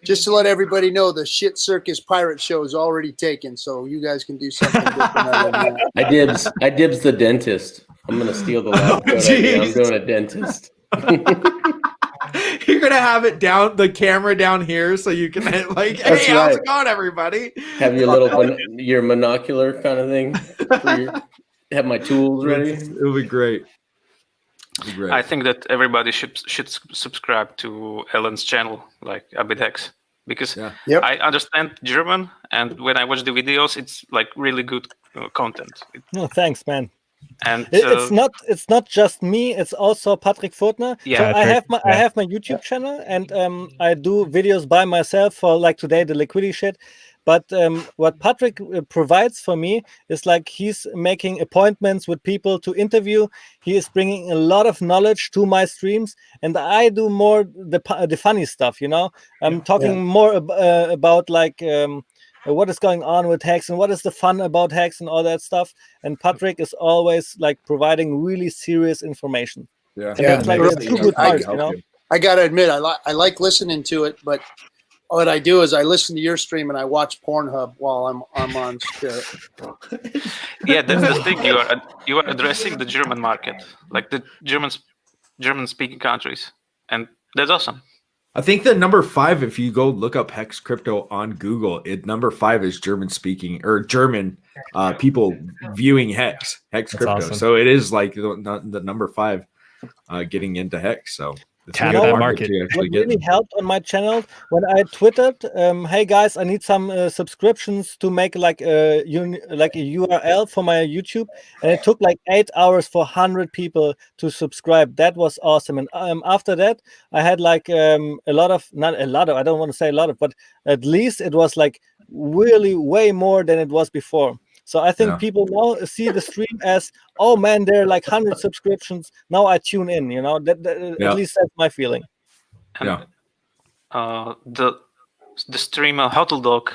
Just to let everybody know, the Shit Circus Pirate Show is already taken, so you guys can do something different. Other than that. I dibs the dentist. I'm gonna steal the lab coat idea. I'm doing a dentist. You're gonna have it down the camera down here, so you can like, hey, That's how's right. it going, everybody? Have your little your monocular kind of thing. Have my tools ready. It'll be great. I think that everybody should subscribe to Ellen's channel, like Abidhex, because I understand German, and when I watch the videos, it's like really good content. No, thanks, man. And it's not just me, it's also Patrick Furtner. Yeah, so Patrick, I have my YouTube channel, and I do videos by myself for like today the liquidity shit. But what Patrick provides for me is like he's making appointments with people to interview. He is bringing a lot of knowledge to my streams, and I do more the funny stuff. I'm talking more about like what is going on with Hex and what is the fun about Hex and all that stuff. And Patrick is always like providing really serious information. Yeah, that's like a two good part, I gotta admit, I like listening to it, but what I do is I listen to your stream and I watch Pornhub while I'm on Spirit. Yeah, that's the thing. You are addressing the German market, like the German speaking countries, and that's awesome. I think the number 5, if you go look up Hex Crypto on Google, number 5 is German speaking or German people viewing Hex Crypto. Awesome. So it is like the number 5 getting into Hex. So it's What really helped on my channel when I twittered, hey guys, I need some subscriptions to make like a URL for my YouTube, and it took like 8 hours for 100 people to subscribe. That was awesome. And after that, I had like I don't want to say a lot of, but at least it was like really way more than it was before. So I think people now see the stream as, oh man, there are like 100 subscriptions. Now I tune in. You know, at least that's my feeling. And, the streamer Hotel Dog,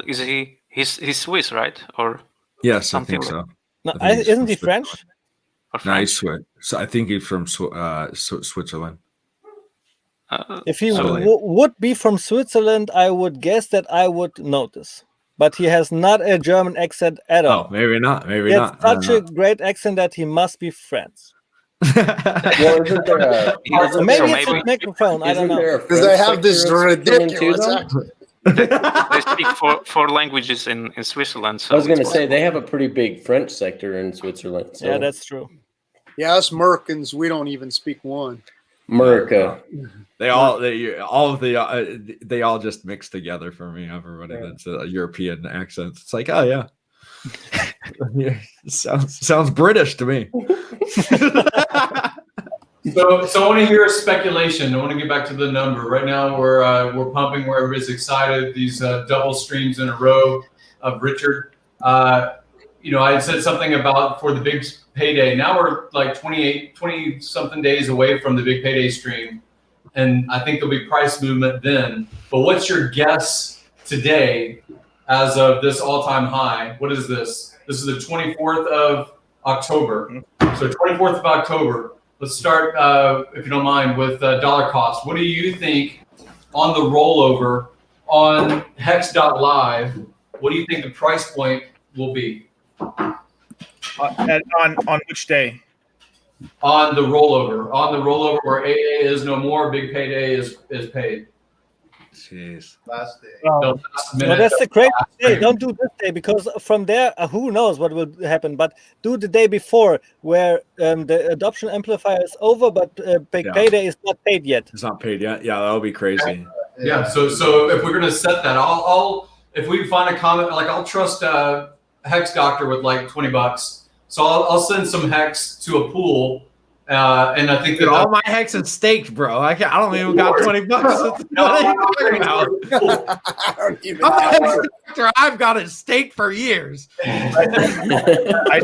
is he's Swiss, right? Or yes, something I think so. No, isn't he French? No, he's Swiss. So I think he's from Switzerland. If he would be from Switzerland, I would guess that I would notice. But he has not a German accent at all. Oh, maybe not. Maybe he not. has such a great accent that he must be French. Well, isn't there maybe it's a microphone. I don't know. Because I have this ridiculous accent. They speak four languages in Switzerland. So I was going to say they have a pretty big French sector in Switzerland. So. Yeah, that's true. Yeah, us Merkins, we don't even speak one. America. They all just mix together for me. Everybody that's a European accent. It's like, oh yeah, yeah, sounds British to me. So I want to hear a speculation. I want to get back to the number. Right now we're pumping where everybody's excited. These double streams in a row of Richard. I had said something about for the big payday. Now we're like 20 something days away from the big payday stream. And I think there'll be price movement then. But what's your guess today as of this all-time high? What is this? This is the 24th of October. So 24th of October. Let's start, if you don't mind, with dollar cost. What do you think on the rollover on Hex.live? What do you think the price point will be? On which day? On the rollover where AA is no more, big payday is paid. Jeez. Last day. Well, that's the crazy day. Don't do this day because from there, who knows what will happen. But do the day before where the adoption amplifier is over, but big payday is not paid yet. It's not paid yet. Yeah, that'll be crazy. Yeah. So if we're gonna set that, I'll if we find a comment, like I'll trust Hex Doctor with like $20. So I'll send some Hex to a pool. And I think that all my Hex is staked, bro. I don't even got $20. I've got it staked for years. I'd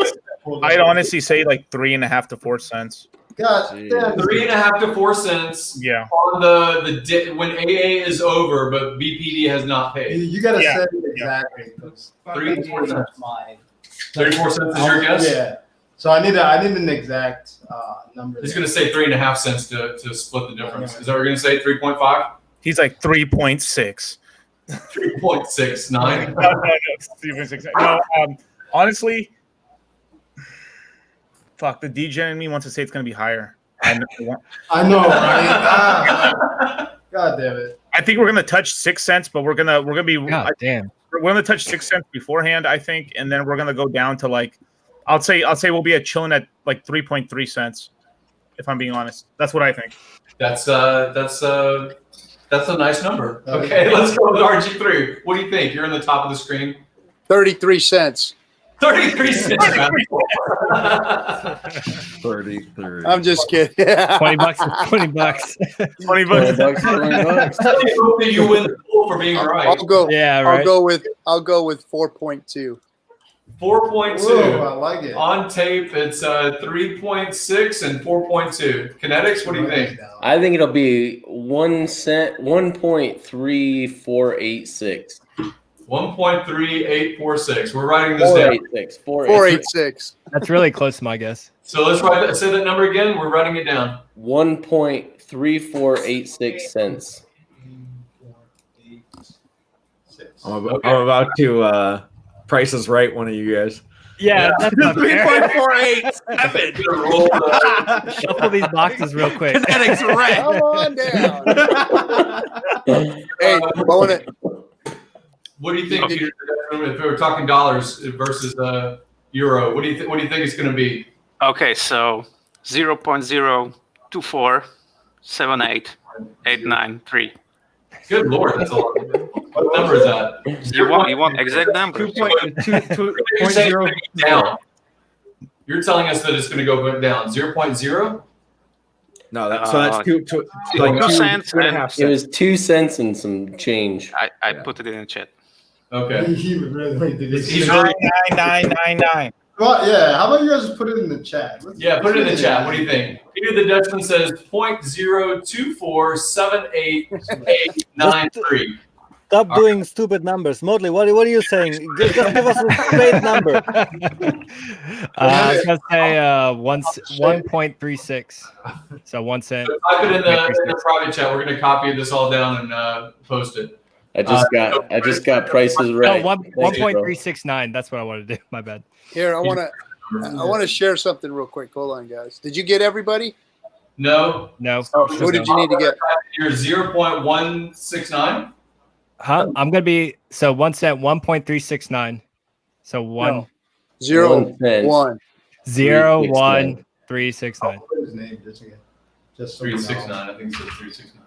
honestly say like 3.5 to 4 cents. God, 3.5 to 4 cents. Yeah. On the when AA is over, but BPD has not paid. You got to set it exactly. 3 to 4 cents. 34 cents is your guess? Yeah. So I need an exact number. He's going to say 3.5 cents to split the difference. Is that what we're going to say? 3.5? He's like 3.6. 3.69. No, honestly, fuck. The DJ in me wants to say it's going to be higher. I know, right? God damn it. I think we're going to touch 6 cents, but we're gonna be. God damn. We're going to touch 6 cents beforehand, I think, and then we're going to go down to like. I'll say we'll be chilling at like 3.3 cents, if I'm being honest. That's what I think. That's a nice number. Okay, let's go with RG3. What do you think? You're in the top of the screen. 33 cents. 33 cents. 33. I'm just kidding. $20. $20. $20. You win the pool for being right. I'll go. Yeah, right. I'll go with 4.2. 4.2. I like it. On tape, it's 3.6 and 4.2. Kinetics, what do you think? I think it'll be 1 cent, 1.3486. 1.3846. We're writing this down. 486. That's really close to my guess. So let's say that number again. We're writing it down. 1.3486 cents. I'm about to Price is Right one of you guys. Yeah, that's not fair. 3.487. Shuffle these boxes real quick. Kinetics right. Come on down. Hey, blowing it. What do you think, Peter, if we were talking dollars versus euro? What do you think it's going to be? Okay, so 0.024788993. Good Lord, that's a lot. What number is that? You want exact number? 2.0 down. You're telling us that it's going to go down 0.0? No, that's 2 cents. 2.5 cents. It was 2 cents and some change. I put it in the chat. Okay. He would really do this. He's really, 99999. Well, yeah. How about you guys just put it in the chat? yeah, put it in the chat. What do you think? Peter the Dutchman says 0.024788893. Stop doing stupid numbers. Motley, what are you saying? Just give us a straight number. I was gonna say 1.36. So 1 cent. So type it in the private chat. We're gonna copy this all down and post it. I just got prices No, right. 1.369. That's what I want to do. My bad. Here, I want to share something real quick. Hold on, guys. Did you get everybody? No. Who did you need to get? You're 0.169. Huh? I'm gonna be 1 cent, 1.369. So one No. 0 1 0 1 369. I'll put his name just so you know. 369. I think it's 369.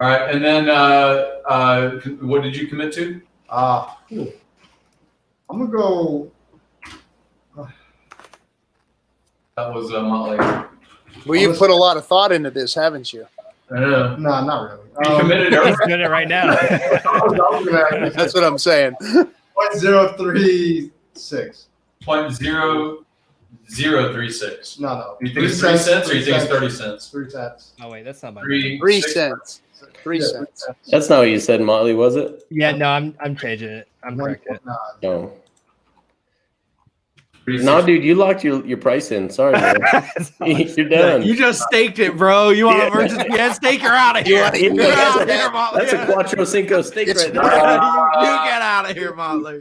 All right, and then what did you commit to? I'm gonna go. That was Motley. Well, you've put a lot of thought into this, haven't you? I know. No, not really. You committed He's everything. doing it right now. That's what I'm saying. 0.036. 0.0036. No. Do you think it's 3 cents or you think it's 30 cents? 3 cents. Oh wait, that's not my. 3 cents. 3 Yeah, cents. That's not what you said, Motley, was it? Yeah, no, I'm changing it. I'm correcting it. No. No, dude, you locked your price in. Sorry, man. You're done. You just staked it, bro. You want to versus PN stake? You're out of here. Yeah, You're out of here, Motley. That's a Quattro Cinco stake right there. You get out of here, Motley.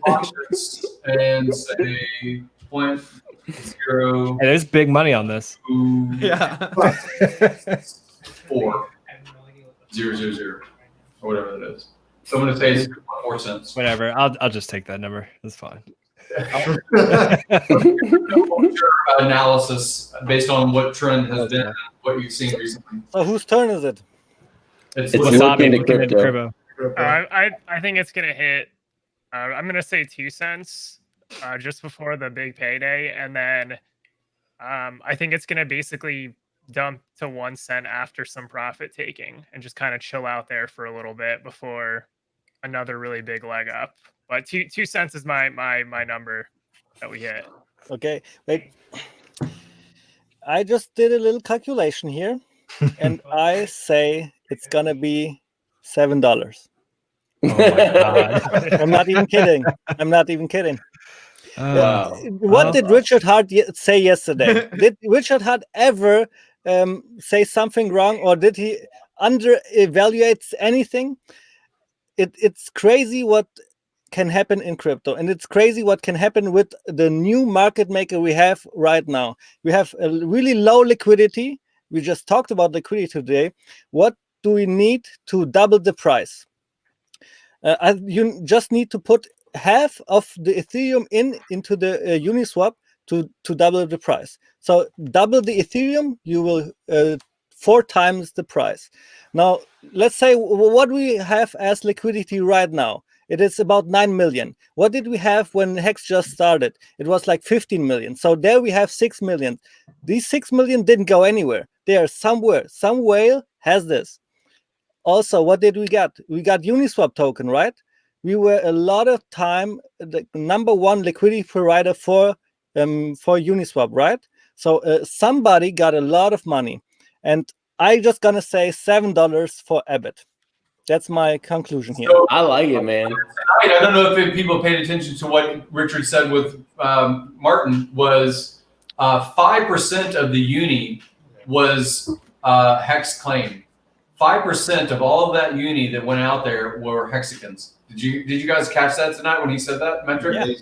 And say 0.0. Hey, there's big money on this. Yeah. 4 0 or whatever that is. So I'm gonna say it's 4 cents. Whatever. I'll just take that number. That's fine. Analysis based on what trend has been, and what you've seen recently. So whose turn is it? It's Wasabi looking into crypto. I think it's gonna hit. I'm gonna say 2 cents, just before the big payday, and then I think it's gonna basically dump to 1 cent after some profit taking, and just kind of chill out there for a little bit before another really big leg up. But 2 cents is my number that we hit. Okay, wait. I just did a little calculation here, and I say it's gonna be $7. Oh my god. I'm not even kidding. Wow. What did Richard Hart say yesterday? Did Richard Hart ever say something wrong, or did he under-evaluate anything? It's crazy what can happen in crypto, and it's crazy what can happen with the new market maker we have right now. We have a really low liquidity. We just talked about liquidity today. What do we need to double the price? You just need to put half of the Ethereum into the Uniswap to double the price. So double the Ethereum, you will 4 times the price. Now, let's say what we have as liquidity right now. It is about 9 million. What did we have when Hex just started? It was like 15 million. So there we have 6 million. These 6 million didn't go anywhere. They are somewhere. Some whale has this. Also, what did we get? We got Uniswap token, right? We were a lot of time the number 1 liquidity provider for Uniswap, right? So somebody got a lot of money. And I just gonna say $7 for Abbott. That's my conclusion here. So, I like it, man. I don't know if people paid attention to what Richard said with Martin. Was 5% of the uni was Hex claim. 5% of all of that uni that went out there were Hexicans. Did you guys catch that tonight when he said that metric? Yeah.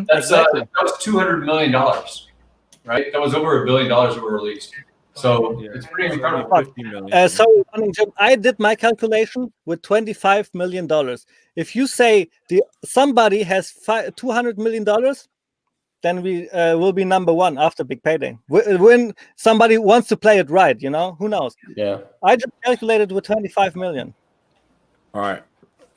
That's Exactly. that was $200 million, right? That was over $1 billion that were released. So it's pretty incredible. So I did my calculation with $25 million. If you say somebody has $200 million, then we will be number 1 after big payday. When somebody wants to play it right, who knows? Yeah. I just calculated with 25 million. All right.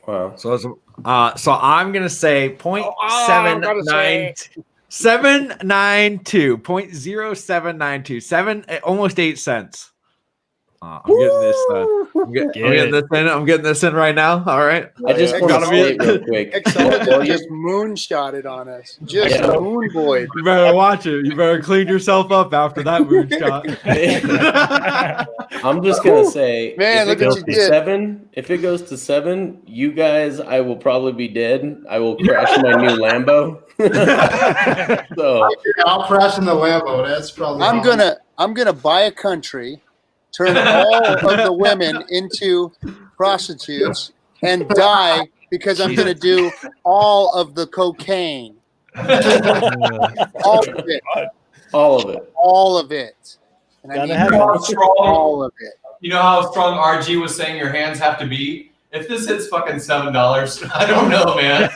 Wow. So I'm gonna say 0.792. 792, 0.0792, almost 8 cents. I'm getting this. I'm getting this in right now. All right. I just want to say it real quick. Hexologist just moonshotted on us. Just moonboyed. You better watch it. You better clean yourself up after that moonshot. I'm just gonna say, man, look what you did. 7, if it goes to 7, you guys, I will probably be dead. I will crash my new Lambo. So I'll crash in the Lambo. That's probably. I'm gonna buy a country, turn all of the women into prostitutes, and die because I'm gonna do all of the cocaine. All of it. All of it. All of it. And I mean, all of it. You know how strong RG was saying your hands have to be? If this hits fucking $7, I don't know, man.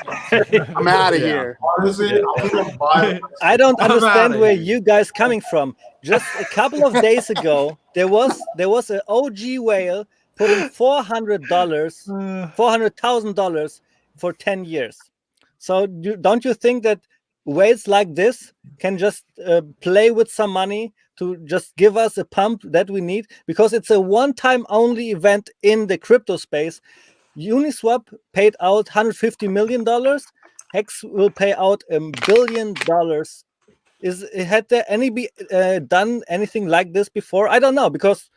I'm out of here. Honestly, I don't understand where you guys coming from. Just a couple of days ago, there was an OG whale putting $400,000 for 10 years. So don't you think that whales like this can just play with some money to just give us a pump that we need? Because it's a one-time only event in the crypto space. Uniswap paid out $150 million. Hex will pay out $1 billion. Had there done anything like this before? I don't know, because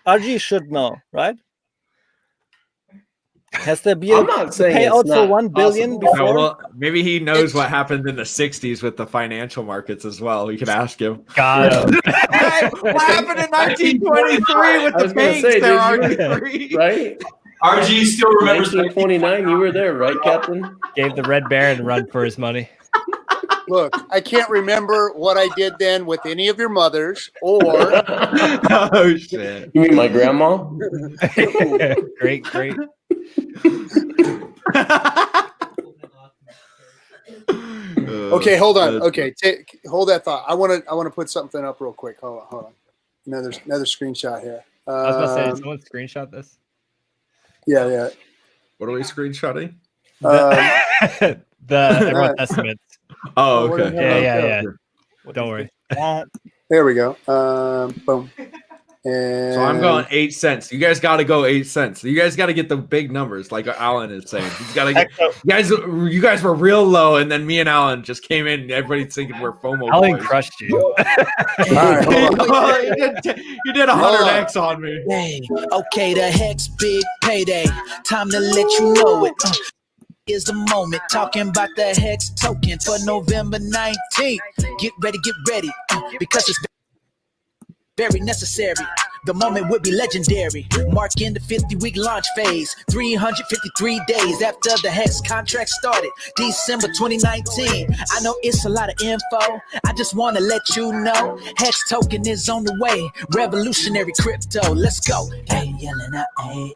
RG should know, right? Has there been a payout for $1 billion before? No, well, maybe he knows what happened in the 60s with the financial markets as well. We could ask him. God. What happened in 1923 with the banks there, RG3? Right? RG still remembers 1929. You were there, right, Captain? Gave the Red Baron a run for his money. Look, I can't remember what I did then with any of your mothers or. Oh shit! You mean my grandma? Great. Okay, hold on. Okay, hold that thought. I want to put something up real quick. Hold on. Another screenshot here. I was about to say, did someone screenshot this? Yeah. What are we screenshotting? The everyone estimates. Oh, okay. Yeah. Don't worry. There we go. Boom. And So I'm going 8 cents. You guys got to go 8 cents. You guys got to get the big numbers, like Alan is saying. You got to get. You guys were real low, and then me and Alan just came in. And everybody's thinking we're FOMO. Alan boys. crushed you. All right, hold on. You did 100x on me. Hey, okay, the Hex big payday. Time to let you know it. Is the moment talking about the Hex token for November 19th. Get ready, because it's very necessary. The moment will be legendary, marking the 50-week launch phase. 353 days after the Hex contract started, December 2019. I know it's a lot of info. I just want to let you know, Hex token is on the way. Revolutionary crypto. Let's go. Hey, yelling out, hey.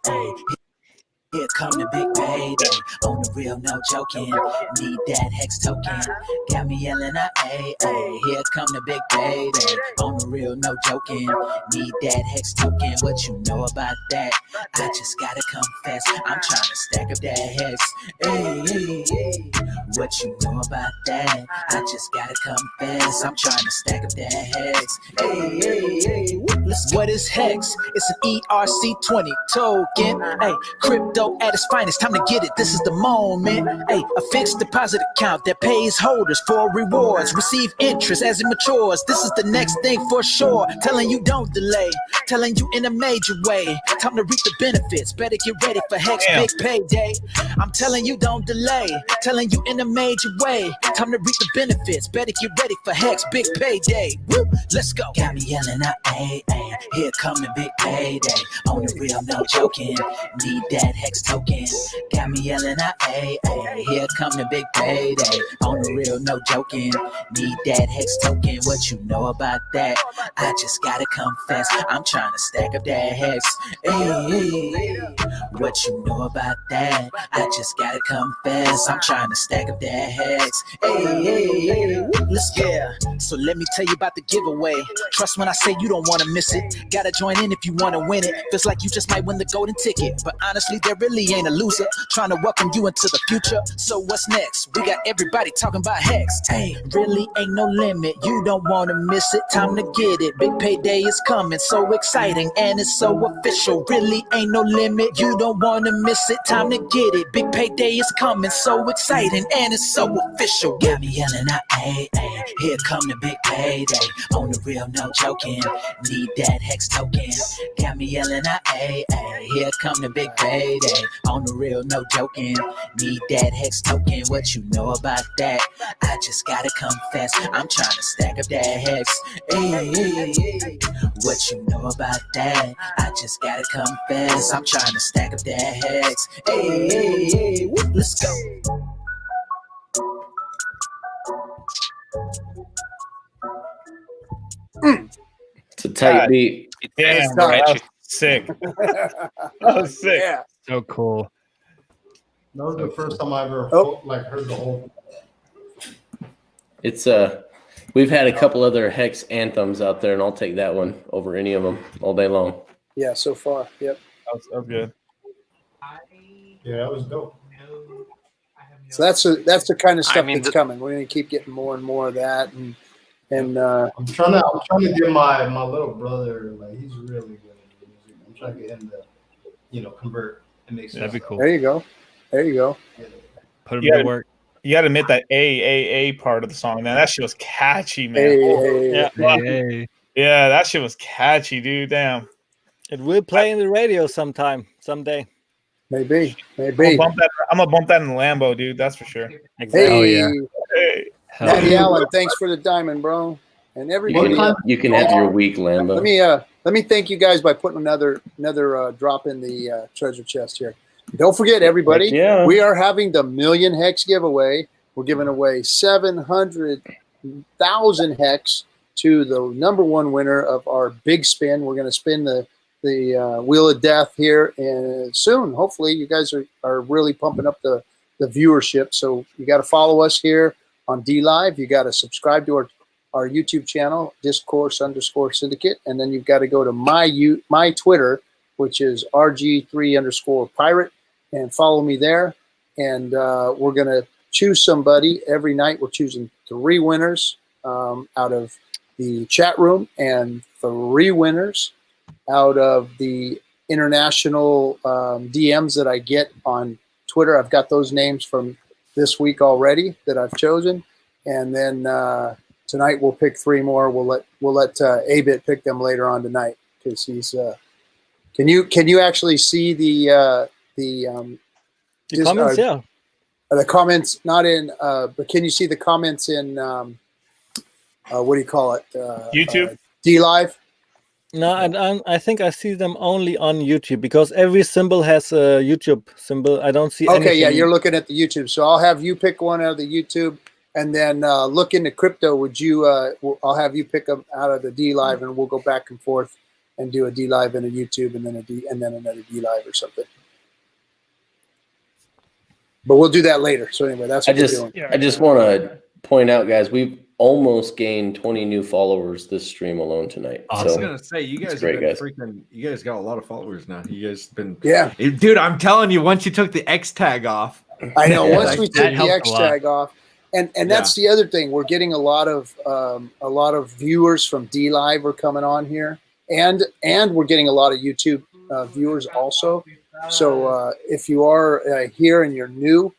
Here come the big payday. On the real, no joking. Need that Hex token. Got me yelling out, hey. Here come the big payday. On the real, no joking. Need that Hex token. What you know about that? I just gotta confess. I'm trying to stack up that Hex. Hey. What you know about that? I just gotta confess. I'm trying to stack up that Hex. Hey. What is Hex? It's an ERC20 token. Hey, crypto at its finest, time to get it. This is the moment. Hey, a fixed deposit account that pays holders for rewards, receive interest as it matures. This is the next thing for sure. Telling you don't delay, telling you in a major way. Time to reap the benefits. Better get ready for Hex big payday. I'm telling you don't delay, telling you in a major way. Time to reap the benefits. Better get ready for Hex big payday. Woo, let's go. Got me yelling out, hey. Here come the big payday. On the real, no joking. Need that Hex token. Got me yelling out, hey. Here come the big payday. On the real, no joking. Need that Hex token. What you know about that? I just gotta confess. I'm trying to stack up that Hex. Hey. What you know about that? I just gotta confess. I'm trying to stack up of that hex. Hey, let's go. So let me tell you about the giveaway. Trust when I say you don't want to miss it. Gotta join in if you want to win it. Feels like you just might win the golden ticket. But honestly, there really ain't a loser. Trying to welcome you into the future. So what's next? We got everybody talking about hex. Hey, really ain't no limit. You don't want to miss it. Time to get it. Big payday is coming. So exciting and it's so official. Really ain't no limit. You don't want to miss it. Time to get it. Big payday is coming. So exciting and it's so official. Got me yelling out, ay, ay. Here come the big payday. On the real, no joking. Need that hex token. Got me yelling out, ay, ay. Here come the big payday. On the real, no joking. Need that hex token. What you know about that? I just gotta confess. I'm trying to stack up that hex. Hey, hey, hey. What you know about that? I just gotta confess. I'm trying to stack up that hex. Hey, hey, hey. Let's go. It's a tight beat. Damn, bro, that was sick. That was sick. Yeah. So cool. That was the first time I ever like heard the whole. It's we've had a couple other hex anthems out there, and I'll take that one over any of them all day long. Yeah, so far. Yep. That was good. Yeah, that was dope. So that's the kind of stuff that's coming. We're gonna keep getting more and more of that, and I'm trying to get my little brother, like, he's really good at music. I'm trying to get him to, convert and make sense. That'd be cool. There you go. There you go. Put him to work. You got to admit that A part of the song, man. That shit was catchy, man. Yeah, that shit was catchy, dude. Damn. It will play in the radio someday. Maybe. I'm gonna bump that in the Lambo, dude. That's for sure. Exactly. Oh, yeah. Hey. Matty Allen, thanks for the diamond, bro. And everybody, you can have your week, Lambo. Let me thank you guys by putting another drop in the treasure chest here. Don't forget, everybody, we are having the Million Hex giveaway. We're giving away 700,000 hex to the number one winner of our big spin. We're going to spin the Wheel of Death here and soon. Hopefully, you guys are really pumping up the viewership. So you got to follow us here on Dlive. You got to subscribe to our YouTube channel, Discourse_Syndicate, and then you've got to go to my Twitter, which is RG3_pirate, and follow me there. And we're going to choose somebody every night. We're choosing 3 winners out of the chat room and 3 winners out of the international DMs that I get on Twitter. I've got those names from this week already that I've chosen. And then tonight we'll pick 3 more. We'll let A-Bit pick them later on tonight because he's Can you actually see the comments? Yeah, the comments not in, but can you see the comments in what do you call it? YouTube, Dlive. No, I think I see them only on YouTube because every symbol has a YouTube symbol. I don't see. Okay, yeah, anything. you're looking at the YouTube. So I'll have you pick one out of the YouTube, and then look into crypto. Would you? I'll have you pick them out of the Dlive, and we'll go back and forth and do a Dlive and a YouTube, and then another Dlive or something. But we'll do that later. So anyway, that's what we're doing. I just want to point out, guys, we've almost gained 20 new followers this stream alone tonight. I was gonna say you guys great, have been you guys got a lot of followers now. You guys been dude. I'm telling you, once you took the X tag off, I know. Once we took the X tag off, and that's the other thing. We're getting a lot of viewers from Dlive are coming on here, and we're getting a lot of YouTube viewers also. So if you are here and you're new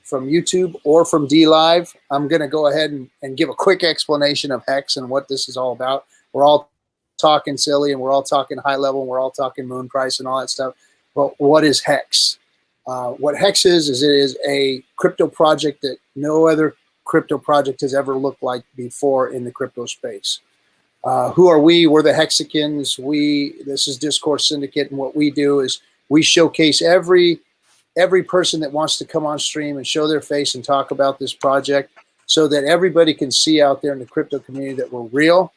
from YouTube or from Dlive, I'm going to go ahead and give a quick explanation of Hex and what this is all about. We're all talking silly and we're all talking high level and we're all talking moon price and all that stuff. But what is Hex? What Hex is it is a crypto project that no other crypto project has ever looked like before in the crypto space. Who are we? We're the Hexicans. This is Discourse Syndicate, and what we do is we showcase every person that wants to come on stream and show their face and talk about this project so that everybody can see out there in the crypto community that we're real.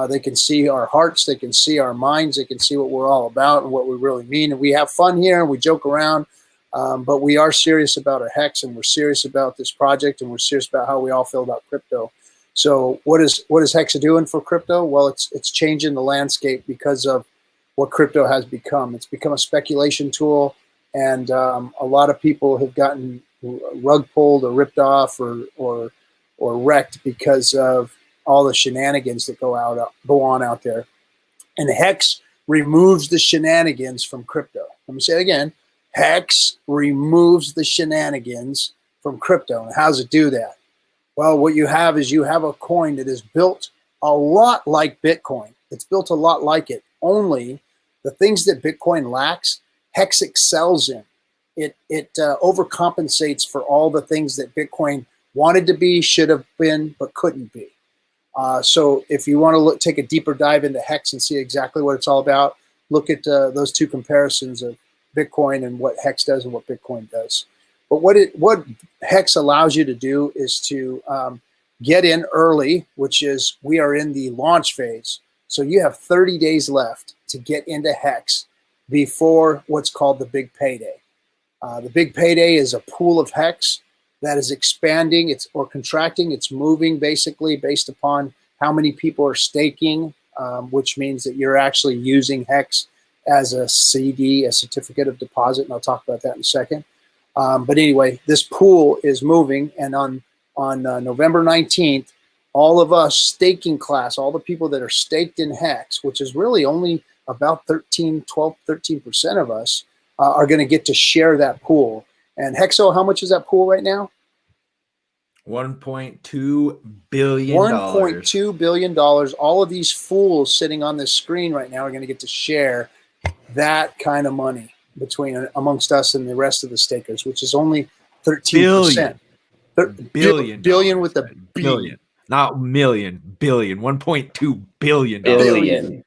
They can see our hearts. They can see our minds. They can see what we're all about and what we really mean. And we have fun here and we joke around. But we are serious about our Hex, and we're serious about this project, and we're serious about how we all feel about crypto. So what is Hexa doing for crypto? Well, it's changing the landscape because of what crypto has become. It's become a speculation tool, and a lot of people have gotten rug pulled or ripped off or wrecked because of all the shenanigans that go on out there. And Hex removes the shenanigans from crypto. Let me say it again. Hex removes the shenanigans from crypto. And how does it do that? Well, what you have is you have a coin that is built a lot like Bitcoin. It's built a lot like it. Only the things that Bitcoin lacks, Hex excels in. It overcompensates for all the things that Bitcoin wanted to be, should have been, but couldn't be. So if you want to take a deeper dive into Hex and see exactly what it's all about, look at those two comparisons of Bitcoin and what Hex does and what Bitcoin does. But what Hex allows you to do is to get in early, which is we are in the launch phase. So you have 30 days left to get into Hex before what's called the big payday. The big payday is a pool of Hex that is expanding or contracting. It's moving basically based upon how many people are staking, which means that you're actually using Hex as a CD, a certificate of deposit, and I'll talk about that in a second. But anyway, this pool is moving, and on November 19th, all of us staking class, all the people that are staked in Hex, which is really only about 13% of us, are going to get to share that pool. And Hexo, how much is that pool right now? $1.2 billion. $1.2 billion. All of these fools sitting on this screen right now are going to get to share that kind of money amongst us and the rest of the stakers, which is only 13%. Billion with a B. Billion. Not million, billion. $1.2 billion.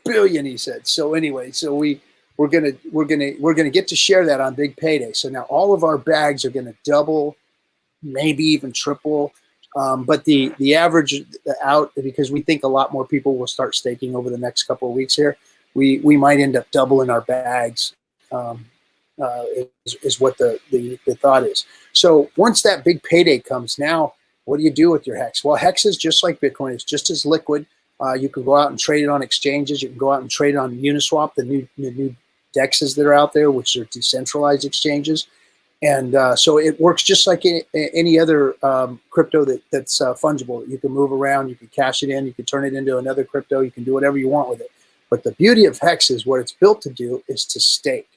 Billion, he said. So anyway, so we're gonna get to share that on big payday. So now all of our bags are gonna double, maybe even triple. But the average out, because we think a lot more people will start staking over the next couple of weeks here, we might end up doubling our bags. Is what the thought is. So once that big payday comes, now what do you do with your Hex? Well, Hex is just like Bitcoin. It's just as liquid. You can go out and trade it on exchanges. You can go out and trade it on Uniswap, the new DEXs that are out there, which are decentralized exchanges. And so it works just like any other crypto that's fungible. You can move around, you can cash it in, you can turn it into another crypto, you can do whatever you want with it. But the beauty of Hex is what it's built to do is to stake.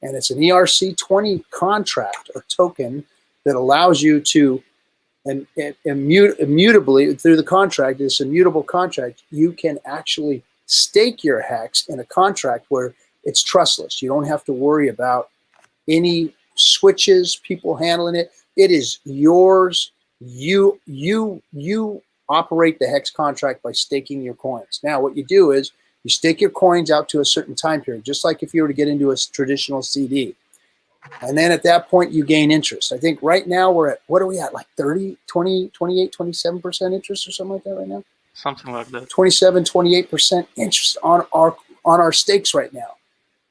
And it's an ERC20 contract or token that allows you to, immutably through the contract, this immutable contract, you can actually stake your Hex in a contract where it's trustless. You don't have to worry about any switches, people handling it. It is yours. You operate the Hex contract by staking your coins. Now, what you do is you stake your coins out to a certain time period, just like if you were to get into a traditional CD. And then at that point, you gain interest. I think right now we're at, what are we at, like 30, 20, 28, 27% interest or something like that right now? Something like that. 27, 28% interest on our stakes right now.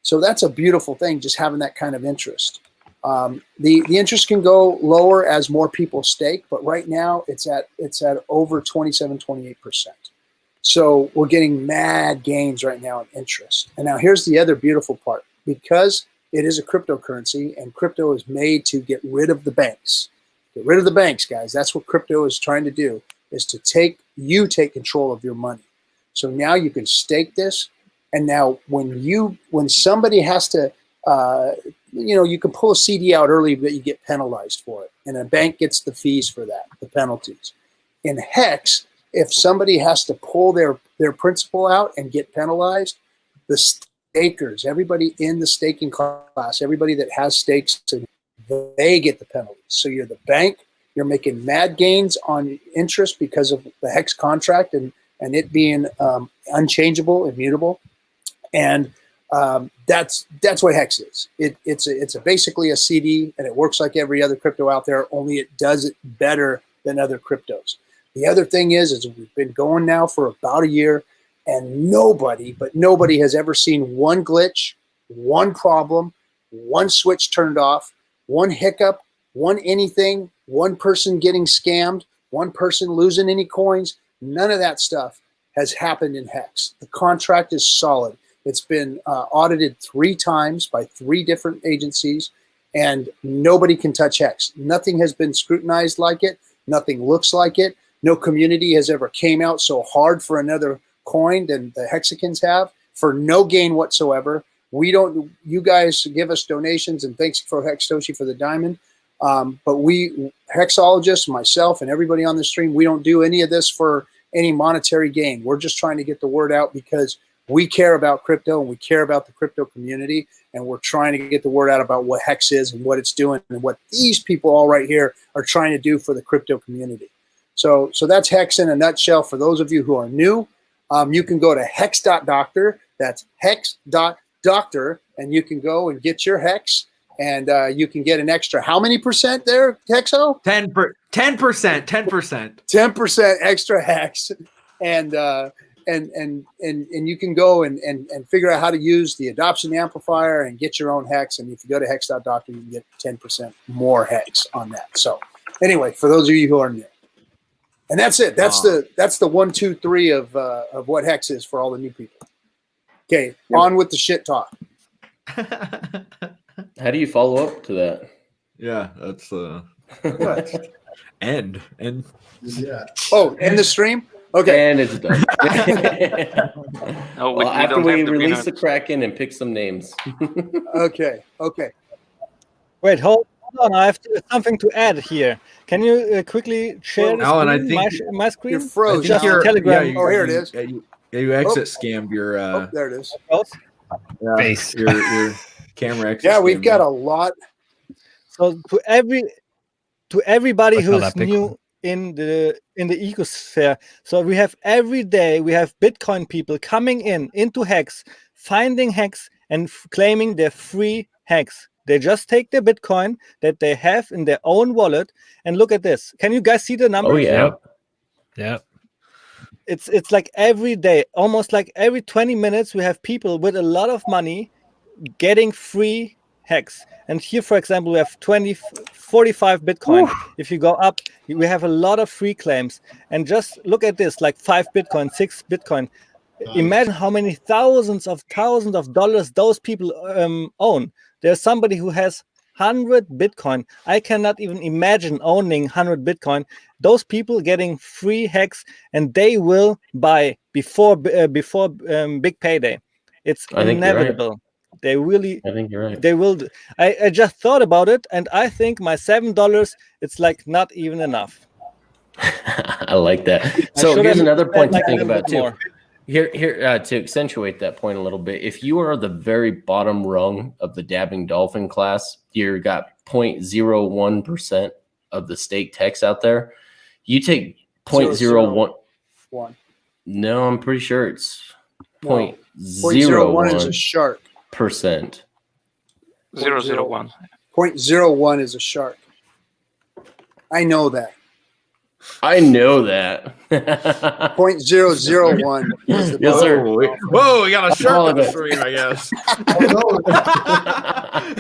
So that's a beautiful thing, just having that kind of interest. The interest can go lower as more people stake, but right now it's at over 27, 28%. So we're getting mad gains right now in interest. And now here's the other beautiful part. Because it is a cryptocurrency and crypto is made to get rid of the banks. Get rid of the banks, guys. That's what crypto is trying to do, is to take control of your money. So now you can stake this. And now when somebody has to, you can pull a CD out early, but you get penalized for it. And a bank gets the fees for that, the penalties. In Hex, if somebody has to pull their principal out and get penalized, the stakers, everybody in the staking class, everybody that has stakes, they get the penalties. So you're the bank, you're making mad gains on interest because of the Hex contract and it being unchangeable, immutable. And that's what Hex is. It's basically a CD, and it works like every other crypto out there, only it does it better than other cryptos. The other thing is we've been going now for about a year, and nobody has ever seen one glitch, one problem, one switch turned off, one hiccup, one anything, one person getting scammed, one person losing any coins. None of that stuff has happened in Hex. The contract is solid. It's been audited 3 times by 3 different agencies, and nobody can touch Hex. Nothing has been scrutinized like it. Nothing looks like it. No community has ever came out so hard for another coin than the Hexicans have, for no gain whatsoever. We don't, you guys give us donations, and thanks for Hextoshi for the diamond. But we, Hexologists, myself, and everybody on the stream, we don't do any of this for any monetary gain. We're just trying to get the word out because we care about crypto and we care about the crypto community, and we're trying to get the word out about what Hex is and what it's doing and what these people all right here are trying to do for the crypto community. So that's Hex in a nutshell. For those of you who are new, you can go to hex.doctor. That's hex.doctor, and you can go and get your Hex, and you can get an extra how many percent there, Hexo? 10%. 10% extra Hex, and you can go and figure out how to use the adoption amplifier and get your own Hex. And if you go to hex.doctor, you can get 10% more Hex on that. So anyway, for those of you who are new. And that's it. That's the 1, 2, 3 of what Hex is for all the new people. Okay, on with the shit talk. How do you follow up to that? Yeah, that's end. Yeah. Oh, end the stream? Okay. And it's done. Oh, well, we after don't we have the release the peanuts. Kraken and pick some names. Okay. Wait, hold on. I have something to add here. Can you quickly share the Alan, I screen, think my screen? You're frozen. Just Alan. Telegram. Oh, here it is. You exit scammed your Oh, there it is. Face. your camera exit. Yeah, we've scammed got you. a lot. So to everybody I who saw is that big new in the ecosphere, so we have every day we have Bitcoin people coming into Hex, finding Hex and claiming their free Hex. They just take their Bitcoin that they have in their own wallet, and look at this. Can you guys see the numbers? Oh yeah. Yep. It's like every day, almost like every 20 minutes, we have people with a lot of money getting free Hex. And here, for example, we have 45 Bitcoin. If you go up, we have a lot of free claims. And just look at this, like 5 Bitcoin, 6 Bitcoin. Imagine how many thousands of dollars those people own. There's somebody who has 100 Bitcoin. I cannot even imagine owning 100 Bitcoin. Those people getting free Hex, and they will buy before big payday. It's inevitable. They really. I think you're right. They will. I just thought about it, and I think my $7, it's like not even enough. I like that. So here's another point to think about too. Here to accentuate that point a little bit. If you are the very bottom rung of the dabbing dolphin class, you got 0.01% of the staked Hex out there. You take 0.01. No, I'm pretty sure it's 0.01 is a shark. %. 001. 0.01 is a shark. I know that. I know that. 0.001 is the Yes, sir. Whoa, we got a shark on the stream, I guess.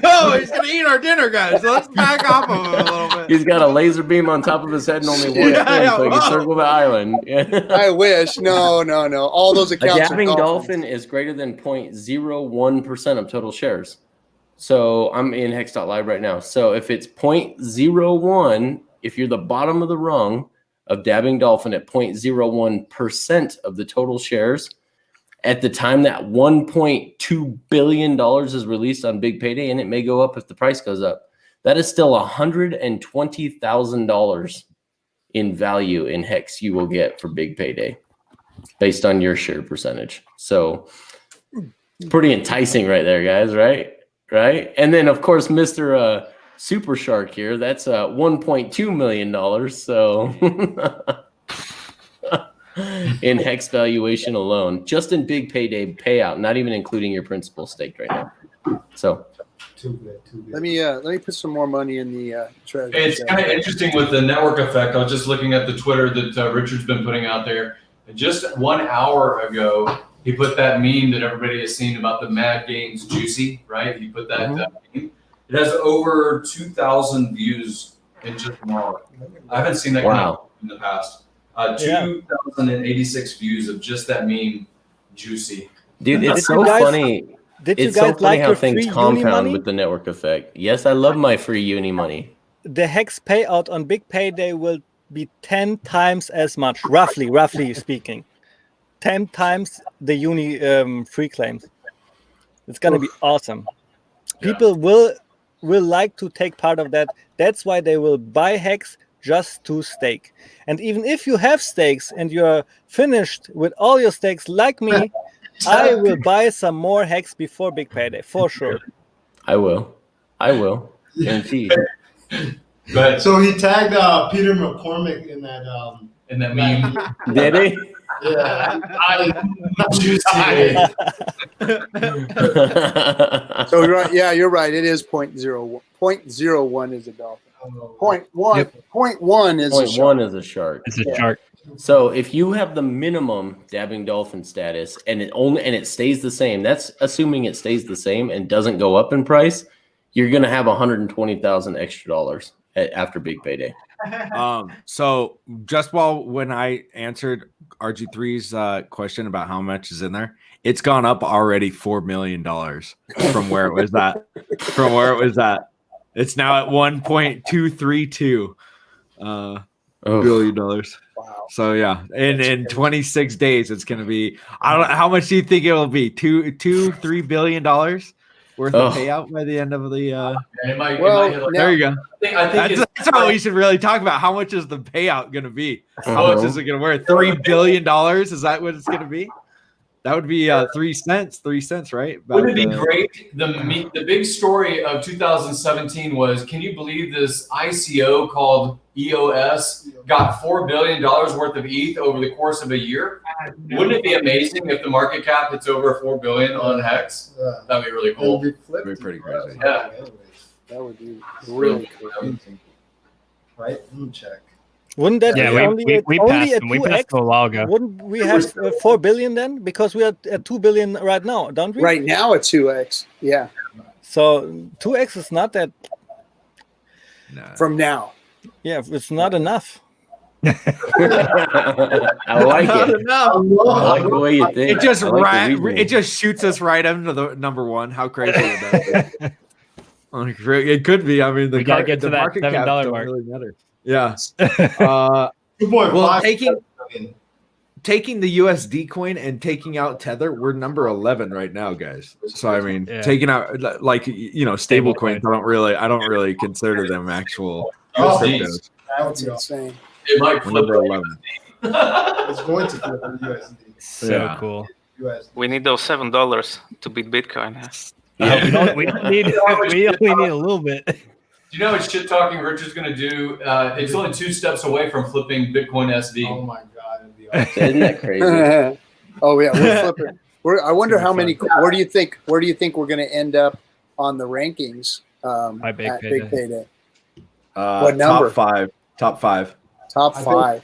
Oh, he's gonna eat our dinner, guys. Let's back off of him a little bit. He's got a laser beam on top of his head and only one fin, so he can circle the island. I wish. No. All those accounts. A dabbing dolphin is greater than 0.01% of total shares. So I'm in Hex.live right now. So if it's 0.01, if you're the bottom of the rung of dabbing dolphin at 0.01% of the total shares, at the time that $1.2 billion is released on big payday, and it may go up if the price goes up, that is still $120,000 in value in Hex you will get for big payday based on your share percentage. So pretty enticing right there, guys, right? And then, of course, Mr. Super Shark here, that's $1.2 million. So in Hex valuation alone, just in big payday payout, not even including your principal staked right now. So too good. Let me put some more money in the treasury. It's kind of interesting with the network effect. I was just looking at the Twitter that Richard's been putting out there. And just 1 hour ago, he put that meme that everybody has seen about the Mad Games Juicy, right? He put that meme. It has over 2,000 views in just tomorrow. I haven't seen that in the past. 2,086 views of just that meme, juicy. Dude, it's so funny. It's so funny how things compound with the network effect. Yes, I love my free uni money. The Hex payout on Big Payday will be 10 times as much, roughly speaking. 10 times the uni free claims. It's gonna be awesome. People will like to take part of that. That's why they will buy Hex just to stake. And even if you have stakes and you're finished with all your stakes like me, I will buy some more Hex before Big Payday, for sure. I will. Guaranteed. But so he tagged Peter McCormick in that meme. Did he? Yeah. So you're right. It is 0.01. 0.01 is a dolphin. 0.1 is a shark. 0.1 is a shark. It's a shark. So if you have the minimum dabbing dolphin status and it stays the same, that's assuming it stays the same and doesn't go up in price, you're gonna have $120,000 extra dollars after Big Payday. So just when I answered RG3's question about how much is in there, it's gone up already $4 million from where it was at. It's now at $1.232 billion. Wow. So yeah, in 26 days, it's going to be. I don't know how much do you think it will be? $3 billion worth of payout by the end of the. There you go. I think that's what we should really talk about. How much is the payout going to be? How much is it going to worth? $3 billion? Is that what it's going to be? That would be 3 cents. 3 cents, right? Wouldn't it be great? The big story of 2017 was, can you believe this ICO called EOS got $4 billion worth of ETH over the course of a year? Wouldn't it be amazing if the market cap hits over $4 billion on Hex? That'd be really cool. That'd be pretty crazy. Yeah. That would be really cool. Right? Let me check. Wouldn't that be we only passed at them. We passed 2x? them a while ago. Wouldn't we have 4 billion then? Because we are at 2 billion right now, don't we? Right now at 2x. Yeah. So 2x is not that. From now. Yeah, it's not enough. I like it. I like the way you think. It just shoots us right into the number one. How crazy is that? It could be. I mean, we gotta get to that $7 mark. Really matter. Yeah. 2.5. Taking the USD coin and taking out Tether, we're number 11 right now, guys. So I mean, taking out stable coins, I don't really consider them actual. That's insane. It might flip number 11. It's going to flip in USD. So cool. We need those $7 to beat Bitcoin. We only need a little bit. Do you know what shit talking Richard's going to do? It's only 2 steps away from flipping Bitcoin SV. Oh my god, it'd be awesome. Isn't that crazy? Oh yeah, we're flipping. I wonder how many. Where do you think we're going to end up on the rankings at Big Payday? What number? Top five. Top 5.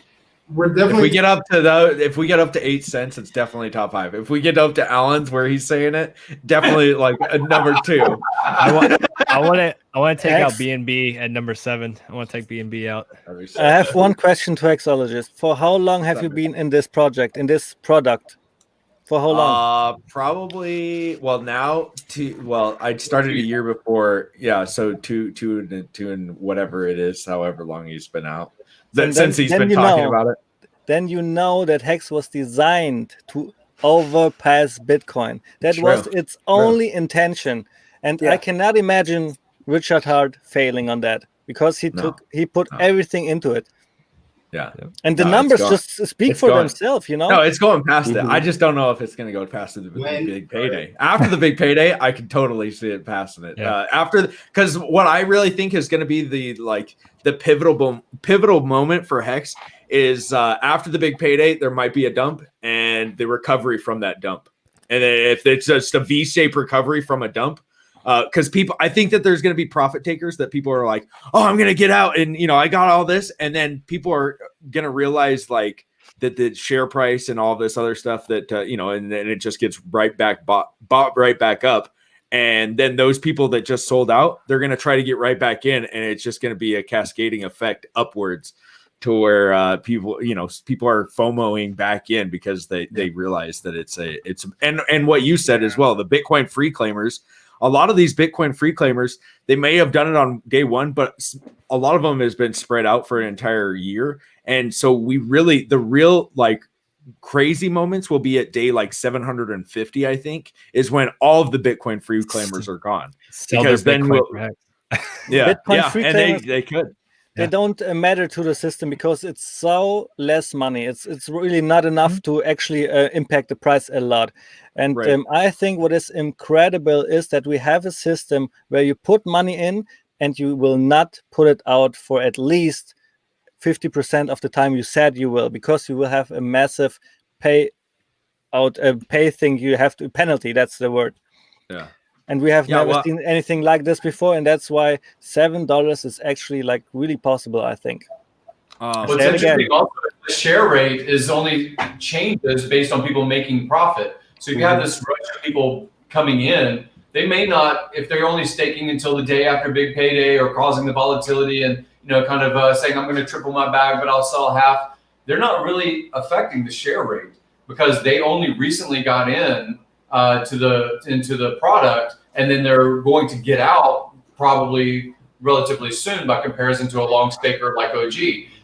We're definitely. If we get up to 8 cents, it's definitely top 5. If we get up to Allen's where he's saying it, definitely like a number 2. I want to take out BNB at number 7. I want to take BNB out. I have one question to Hexologist. For how long have you been in this project, in this product? For how long? Probably. I started a year before. Yeah, so two and whatever it is, however long he's been out. Since he's been talking about it. Then you know that Hex was designed to overpass Bitcoin. That was its only intention. And I cannot imagine Richard Hart failing on that because he put everything into it. Yeah. And the numbers just speak for themselves, No, it's going past it. I just don't know if it's going to go past the big payday. After the big payday, I can totally see it passing it. Because what I really think is going to be the pivotal moment for Hex is after the big payday, there might be a dump and the recovery from that dump. And then if it's just a V-shaped recovery from a dump, because I think that there's going to be profit takers that people are like, oh, I'm going to get out and, I got all this. And then people are going to realize like that the share price and all this other stuff that, and then it just gets right back bought right back up. And then those people that just sold out, they're going to try to get right back in, and it's just going to be a cascading effect upwards to where people are FOMOing back in because they realize that it's and what you said as well, the Bitcoin free claimers, a lot of these Bitcoin free claimers, they may have done it on day one, but a lot of them has been spread out for an entire year. And so the real like crazy moments will be at day like 750, I think, is when all of the Bitcoin free claimers are gone. Because then Bitcoin free claimers, they could. They don't matter to the system because it's so less money. It's really not enough to actually impact the price a lot. And I think what is incredible is that we have a system where you put money in and you will not put it out for at least 50% of the time you said you will, because you will have a massive pay thing. You have to penalty. That's the word. Yeah. And we have never seen anything like this before, and that's why $7 is actually like really possible, I think. What's interesting also, the share rate is only changes based on people making profit. So if you have this rush of people coming in, they may not, if they're only staking until the day after big payday or causing the volatility and kind of saying I'm going to triple my bag, but I'll sell half. They're not really affecting the share rate because they only recently got in into the product, and then they're going to get out probably relatively soon by comparison to a long staker like OG.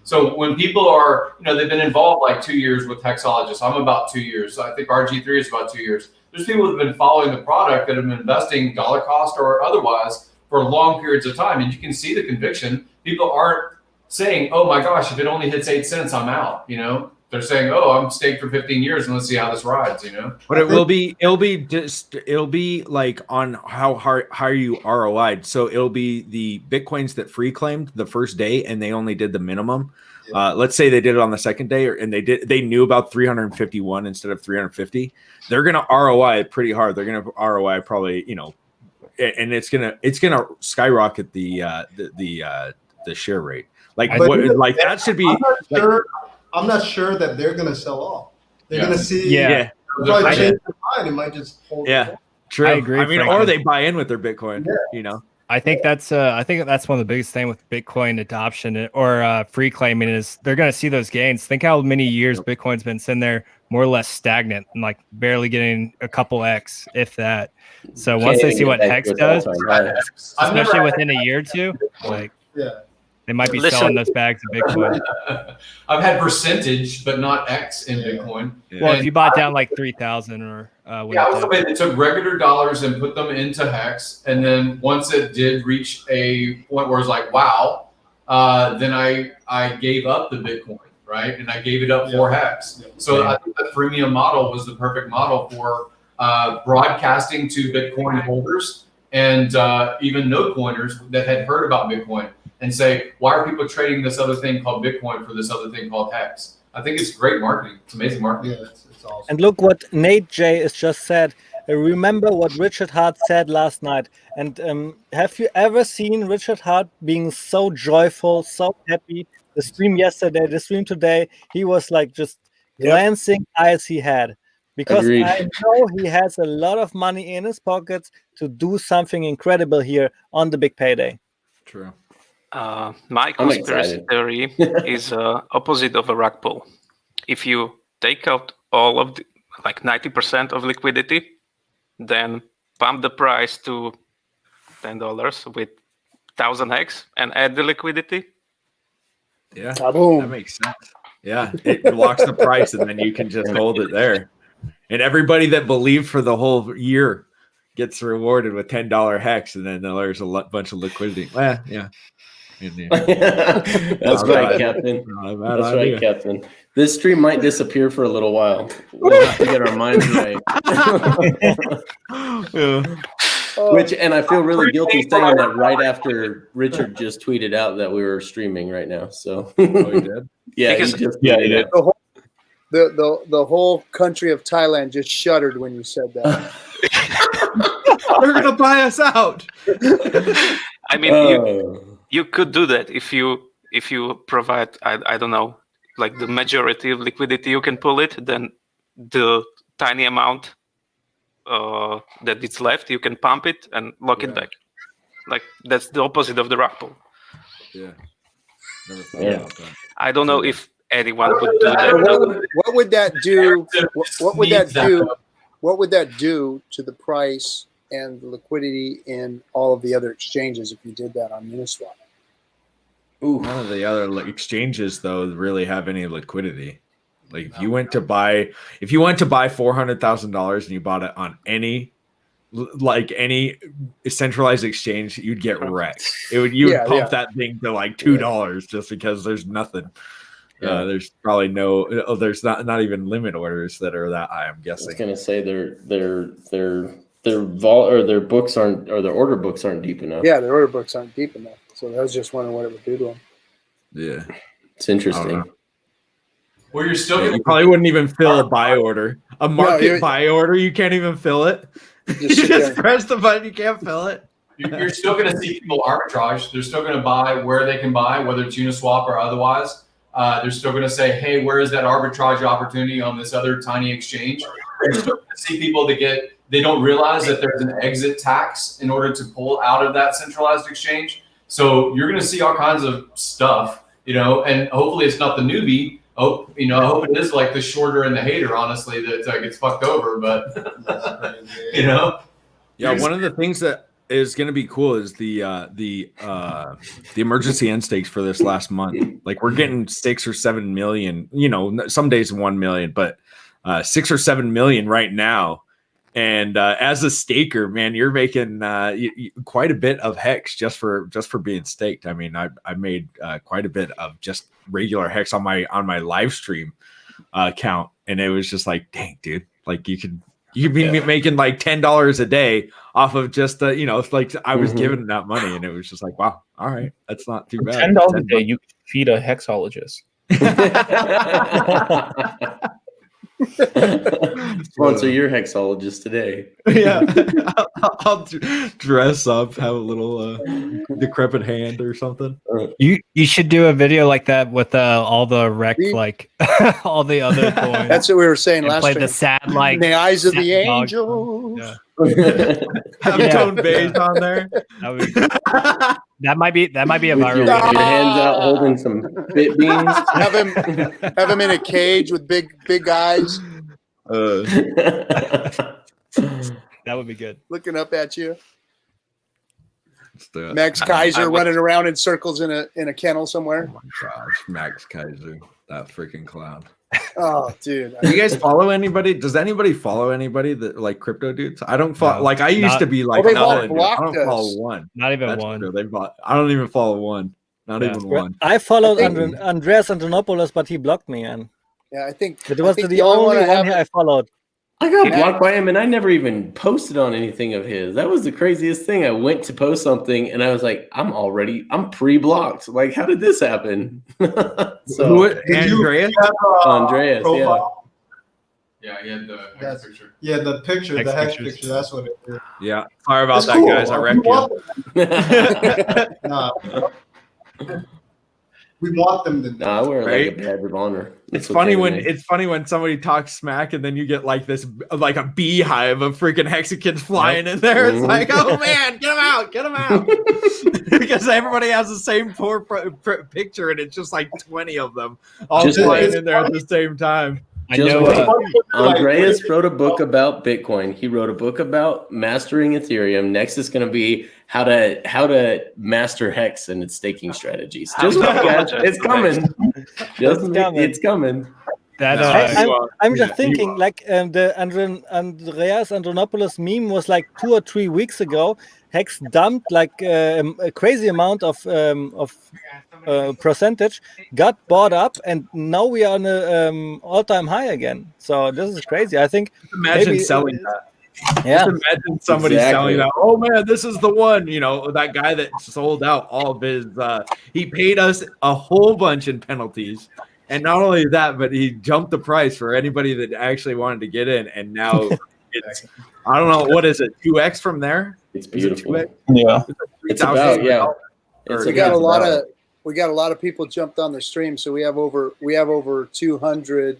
So when people are, they've been involved like 2 years with Hexologist. I'm about 2 years. So I think RG3 is about 2 years. There's people who have been following the product that have been investing dollar cost or otherwise for long periods of time. And you can see the conviction. People aren't saying, oh my gosh, if it only hits 8 cents, I'm out, They're saying, "Oh, I'm staked for 15 years, and let's see how this rides." But it'll be like on how you ROI'd. So it'll be the Bitcoins that free claimed the first day, and they only did the minimum. Let's say they did it on the second day, and they knew about 351 instead of 350. They're gonna ROI it pretty hard. They're gonna ROI probably, and it's gonna skyrocket the share rate. That should be. I'm not sure that they're going to sell off. They're going to see. Yeah. Probably change their mind. It might just hold. Yeah. True. I agree. I mean, or they buy in with their Bitcoin. I think that's one of the biggest thing with Bitcoin adoption or free claiming is they're going to see those gains. Think how many years Bitcoin's been sitting there more or less stagnant and like barely getting a couple X, if that. So once they see what Hex does, especially within a year or two, they might be selling those bags of Bitcoin. I've had percentage, but not X in Bitcoin. Well, if you bought down like 3,000 or I was somebody that took regular dollars and put them into Hex, and then once it did reach a point where it's like, wow, then I gave up the Bitcoin, right? And I gave it up for Hex. So I think the freemium model was the perfect model for broadcasting to Bitcoin holders and even no coiners that had heard about Bitcoin. And say, why are people trading this other thing called Bitcoin for this other thing called Hex? I think it's great marketing. It's amazing marketing. Yeah, it's awesome. And look what Nate J has just said. Remember what Richard Hart said last night. And have you ever seen Richard Hart being so joyful, so happy? The stream yesterday, the stream today, he was like just glancing eyes he had. Because I know he has a lot of money in his pockets to do something incredible here on the big payday. True. My conspiracy theory is opposite of a rug pull. If you take out all of like 90% of liquidity, then pump the price to $10 with 1,000 Hex and add the liquidity. Yeah, that makes sense. Yeah, it locks the price and then you can just hold it there. And everybody that believed for the whole year gets rewarded with $10 Hex, and then there's a bunch of liquidity. Yeah. That's right, Captain. That's right, Captain. This stream might disappear for a little while. We'll have to get our minds right. And I feel really guilty saying that right after Richard just tweeted out that we were streaming right now. So he did? Yeah, he did. The whole country of Thailand just shuddered when you said that. They're gonna buy us out. I mean, you could do that if you provide I don't know, like the majority of liquidity you can pull it, then the tiny amount that it's left, you can pump it and lock it back. Like that's the opposite of the rug pull. Yeah. Never thought about that. I don't know if anyone would do that. What would that do? What would that do? What would that do to the price and the liquidity in all of the other exchanges if you did that on Uniswap? Ooh. None of the other exchanges though really have any liquidity. Like if you went to buy $400,000 and you bought it on any centralized exchange, you'd get wrecked. You would pump that thing to like $2 just because there's nothing. There's probably there's not even limit orders that are that high, I'm guessing. I was gonna say their books aren't, or their order books aren't deep enough. Yeah, their order books aren't deep enough. So I was just wondering what it would do to them. Yeah, it's interesting. Well, you're still you probably wouldn't even fill a buy order. A market buy order, you can't even fill it. You just press the button, you can't fill it. You're still going to see people arbitrage. They're still going to buy where they can buy, whether it's Uniswap or otherwise. They're still going to say, hey, where is that arbitrage opportunity on this other tiny exchange? You're still going to see people they don't realize that there's an exit tax in order to pull out of that centralized exchange. So you're going to see all kinds of stuff, and hopefully it's not the newbie. I hope it is like the shorter and the hater, honestly, that gets fucked over. But, Yeah, one of the things that is going to be cool is the emergency end stakes for this last month. Like we're getting 6 or 7 million, some days 1 million, but 6 or 7 million right now. And as a staker, man, you're making quite a bit of hex just for being staked. I mean, I made quite a bit of just regular hex on my live stream account, and it was just like, dang, dude, like you could be making like $10 a day off of just it's like I was giving that money, and it was just like, wow, all right, that's not too bad. $10 a day, you could feed a hexologist. Sponsor your hexologist today. Yeah, I'll dress up, have a little decrepit hand or something. You should do a video like that with all the wreck, like all the other coins. That's what we were saying last play time. the sad, like in the eyes of the dog. angels. Yeah. Have tone beige on there. That might be a viral. Your hands out holding some bit beans. have him in a cage with big eyes. That would be good. Looking up at you. The, Max Kaiser running around in circles in a kennel somewhere. Oh my gosh, Max Kaiser, that freaking clown. Oh, dude. Do you guys follow anybody? Does anybody follow anybody that like crypto dudes? I don't follow. Like I used to be like, they I don't blocked follow one. Not even That's one. true. I don't even follow one. Not even one. I followed Andreas Antonopoulos, but he blocked me, and yeah, I think it was the only one I followed. I got blocked by him, and I never even posted on anything of his. That was the craziest thing. I went to post something, and I was like, I'm pre-blocked. Like, how did this happen? Andreas? Andreas, yeah, he had the hex picture. Yeah, the picture, the hex picture. That's what it is. Yeah, sorry about that, guys. I wrecked you. We want them to. I wear like a badge of honor. It's funny when somebody talks smack and then you get like this, like a beehive of freaking Hexicans flying in there. It's like, oh man, get them out, because everybody has the same poor picture, and it's just like 20 of them all just flying in there at the same time. I know Andreas wrote a book about Bitcoin. He wrote a book about mastering Ethereum. Next is going to be how to master Hex and its staking strategies. Just wait, guys. It's coming. It's coming. I'm just thinking, like the Andreas Antonopoulos meme was like 2 or 3 weeks ago. Hex dumped like a crazy amount of percentage, got bought up, and now we are on an all-time high again. So this is crazy. I think. Imagine selling that. Yeah. Just imagine somebody selling that. Oh man, this is the one. That guy that sold out all of his. He paid us a whole bunch in penalties. And not only that, but he jumped the price for anybody that actually wanted to get in. And now it's, I don't know, what is it, 2x from there? It's beautiful. Yeah. It's about, We got a lot of people jumped on the stream, so we have over 200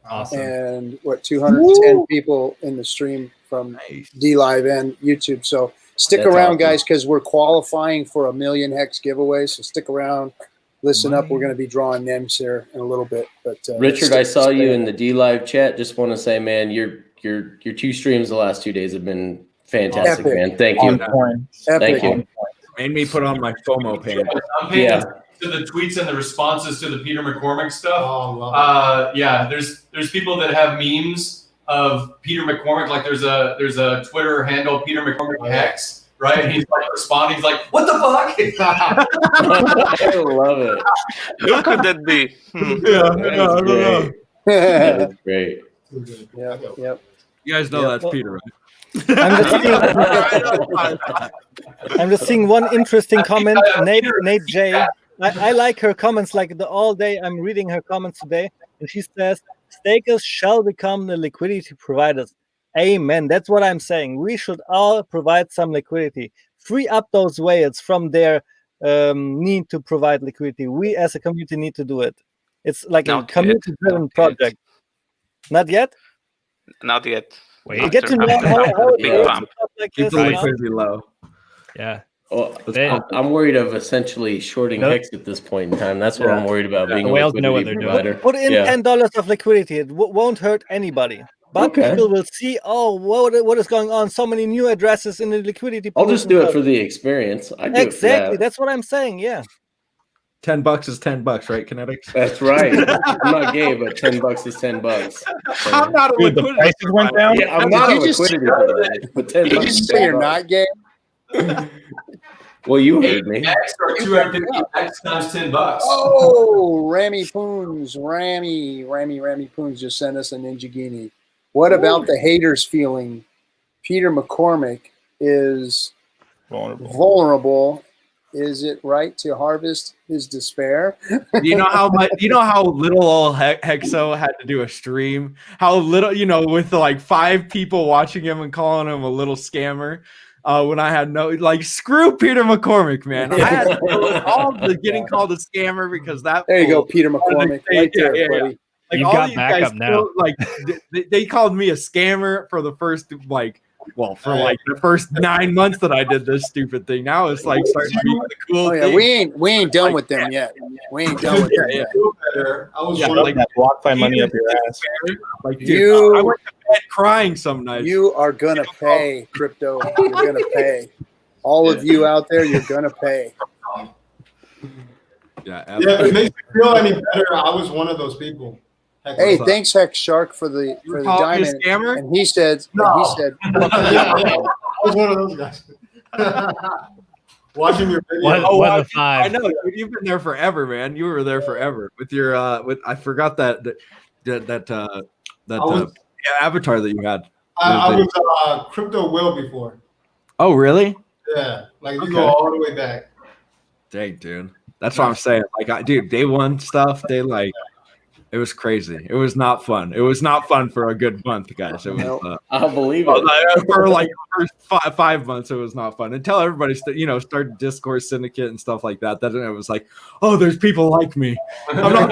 awesome. and 210 people in the stream from Dlive and YouTube. So stick That's around, awesome. guys, because we're qualifying for a 1,000,000 hex giveaway. So stick around, listen up. We're going to be drawing names here in a little bit. But Richard, I saw you in the Dlive chat. Just want to say, man, your 2 streams the last 2 days have been fantastic, Epic. man. Thank you. Thank you. Made me put on my FOMO pants. I'm paying attention to the tweets and the responses to the Peter McCormick stuff. Yeah, there's people that have memes of Peter McCormick. Like there's a Twitter handle, Peter McCormick Hex, right? And he's like responding. He's like, "What the fuck?" I love it. Who could that be? That's great. Yep. You guys know that's Peter, right? I'm just seeing one interesting comment. Nate J. I like her comments. Like all day, I'm reading her comments today, and she says, "Stakers shall become the liquidity providers." Amen. That's what I'm saying. We should all provide some liquidity. Free up those whales from their need to provide liquidity. We as a community need to do it. It's like a community-driven project. Not yet? Not yet. You get to know how it big works bump. and stuff like Keep this. the you know? liquidity low. Yeah. Well, I'm worried of essentially shorting Hex at this point in time. That's what I'm worried about, being The a whales know what liquidity they're provider. Put in $10 of liquidity. It won't hurt anybody. But Okay. people will see, oh, what is going on? So many new addresses in the liquidity I'll pool just and do it stuff. for the experience. I do Exactly. it for that. That's what I'm saying. Yeah. $10 is $10, right, Kinetics? That's right. I'm not gay, but $10 is $10. I'm not a Dude, the liquidity prices went down. Yeah, I'm not a Did you just- liquidity provider, but $10 Did you is say you're $10. not gay? Well, you heard me. X or 250 X times $10. Oh, Rami Poons, Rami Poons just sent us an Ninjagini. What about the haters feeling? Peter McCormick is vulnerable. Is it right to harvest his despair? You know how much? You know how little old Hexo had to do a stream? How little, with like 5 people watching him and calling him a little scammer. When I had screw Peter McCormick, man. I had to deal with all the getting called a scammer because that. There you go, Peter McCormick, right there, buddy. Like, You've all got these backup guys now. They called me a scammer for the first the first 9 months that I did this stupid thing. Now it's like starting to be the cool Oh yeah, thing. we ain't done with them yet. We ain't done with them yet. I was Like that BlockFi money up your ass. Like, dude, You- I went to bed crying some nights. You are gonna pay, crypto. You're gonna pay. All of you out there, you're gonna pay. Yeah, Yeah, if it makes me feel any better, I was one of those people. Heck, Hey, what's up? thanks, Hex Shark, for the called me a diamond. scammer? And he said, No. and he said, I was one of those guys. Watching your video. One I of 5. know, dude, you've been there forever, man. You were there forever with your I forgot that avatar that you had. I was Crypto Will before. Oh, really? Yeah, like you Okay. go all the way back. Dang, dude. That's what I'm saying. Like, dude, day one stuff, it was crazy. It was not fun. It was not fun for a good month, guys. It was. I'll believe it. For like the first 5 months, it was not fun until everybody started Discourse Syndicate and stuff like that. Then it was like, oh, there's people like me. I'm not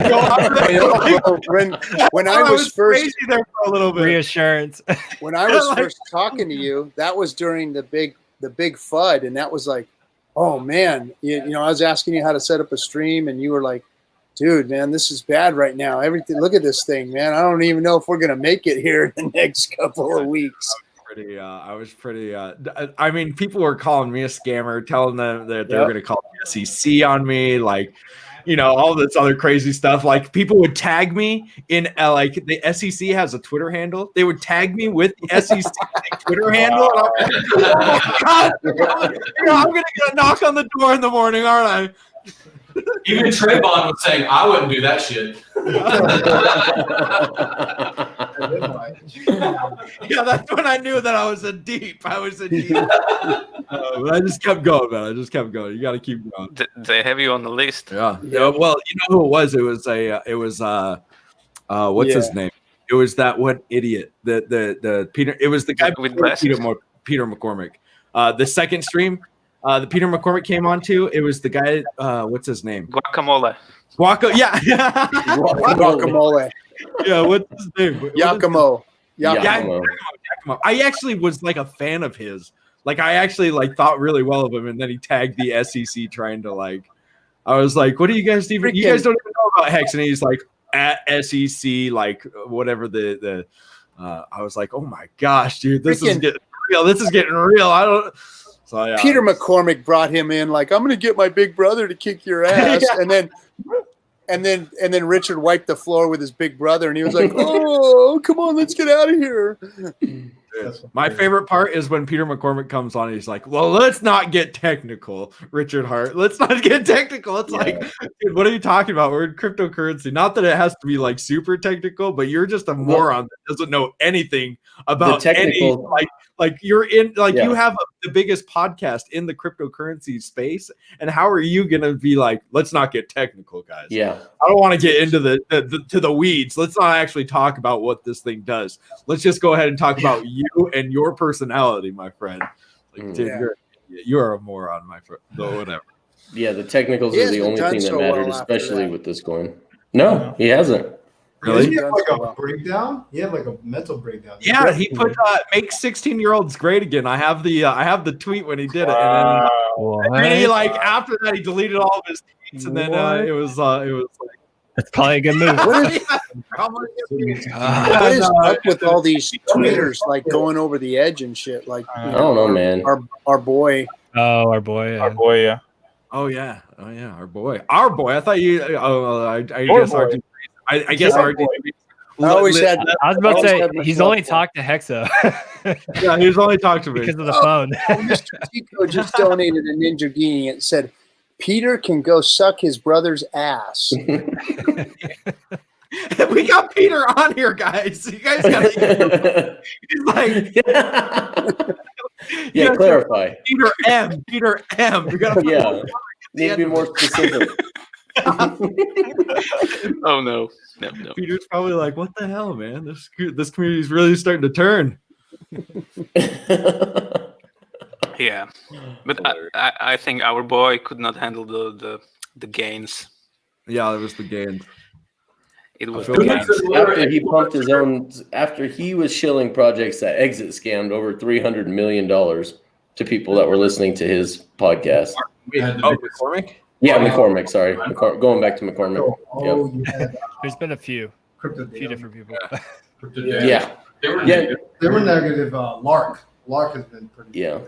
when I was first crazy there for a little bit. Reassurance. when I was first talking to you, that was during the big FUD, and that was like, oh man, I was asking you how to set up a stream, and you were like, dude, man, this is bad right now. Everything, look at this thing, man. I don't even know if we're gonna make it here in the next couple of weeks. I was pretty. I mean, people were calling me a scammer, telling them that they were going to call the SEC on me, like, all this other crazy stuff. Like, people would tag me in, like, the SEC has a Twitter handle. They would tag me with the SEC Twitter handle. And I'm going to get a knock on the door in the morning, aren't I? Even Trayvon was saying, I wouldn't do that shit. Yeah, that's when I knew that I was in deep. But I just kept going, man. I just kept going. You got to keep going. They have you on the list. Yeah. Well, you know who it was? What's his name? It was that one idiot. The Peter. It was the guy with Peter McCormick. The second stream. The Peter McCormick came on to. It was the guy. What's his name? Guacamole. Yeah. Guacamole. Yeah. What's his name? Yakimo. Giacomo. Giacomo. I actually was like a fan of his. Like I actually like thought really well of him, and then he tagged the SEC trying to like. I was like, "What do you guys even? You guys don't even know about Hex?" And he's like, "At SEC, like whatever the." I was like, "Oh my gosh, dude, this is getting real. This is getting real." I don't. So yeah. Peter McCormick brought him in like, I'm going to get my big brother to kick your ass, and then Richard wiped the floor with his big brother, and he was like, "Oh, come on, let's get out of here." My favorite part is when Peter McCormick comes on and he's like, "Well, let's not get technical, Richard Hart. Let's not get technical." It's like, dude, what are you talking about? We're in cryptocurrency. Not that it has to be like super technical, but you're just a moron that doesn't know anything about any like you're in you have the biggest podcast in the cryptocurrency space, and how are you gonna be like, let's not get technical, guys? Yeah, I don't want to get into the weeds. Let's not actually talk about what this thing does. Let's just go ahead and talk about you and your personality, my friend. Like, dude, you're a moron, my friend. Though whatever. Yeah, the technicals are the only thing that mattered, especially with this coin. No, he hasn't. Really? He had like a breakdown. He had like a mental breakdown. Yeah, he put make 16-year-olds great again. I have the tweet when he did it, and then he like after that he deleted all of his tweets, and then it was like that's probably a good move. What is up with all these tweeters like going over the edge and shit? Like I don't know, man. Our boy. Oh, our boy. Our boy, yeah. Oh yeah, our boy. I thought you. I guess RG. I always had. I was about to say he's only talked to Hexa. Yeah, he's only talked to me because of the phone. Mr. Tico just donated a Ninja Genie and said, "Peter can go suck his brother's ass." We got Peter on here, guys. You guys got to. He's like, clarify. Peter M. You got to. Need to be more specific. Oh no. Peter's probably like, "What the hell, man? This community is really starting to turn." Yeah, but I think our boy could not handle the gains. Yeah, it was the gains. It was after he pumped his own. After he was shilling projects that exit scammed over $300 million to people that were listening to his podcast. McCormick. Yeah, McCormick. Sorry, going back to McCormick. There's been a few different people. They were negative. Lark has been pretty. Yeah.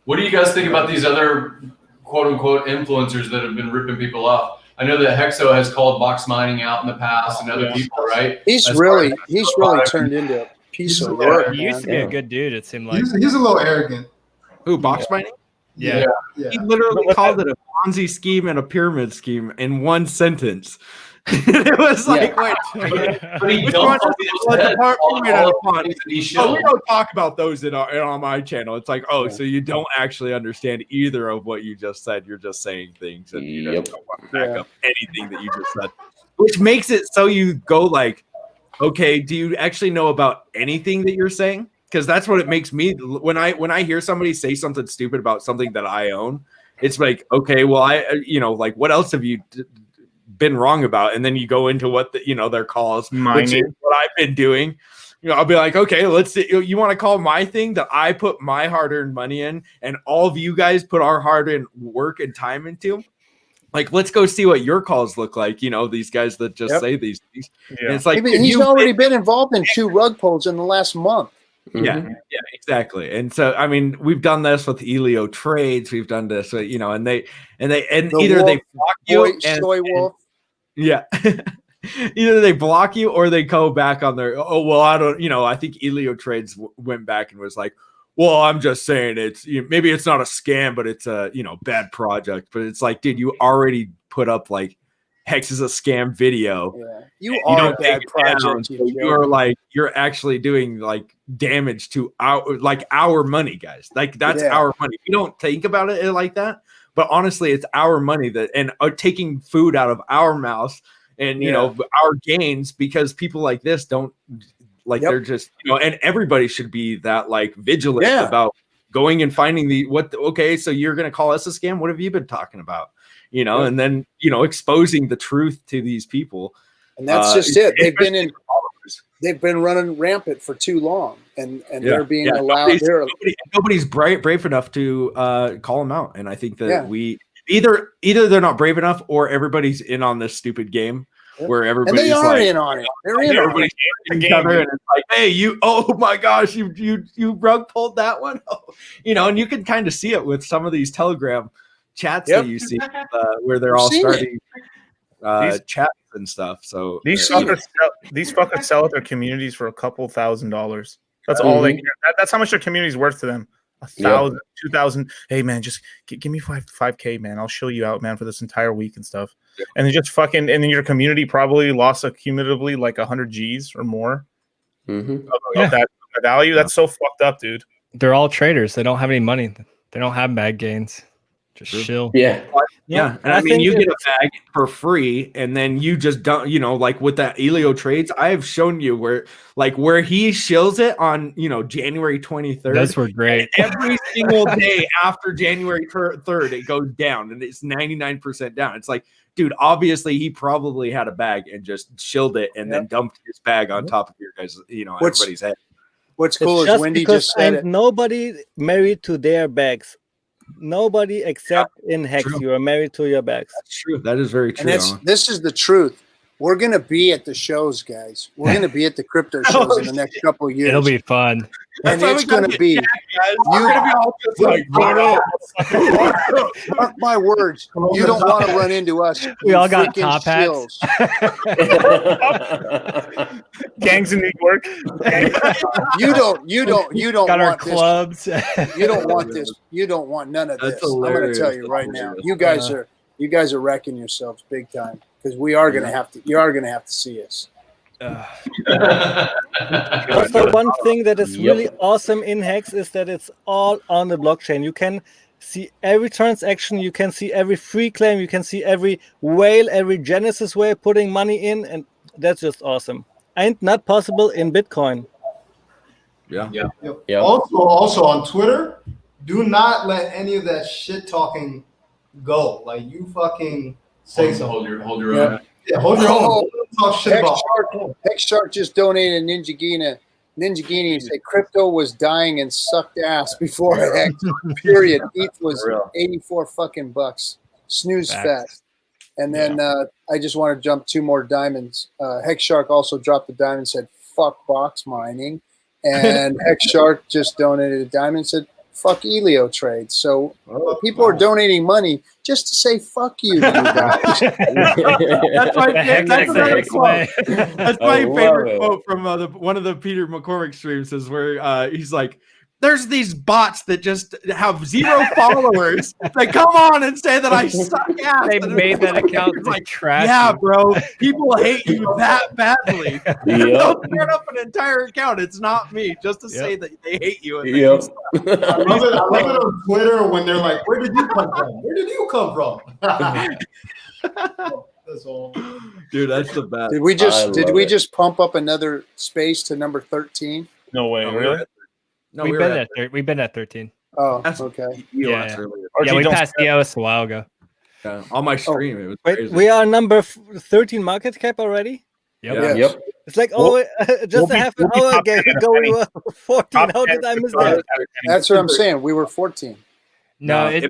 What do you guys think about these other quote unquote influencers that have been ripping people off? I know that Hexo has called box mining out in the past and other people, right? He's really turned into a piece of work. He used to be a good dude. It seemed like He's a little arrogant. Who, box mining? Yeah. He literally called it a Ponzi scheme and a pyramid scheme in one sentence. It was like, wait, but he don't. We don't talk about those on my channel. It's like, so you don't actually understand either of what you just said. You're just saying things, and you don't want to back up anything that you just said, which makes it so you go like, okay, do you actually know about anything that you're saying? Because that's what it makes me when I hear somebody say something stupid about something that I own. It's like, okay, well, like, what else have you been wrong about? And then you go into what their calls, which is what I've been doing. I'll be like, okay, let's see. You want to call my thing that I put my hard-earned money in, and all of you guys put our hard-earned work and time into. Like, let's go see what your calls look like. These guys that just say these things. Yeah. And it's like he's already been involved in 2 rug pulls in the last month. Yeah, exactly. And so, I mean, we've done this with Elio Trades. We've done this, and either they block you, soy wolf. Yeah, either they block you or they go back on their. Oh well, I don't. I think Elio Trades went back and was like, "Well, I'm just saying it's maybe it's not a scam, but it's a bad project." But it's like, dude, you already put up like Hex is a scam video. Yeah. You are a bad project. So you're actually doing like damage to our money, guys. Like that's our money. We don't think about it like that, but honestly, it's our money and taking food out of our mouths and our gains, because people like this don't they're just and everybody should be that like vigilant about going and finding so you're gonna call us a scam? What have you been talking about? And then exposing the truth to these people, and that's just it. They've been in they've been running rampant for too long, and they're being allowed. Nobody's brave enough to call them out, and I think that we either they're not brave enough, or everybody's in on this stupid game where everybody's and they are like, in on it. They're in on it. each other, and it's like, hey, oh my gosh, you rug pulled that one, and you can kind of see it with some of these Telegram chats that you see where they're all starting chats and stuff. So these fuckers sell at their communities for a couple $1,000s. That's all they care. That's how much their community's worth to them. 1,000, 2,000. Hey man, just give me 5K, man. I'll show you out, man, for this entire week and stuff. And then just and then your community probably lost cumulatively like 100 G's or more of that value. That's so fucked up, dude. They're all traders. They don't have any money. They don't have bag gains. Just chill. Yeah. And I mean, you get a bag for free, and then you just don't, like with that Elio trades, I have shown you where he shills it on, January 23rd. Those were great. Every single day after January 3rd, it goes down, and it's 99% down. It's like, dude, obviously he probably had a bag and just shilled it and then dumped his bag on top of your guys, everybody's head. What's cool is Wendy just said it. Nobody married to their bags. Nobody except in Hex. True. You are married to your bags. That's true. That is very true. And this is the truth. We're going to be at the shows, guys. We're going to be at the crypto shows in the next couple of years. It'll be fun. And it's going to be. Mark my words. You don't want to run into us. We all got top hats. Gangs in New York. You don't got our want clubs. This. You don't want this. You don't want none of this. I'm going to tell you right now. You guys are wrecking yourselves big time, because we are going to have to. You are going to have to see us. Also, one thing that is really awesome in Hex is that it's all on the blockchain. You can see every transaction, you can see every free claim, you can see every whale, every Genesis whale putting money in, and that's just awesome. Ain't not possible in Bitcoin. Yeah. Also on Twitter, do not let any of that shit talking go. Like, you fucking say something. Hold your own. Yeah, hold your own. Talk shit about. Hexshark just donated Ninja Gina and said crypto was dying and sucked ass before Hex. Period. ETH was 84 fucking bucks. Snooze fest. And then I just want to jump 2 more diamonds. Hexshark also dropped the diamond and said fuck box mining. And Hexshark just donated a diamond and said fuck Elio trades. So people are donating money just to say fuck you, guys. That's my favorite quote from one of the Peter McCormick streams, is where he's like, there's these bots that just have 0 followers that come on and say that I suck ass. They made that account like trash. Yeah, bro. People hate you that badly. They'll turn up an entire account. It's not me, just to say that they hate you. And I love it on Twitter when they're like, "Where did you come from? Where did you come from?" That's all. Dude, that's the best. Did we just pump up another space to number 13? No way, really? No, we've been at 13. Oh, okay. Yeah, we passed EOS a while ago. On my stream, it was Wait, crazy. we are number 13 market cap already? Yep. It's like, just a half an hour ago we were 14. How did I miss that? That's what I'm saying. We were 14. No, it's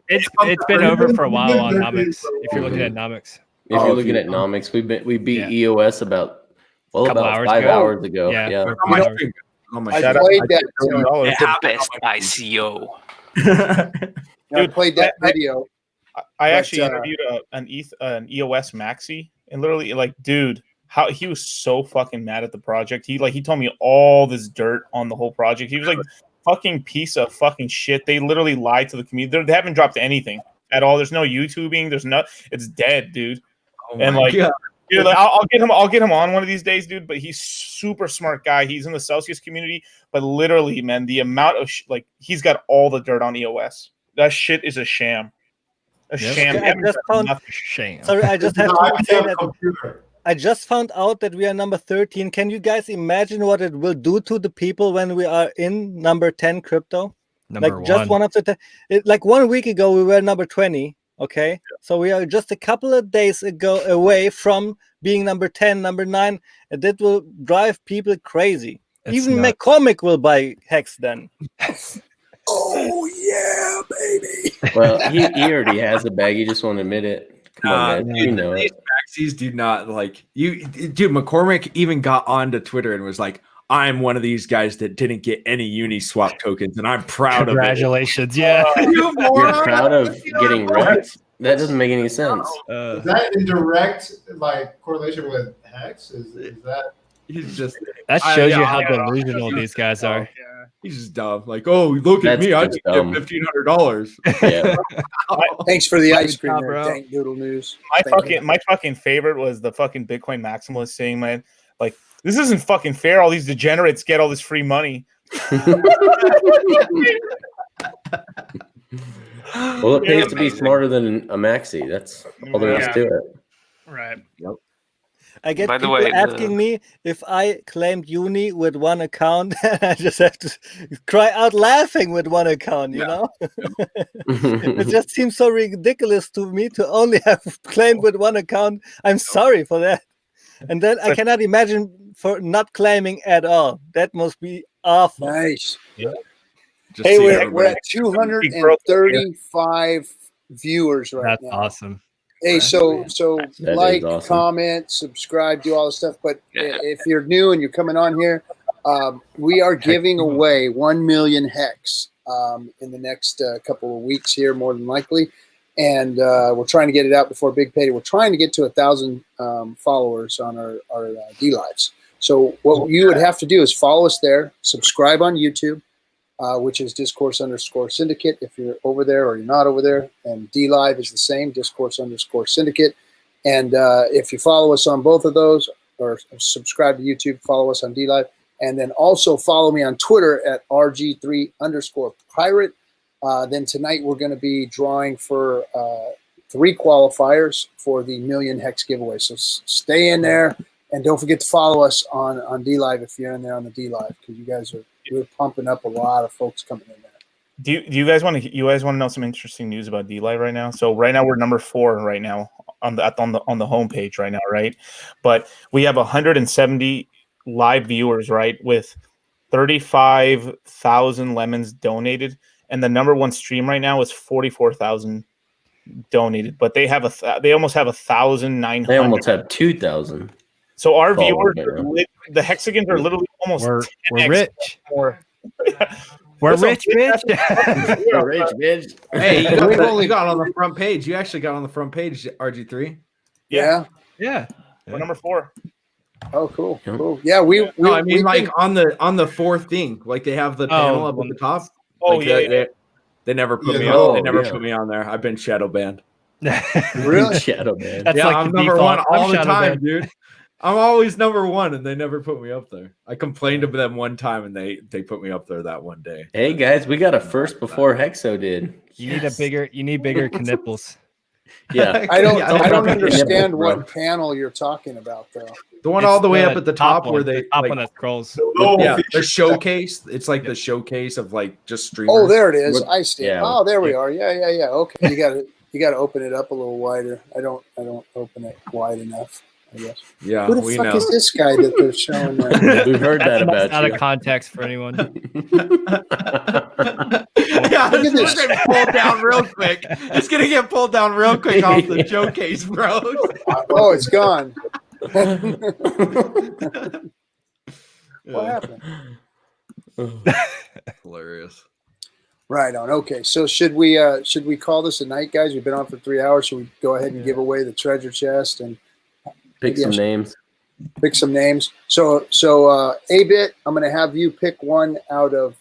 been over for a while on Nomics. If you're looking at Nomics. If you're looking at Nomics, we beat EOS about 5 hours ago. Yeah. I played that. Best ICO. I played that video. I actually interviewed an EOS maxi, and literally, like, dude, how he was so fucking mad at the project. He told me all this dirt on the whole project. He was like, fucking piece of fucking shit. They literally lied to the community. They haven't dropped anything at all. There's no YouTubing. There's no. It's dead, dude. And like. God. Dude, like, I'll get him on one of these days, dude. But he's super smart guy. He's in the Celsius community, but literally, man, the amount of he's got all the dirt on EOS. That shit is a sham. Sham. Shame. Sorry, I just have to say that. I just found out that we are number 13. Can you guys imagine what it will do to the people when we are in number 10 crypto? Number one. Just one of the like 1 week ago we were number 20. Okay, so we are just a couple of days away from being number 10, number 9, and that will drive people crazy. Even McCormick will buy Hex then. Oh yeah, baby. Well, he already has a bag. He just won't admit it. Come on, guys. You know it. Maxis do not like you, dude. McCormick even got onto Twitter and was like, "I'm one of these guys that didn't get any Uniswap tokens, and I'm proud of it." Congratulations, yeah. You're proud of getting wrecked? That doesn't make any sense. Is that in direct like correlation with Hex? Is that? He's just that shows you how delusional these guys are. Yeah. He's just dumb. Like, oh, look at me, I just get $1,500. Yeah. Thanks for the ice cream, there, Dank Doodle News. My fucking favorite was the fucking Bitcoin maximalist saying, "Man, like this isn't fucking fair. All these degenerates get all this free money." Well, it pays to be smarter than a maxi. That's all there is to it. Right. Yep. I get people asking me if I claimed Uni with one account, and I just have to cry out laughing with one account, you know? It just seems so ridiculous to me to only have claimed with one account. I'm sorry for that. And then I cannot imagine for not claiming at all. That must be awful. Nice. Yeah. Hey, we're at 235 viewers right now. That's awesome. Hey, so That like, is awesome. comment, subscribe, do all the stuff. But if you're new and you're coming on here, we are giving away 1 million Hex in the next couple of weeks here, more than likely. And we're trying to get it out before Big Payday. We're trying to get to 1,000 followers on our Dlives. So what you would have to do is follow us there, subscribe on YouTube, which is Discourse_Syndicate if you're over there or you're not over there. And Dlive is the same, Discourse_Syndicate. And if you follow us on both of those or subscribe to YouTube, follow us on Dlive. And then also follow me on Twitter at RG3_Pirate. Then tonight we're going to be drawing for 3 qualifiers for the Million Hex giveaway. So stay in there. And don't forget to follow us on Dlive if you're in there on the Dlive, because we're pumping up a lot of folks coming in there. Do you guys want to know some interesting news about Dlive right now? So right now we're number 4 right now on the homepage right now, right? But we have 170 live viewers, right, with 35,000 lemons donated, and the number 1 stream right now is 44,000 donated. But they almost have 1,900. They almost have 2,000. So our viewers, the Hexicans are literally almost we're 10x rich. More. We're rich, bitch. We're rich, bitch. Hey, you got on the front page. You actually got on the front page, RG3. Yeah. We're number 4. Oh, cool. Cool. Yeah, we like on the 4th thing, like they have the panel up at the top. Oh, like they never put me on. They never put me on there. I've been shadow banned. Really? Shadow banned. That's like I'm the number default. 1 all I'm the shadow time, banned. dude. I'm always number 1, and they never put me up there. I complained to them one time, and they put me up there that one day. Hey guys, we got a first before Hexo did. You need bigger knipples. Yeah, I don't understand what panel you're talking about, though. The one all the way up at the top where they one that scrolls. The showcase. It's like the showcase of like just streamers. Oh, there it is. I see. Yeah. Oh, there we are. Yeah. Okay, you got to open it up a little wider. I don't open it wide enough, I guess. Yeah, who the fuck is this guy that they're showing there? We've heard that about out you. of context for anyone. Yeah, it's gonna get pulled down real quick. It's gonna get pulled down real quick off the showcase, bro. Oh, it's gone. What happened? Hilarious. Right on. Okay, so should we call this a night, guys? We've been on for 3 hours. Should we go ahead and give away the treasure chest and pick some names? Pick some names. So A-Bit, I'm going to have you pick one out of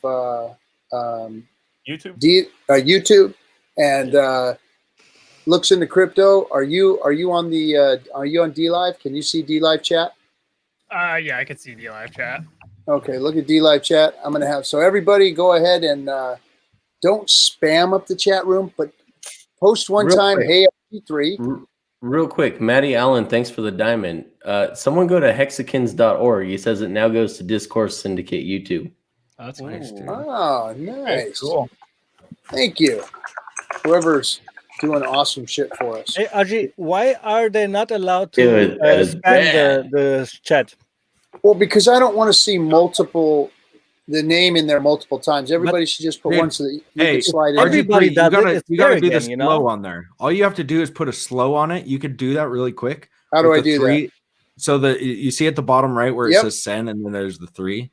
YouTube. YouTube, and looks into crypto. Are you on Dlive? Can you see Dlive chat? Yeah, I can see the live chat. Okay, look at Dlive chat. I'm going to have everybody go ahead and don't spam up the chat room, but post one time. Quick. Hey, RG3. Real quick, Matty Allen, thanks for the diamond. Someone go to hexicans.org. He says it now goes to Discourse Syndicate YouTube. Oh, that's nice, dude. Oh, nice. Cool. Thank you. Whoever's doing awesome shit for us. Hey, Aji, why are they not allowed to Dude, that is spam bad. the chat? Well, because I don't want to see the name in there multiple times. Everybody should just put one so that you can slide it. Everybody does it. It's You gotta fair do the again, you slow know? on there. All you have to do is put a slow on it. You could do that really quick. How do with I the do that? So you see at the bottom right where it Yep. says send and then there's the 3.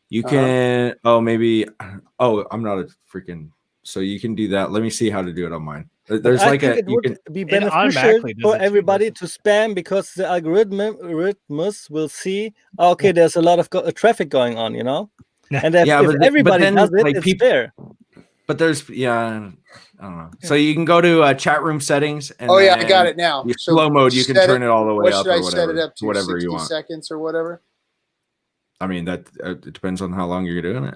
You Uh-huh. can I'm not a freaking so you can do that. Let me see how to do it on mine. There's I like think a it you would can be It beneficial automatically does for it too, everybody to spam because the algorithms will see, okay, there's a lot of traffic going on, you know? And if everybody does it, it's fair. But there's I don't know. So you can go to chat room settings and Oh yeah, I then got it now. your So slow mode, you can set turn it all the way what up should I or set whatever. it up to? Whatever 60 you want. seconds or whatever? I mean that it depends on how long you're doing it.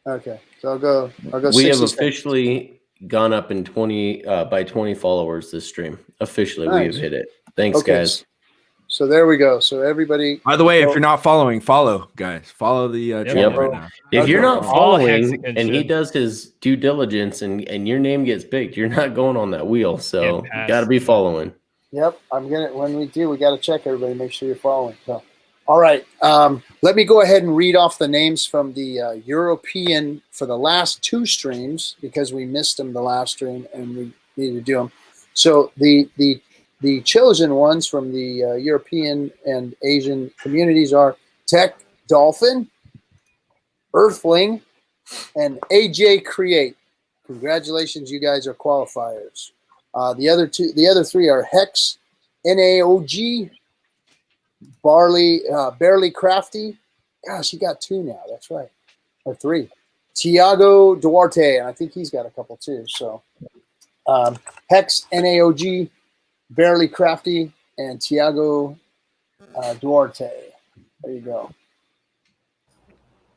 Okay. So I'll go We 60 have seconds. officially gone up in 20 by 20 followers this stream. Officially, we have Nice. hit it. Thanks, Okay. guys. So there we go. So everybody. By the way, if you're not following, follow, guys. Follow the channel right now. If you're not All following Hexicans and he should. does his due diligence and your name gets picked, you're not going on that wheel. So Get you got to be following. Yep, when we do, we got to check everybody, make sure you're following. So, all right, let me go ahead and read off the names from the European for the last 2 streams because we missed them the last stream and we need to do them. So the chosen ones from the European and Asian communities are Tech Dolphin, Earthling, and AJ Create. Congratulations, you guys are qualifiers. The other 3 are Hex, NAOG, Barely Crafty. Gosh, he got 2 now. That's right, or 3. Tiago Duarte, and I think he's got a couple too. So Hex, NAOG, Barely Crafty, and Tiago Duarte. There you go.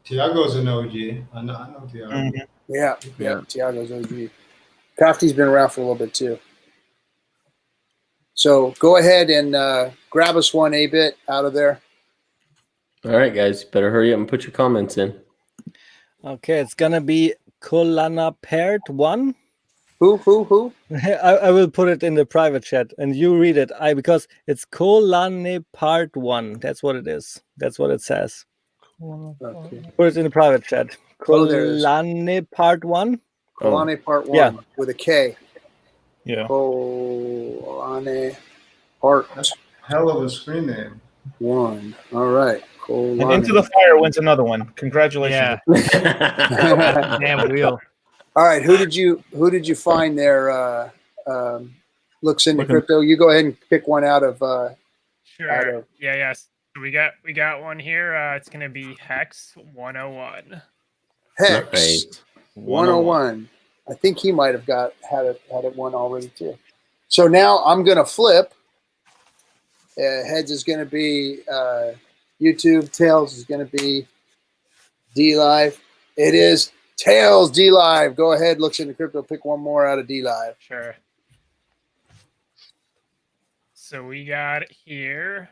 Tiago's an OG. I know Tiago. Mm-hmm. Yeah, Tiago's OG. Crafty's been around for a little bit too. So go ahead and grab us one A-bit out of there. All right, guys, better hurry up and put your comments in. Okay, it's gonna be Kolana Paired 1. Who? I will put it in the private chat and you read it. Because it's Kolane Part 1. That's what it is. That's what it says. Okay. Put it in the private chat. Oh, there it is. Kolane Part 1. Kolane Part 1 Yeah. with a K. Yeah. Kolane Part Hell of a screen name. 1. All right. And Into the Fire wins another one. Congratulations. Yeah. Damn wheel. All right. Who did you find there? Looks into crypto. You go ahead and pick one out of. Sure. Yes. So we got one here. It's gonna be Hex 101. Hex Nice. 101. I think he might have had it one already too. So now I'm gonna flip. Heads is gonna be YouTube. Tails is gonna be Dlive. It is Tails Dlive. Go ahead, looks into crypto. Pick one more out of Dlive. Sure. So we got here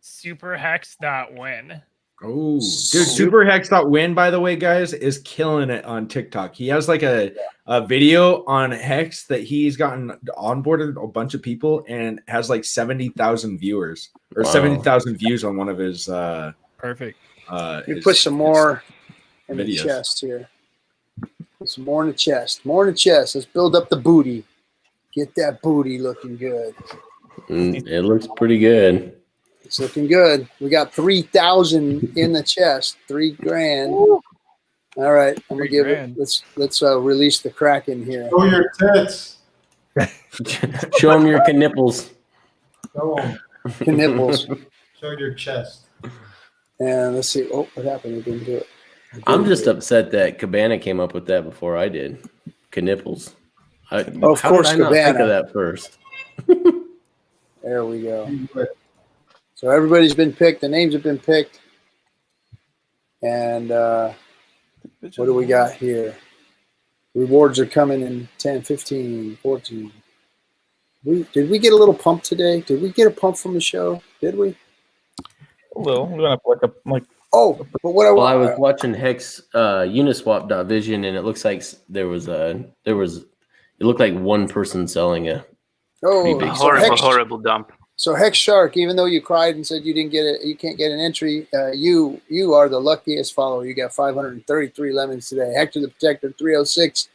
superhex.win. Oh, dude, SuperHex.win, by the way, guys, is killing it on TikTok. He has like a video on Hex that he's gotten onboarded a bunch of people and has like 70,000 viewers or 70,000 views on one of his perfect. You put some more in videos. the chest here. Put some more in the chest. More in the chest. Let's build up the booty. Get that booty looking good. It looks pretty good. It's looking good. We got 3,000 in the chest. $3,000. All right, I'm gonna give it. Let's release the Kraken here. Show your tits. Show them your knipples. Show them. Knipples. Show your chest. And let's see. Oh, what happened? We didn't do it. I'm just upset that Cabana came up with that before I did. Knipples. Of how course, did I not think Cabana. of that first? There we go. So everybody's been picked. The names have been picked. And what do we got here? Rewards are coming in 10, 15, 14. Did we get a little pump today? Did we get a pump from the show? Did we? A little. We're gonna put like. Oh, but what Well, I was watching Hex Uniswap.vision, and it looks like it It looked like one person selling a Oh, big horrible dump. So Hex Shark, even though you cried and said you didn't get it, you can't get an entry. You are the luckiest follower. You got 533 lemons today. Hector the Protector 306.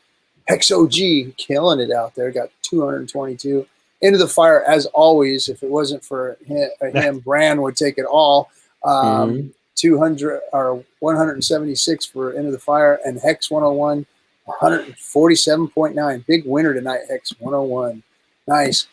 Hex OG killing it out there. Got 222. Into the Fire, as always. If it wasn't for him, Bran would take it all. 200 or 176 for Into the Fire, and Hex 101, 147.9. Big winner tonight, Hex 101. Nice.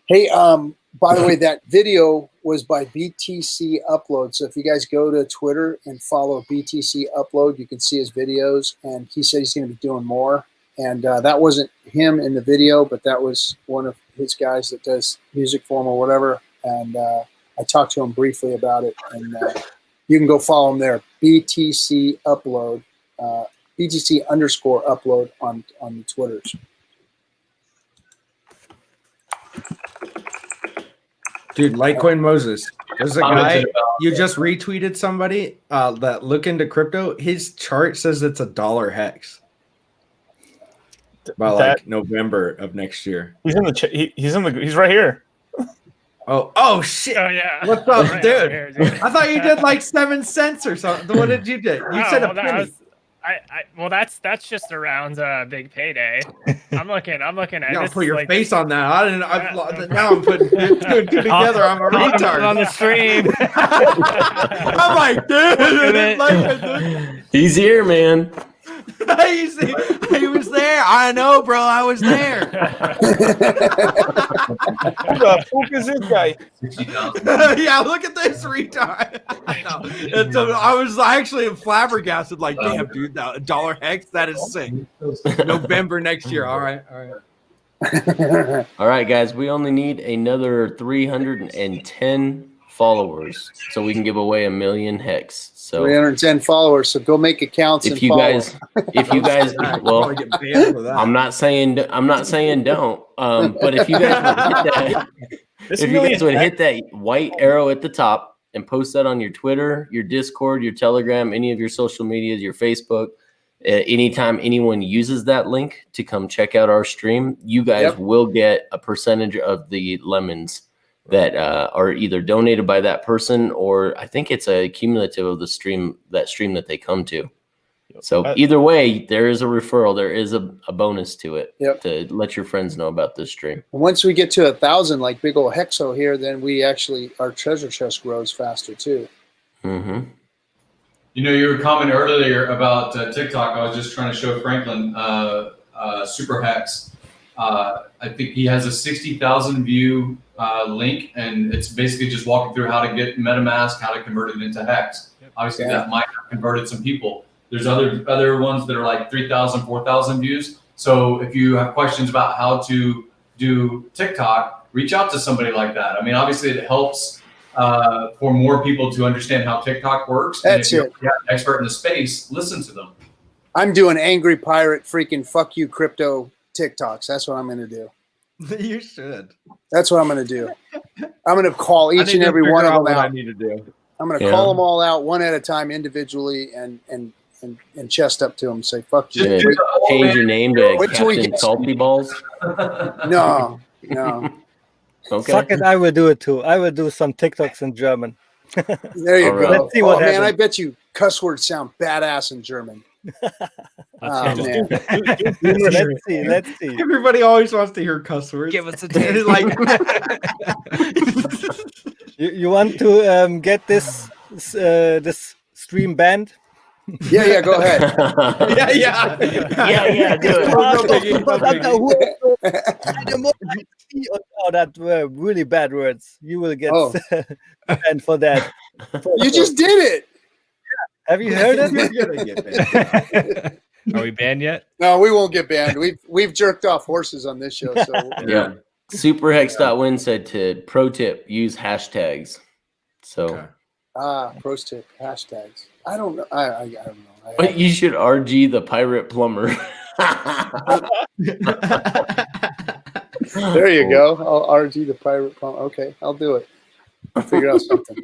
Hey, by the way, that video was by BTC Upload. So if you guys go to Twitter and follow BTC Upload, you can see his videos. And he said he's going to be doing more. And that wasn't him in the video, but that was one of his guys that does music for him or whatever. And I talked to him briefly about it. And you can go follow him there. BTC Upload, BTC_upload on the Twitters. Dude, Litecoin Moses. There's a guy, you just retweeted somebody that look into crypto. His chart says it's $1 hex by like November of next year. He's in the he's right here. Oh shit. Oh yeah. What's up, Right dude? here, dude? I thought you did like 7 cents or something. What did you do? You said a penny. Well, that's just around big payday. I'm looking at You gotta this. put your like, face on that. Now I'm putting two and two together. I'm a retard on the stream. I'm like, dude. He's here, man. He was there. I know, bro. I was there. Who the fuck is this guy? Yeah, look at this retard. I was actually flabbergasted. Like, damn, dude, $1 hex. That is sick. November next year. All right. All right, guys. We only need another 310 followers so we can give away 1 million hex. So 310 followers. So go make accounts. if you guys, well, I'm not saying don't. But if you guys would hit that, white arrow at the top and post that on your Twitter, your Discord, your Telegram, any of your social medias, your Facebook. Anytime anyone uses that link to come check out our stream, you guys will get a percentage of the lemons that are either donated by that person, or I think it's a cumulative of the stream that they come to. So either way, there is a referral. There is a bonus to it to let your friends know about this stream. Once we get to 1,000, like big old Hexo here, then our treasure chest grows faster too. Mm-hmm. You know, you were commenting earlier about TikTok. I was just trying to show Franklin Super Hex. I think he has a 60,000 view link, and it's basically just walking through how to get MetaMask, how to convert it into Hex. Obviously, that might have converted some people. There's other ones that are like 3,000, 4,000 views. So if you have questions about how to do TikTok, reach out to somebody like that. I mean, obviously, it helps for more people to understand how TikTok works. That's and if it. you're an expert in the space, listen to them. I'm doing angry pirate freaking fuck you crypto TikToks. That's what I'm going to do. You should. That's what I'm going to do. I'm going to call each and every one of them out. I need to do. I'm going to call them all out one at a time individually and chest up to them and say, fuck you. Change your name to Wait till we Captain get- Salty Balls. No. Okay. Fuck it, I will do it too. I will do some TikToks in German. There you All go. right. Let's see what man, happens. I bet you cuss words sound badass in German. Man. Let's see. Everybody always wants to hear cuss words. Give us a taste. Like, You want to get this stream banned? Yeah, go ahead. Yeah, do it. Oh, that were really bad words. You will get banned for that. You just did it. Have you heard it? Are we banned yet? No, we won't get banned. We've jerked off horses on this show. So Yeah. Superhex.win said to pro tip, use hashtags. So pro tip, hashtags. I don't know. I don't know. but you should RG the pirate plumber. There you go. I'll RG the pirate pump. Okay, I'll do it. I'll figure out something.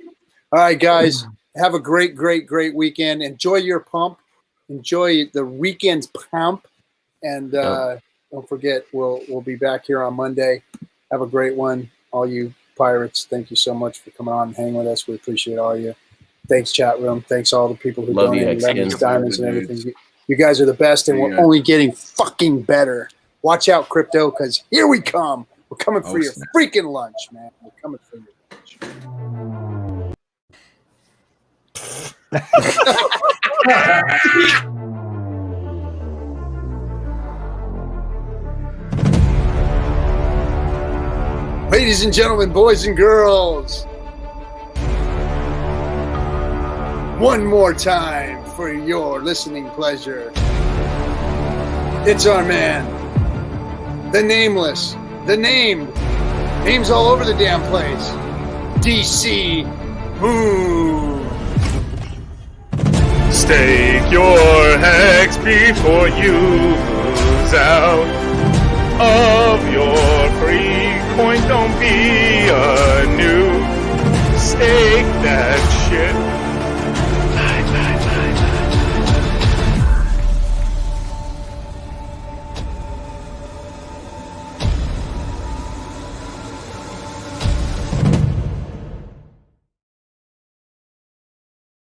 All right, guys. Have a great weekend. Enjoy your pump. Enjoy the weekend's pump. And don't forget, we'll be back here on Monday. Have a great one, all you pirates. Thank you so much for coming on and hanging with us. We appreciate all you. Thanks, chat room. Thanks all the people who Love you, donated Hexicans. diamonds and everything. You guys are the best, and we're only getting fucking better. Watch out, crypto, because here we come. We're coming for your freaking lunch, man. We're coming for your Ladies and gentlemen, boys and girls, one more time for your listening pleasure. It's our man, the nameless, the named, names all over the damn place, DC Moon. Stake your hex before you lose out of your free coin. Don't be a noob. Stake that shit.